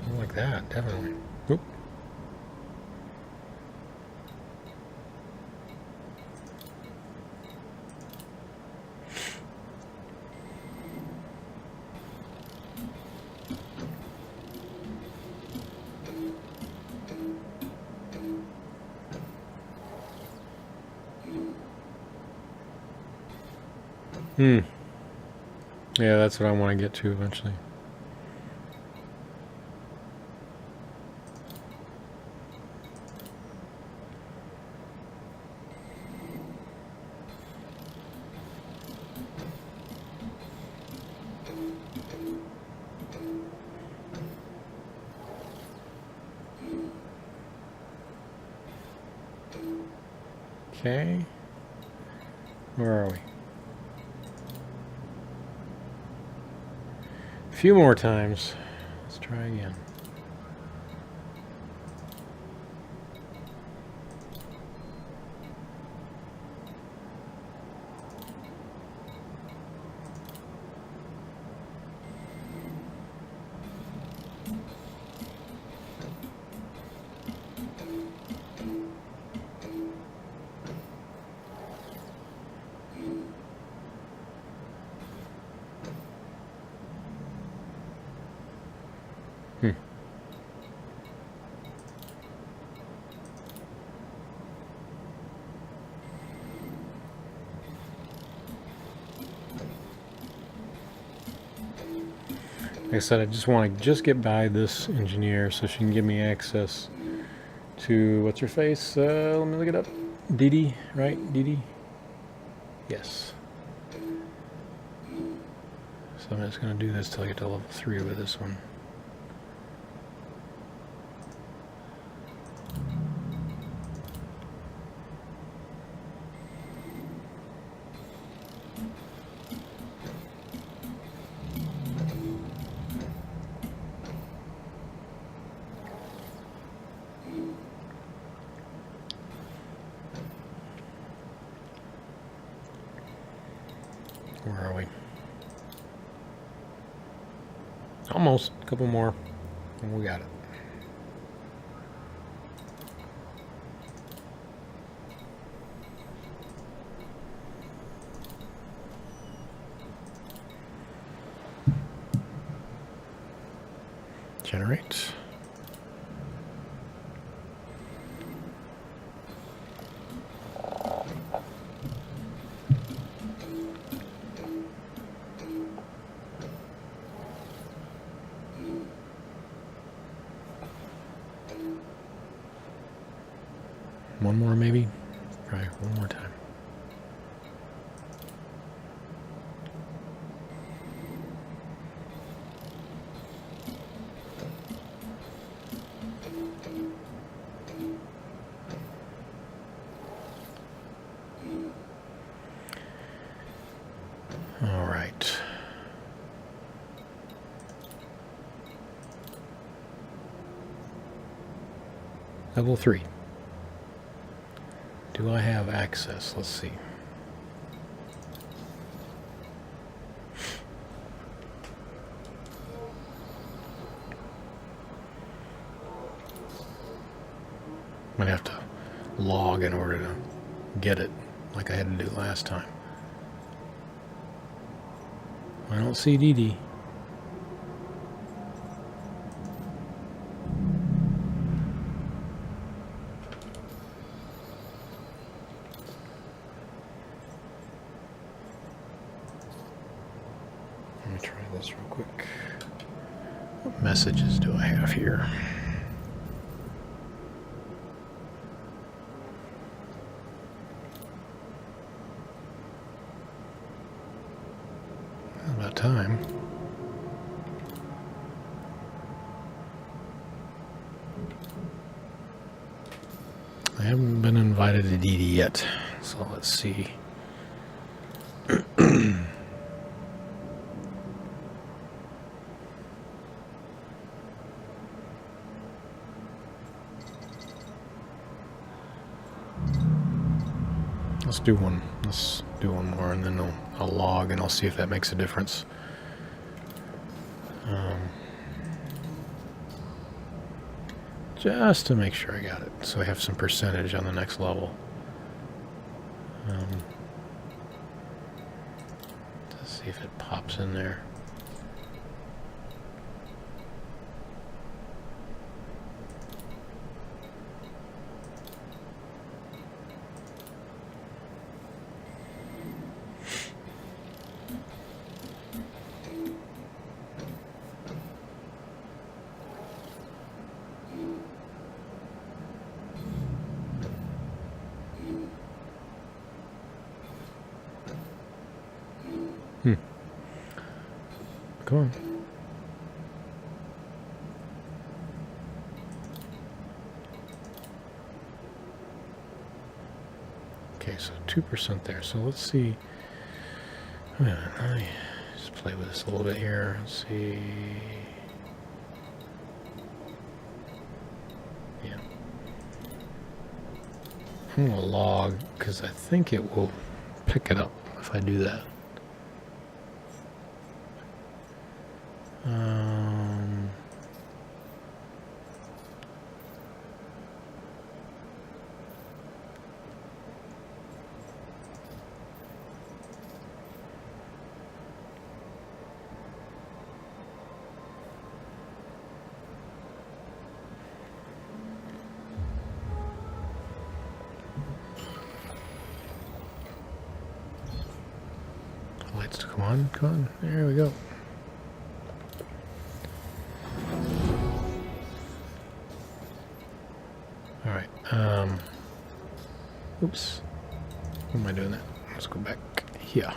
[SPEAKER 1] Don't like that, definitely. Oop. Yeah, that's what I want to get to eventually. Okay. Where are we? A few more times. Let's try again. Like I said, I just want to get by this engineer so she can give me access to, what's her face? Let me look it up. Dee, right? Dee? Yes. So I'm just going to do this till I get to level 3 with this one. Where are we? Almost. A couple more. And we got it. Generate. One more maybe? Try one more time. All right. Level 3. Do I have access? Let's see. Might have to log in order to get it, like I had to do last time. I don't see Dee Dee. Let me try this real quick. What messages do I have here? About time. I haven't been invited to Dee Dee yet, so let's see. Let's do one. Let's do one more, and then I'll log, and I'll see if that makes a difference. Just to make sure I got it, so I have some percentage on the next level. Let's see if it pops in there. Come on. Okay, so 2% there. So let's see. Let me just play with this a little bit here. Let's see. Yeah. I'm going to log because I think it will pick it up if I do that. Lights, come on, come on. There we go. All right. Oops. Why am I doing that? Let's go back here.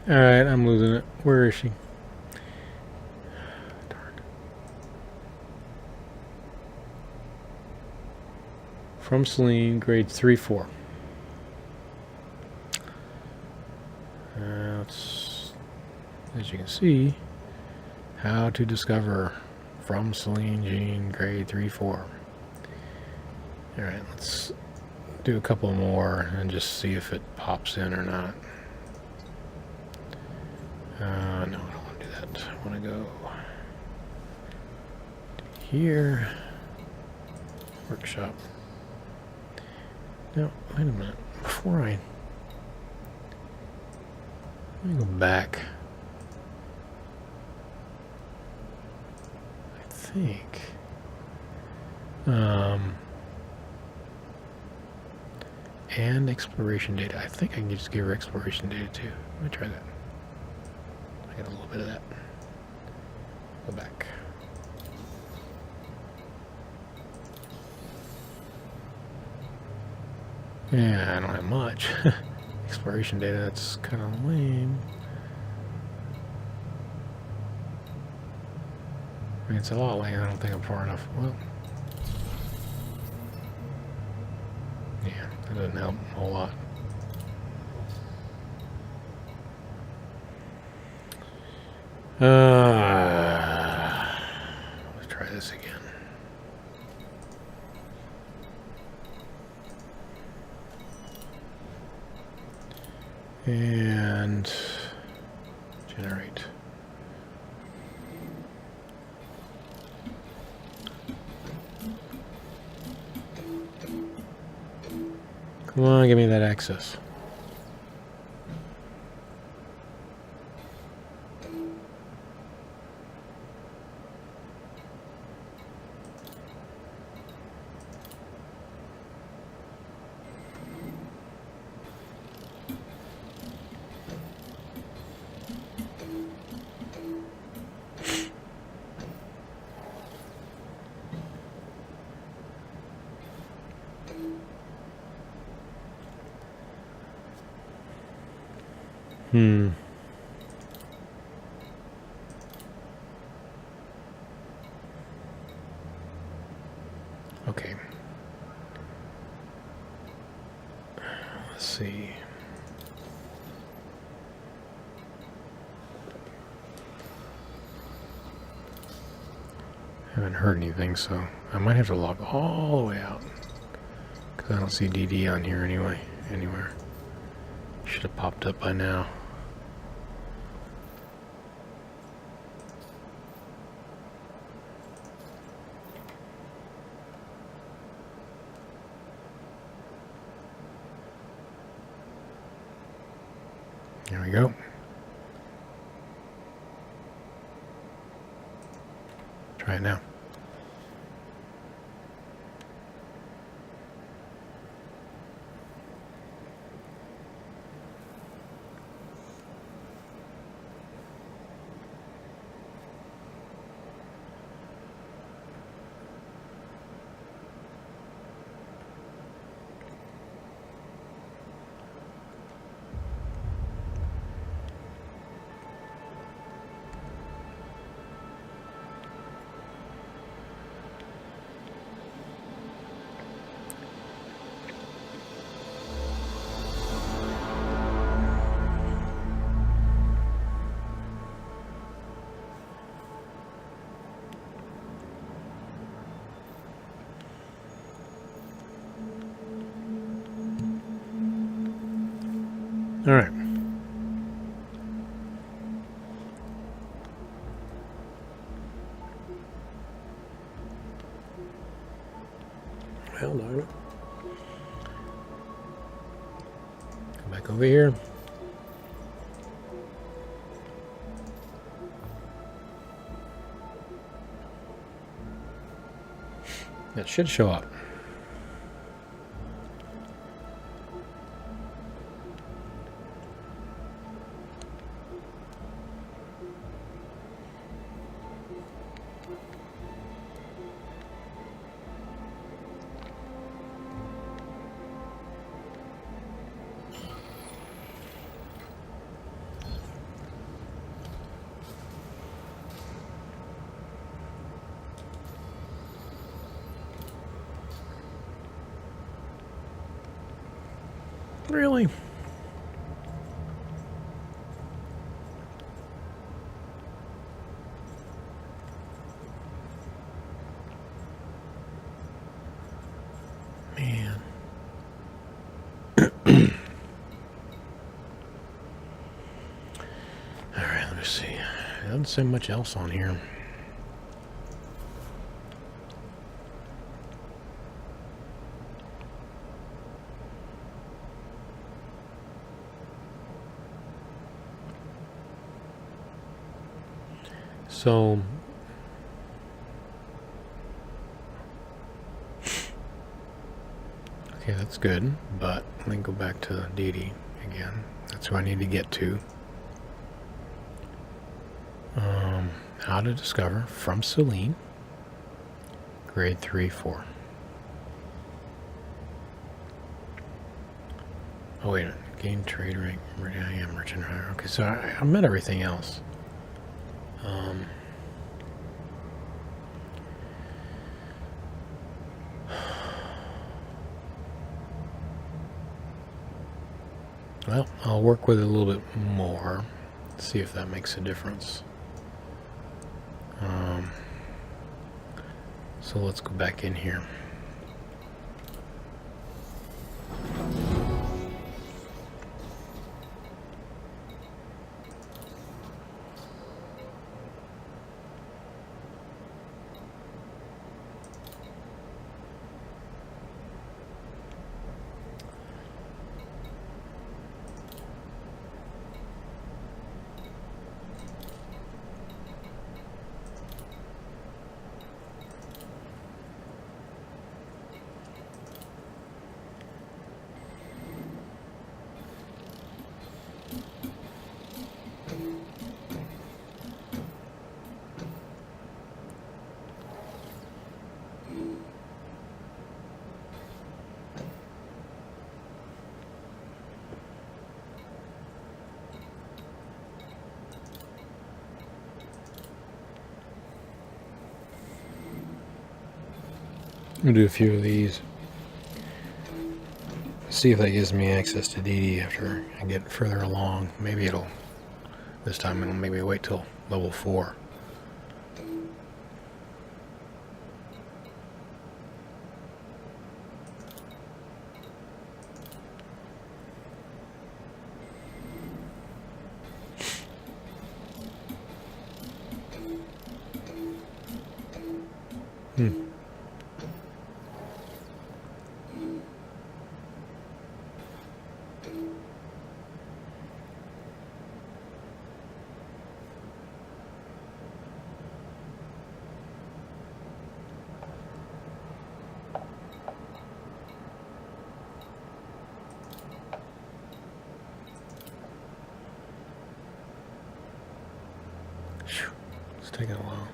[SPEAKER 1] All right, I'm losing it. Where is she? Darn. From Celine, grade 3-4. That's, as you can see, how to discover from Celine Jean, grade 3-4. All right, let's do a couple more and just see if it pops in or not. No, I don't want to do that. I want to go here. Workshop. No, wait a minute. Before let me go back. I think. And exploration data. I think I can just give her exploration data too. Let me try that. I got a little bit of that. Go back. Yeah, I don't have much. Exploration data, that's kind of lame. I mean, it's a lot lame. I don't think I'm far enough. Well, yeah, that doesn't help a whole lot. Let's try this again. And generate. Come on, give me that access. Okay. Let's see. Haven't heard anything, so I might have to log all the way out. Because I don't see DD on here anyway, anywhere. Should have popped up by now. There we go. Try it now. All right. Well, darn it. Come back over here. That should show up. Really? Man. All right, let me see. It doesn't say much else on here. So, okay, that's good, but let me go back to DD again. That's who I need to get to. How to discover from Celine, grade 3-4. Oh, wait a minute. Gain trade rank. I am merchant hire. Okay, so I met everything else. Well, I'll work with it a little bit more, see if that makes a difference. So let's go back in here. I'll do a few of these. See if that gives me access to Dee Dee after I get further along. Maybe it'll, this time it'll maybe wait till level 4. It's taking a while.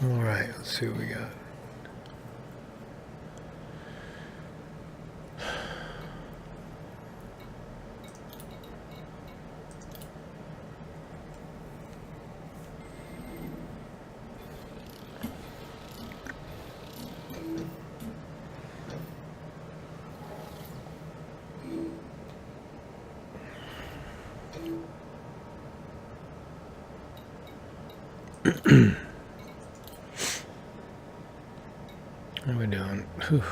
[SPEAKER 1] All right, let's see what we got. How are we doing? Whew.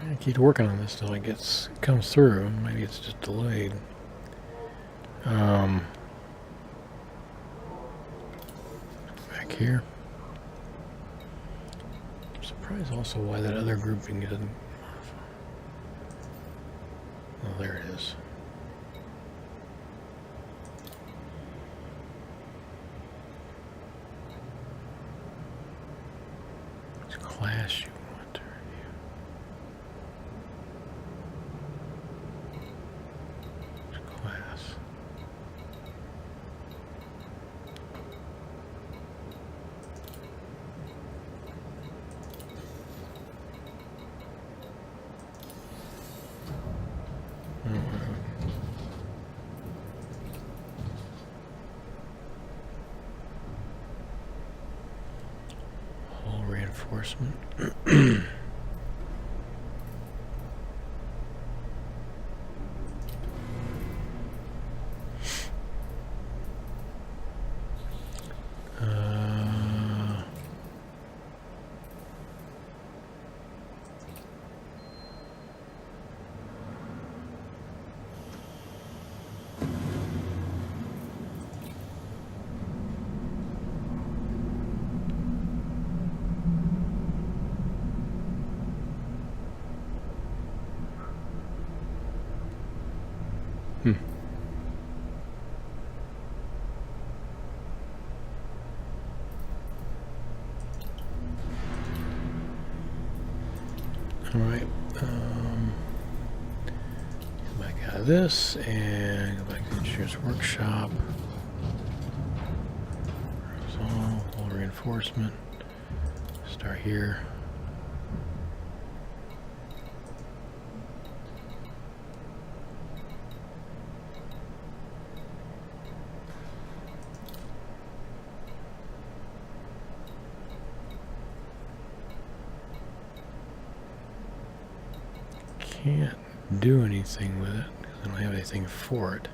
[SPEAKER 1] I keep working on this till it comes through. Maybe it's just delayed. Back here. I'm surprised also why that other grouping didn't. Oh, there it is. Which class you want to review? Which class? Hull reinforcement. All right. Go back out of this and go back to the engineer's workshop. Resolve, hull reinforcement. Start here. Can't do anything with it because I don't have anything for it.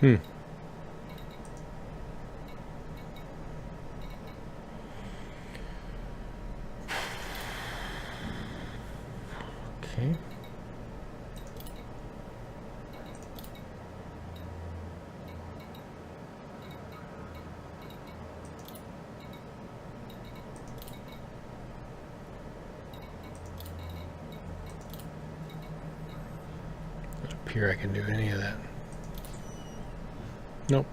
[SPEAKER 1] Hmm. Okay. Doesn't appear I can do any of that. Nope.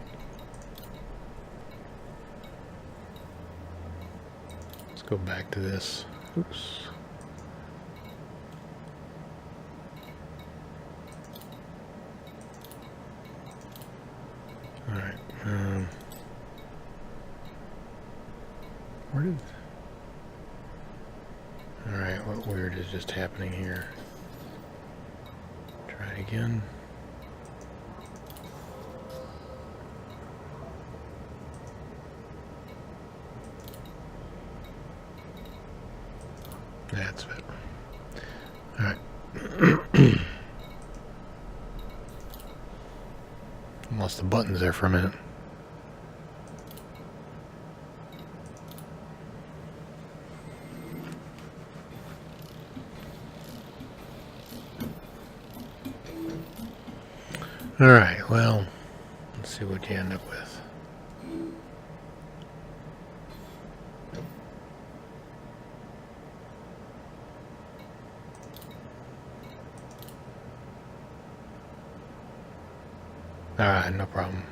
[SPEAKER 1] Let's go back to this. Oops. All right. Where did? All right. What weird is just happening here? Try it again. That's it. All right. Lost the buttons there for a minute. All right, well, let's see what you end up with. All right, no problem.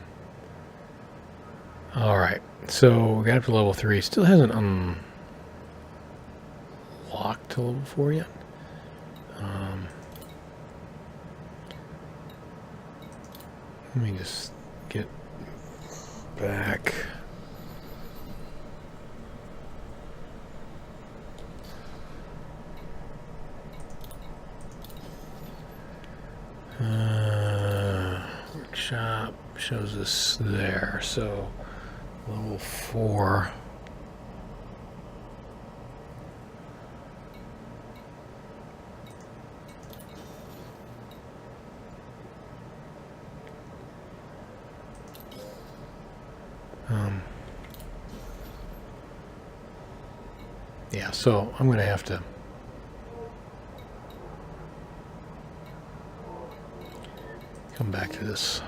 [SPEAKER 1] All right, so we got up to level 3. Still hasn't unlocked to level 4 yet. Let me just get back. Workshop shows us there, so level 4. Yeah, so I'm going to have to come back to this.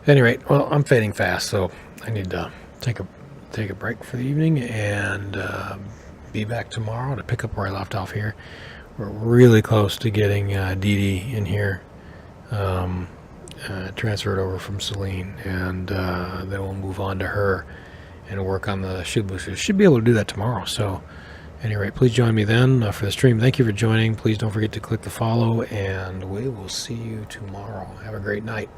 [SPEAKER 1] At any rate, well, I'm fading fast, so I need to take a break for the evening and be back tomorrow to pick up where I left off here. We're really close to getting Dee Dee in here, transferred over from Celine, and then we'll move on to her and work on the shield boosters. Should be able to do that tomorrow. So, at any rate, please join me then for the stream. Thank you for joining. Please don't forget to click the follow, and we will see you tomorrow. Have a great night.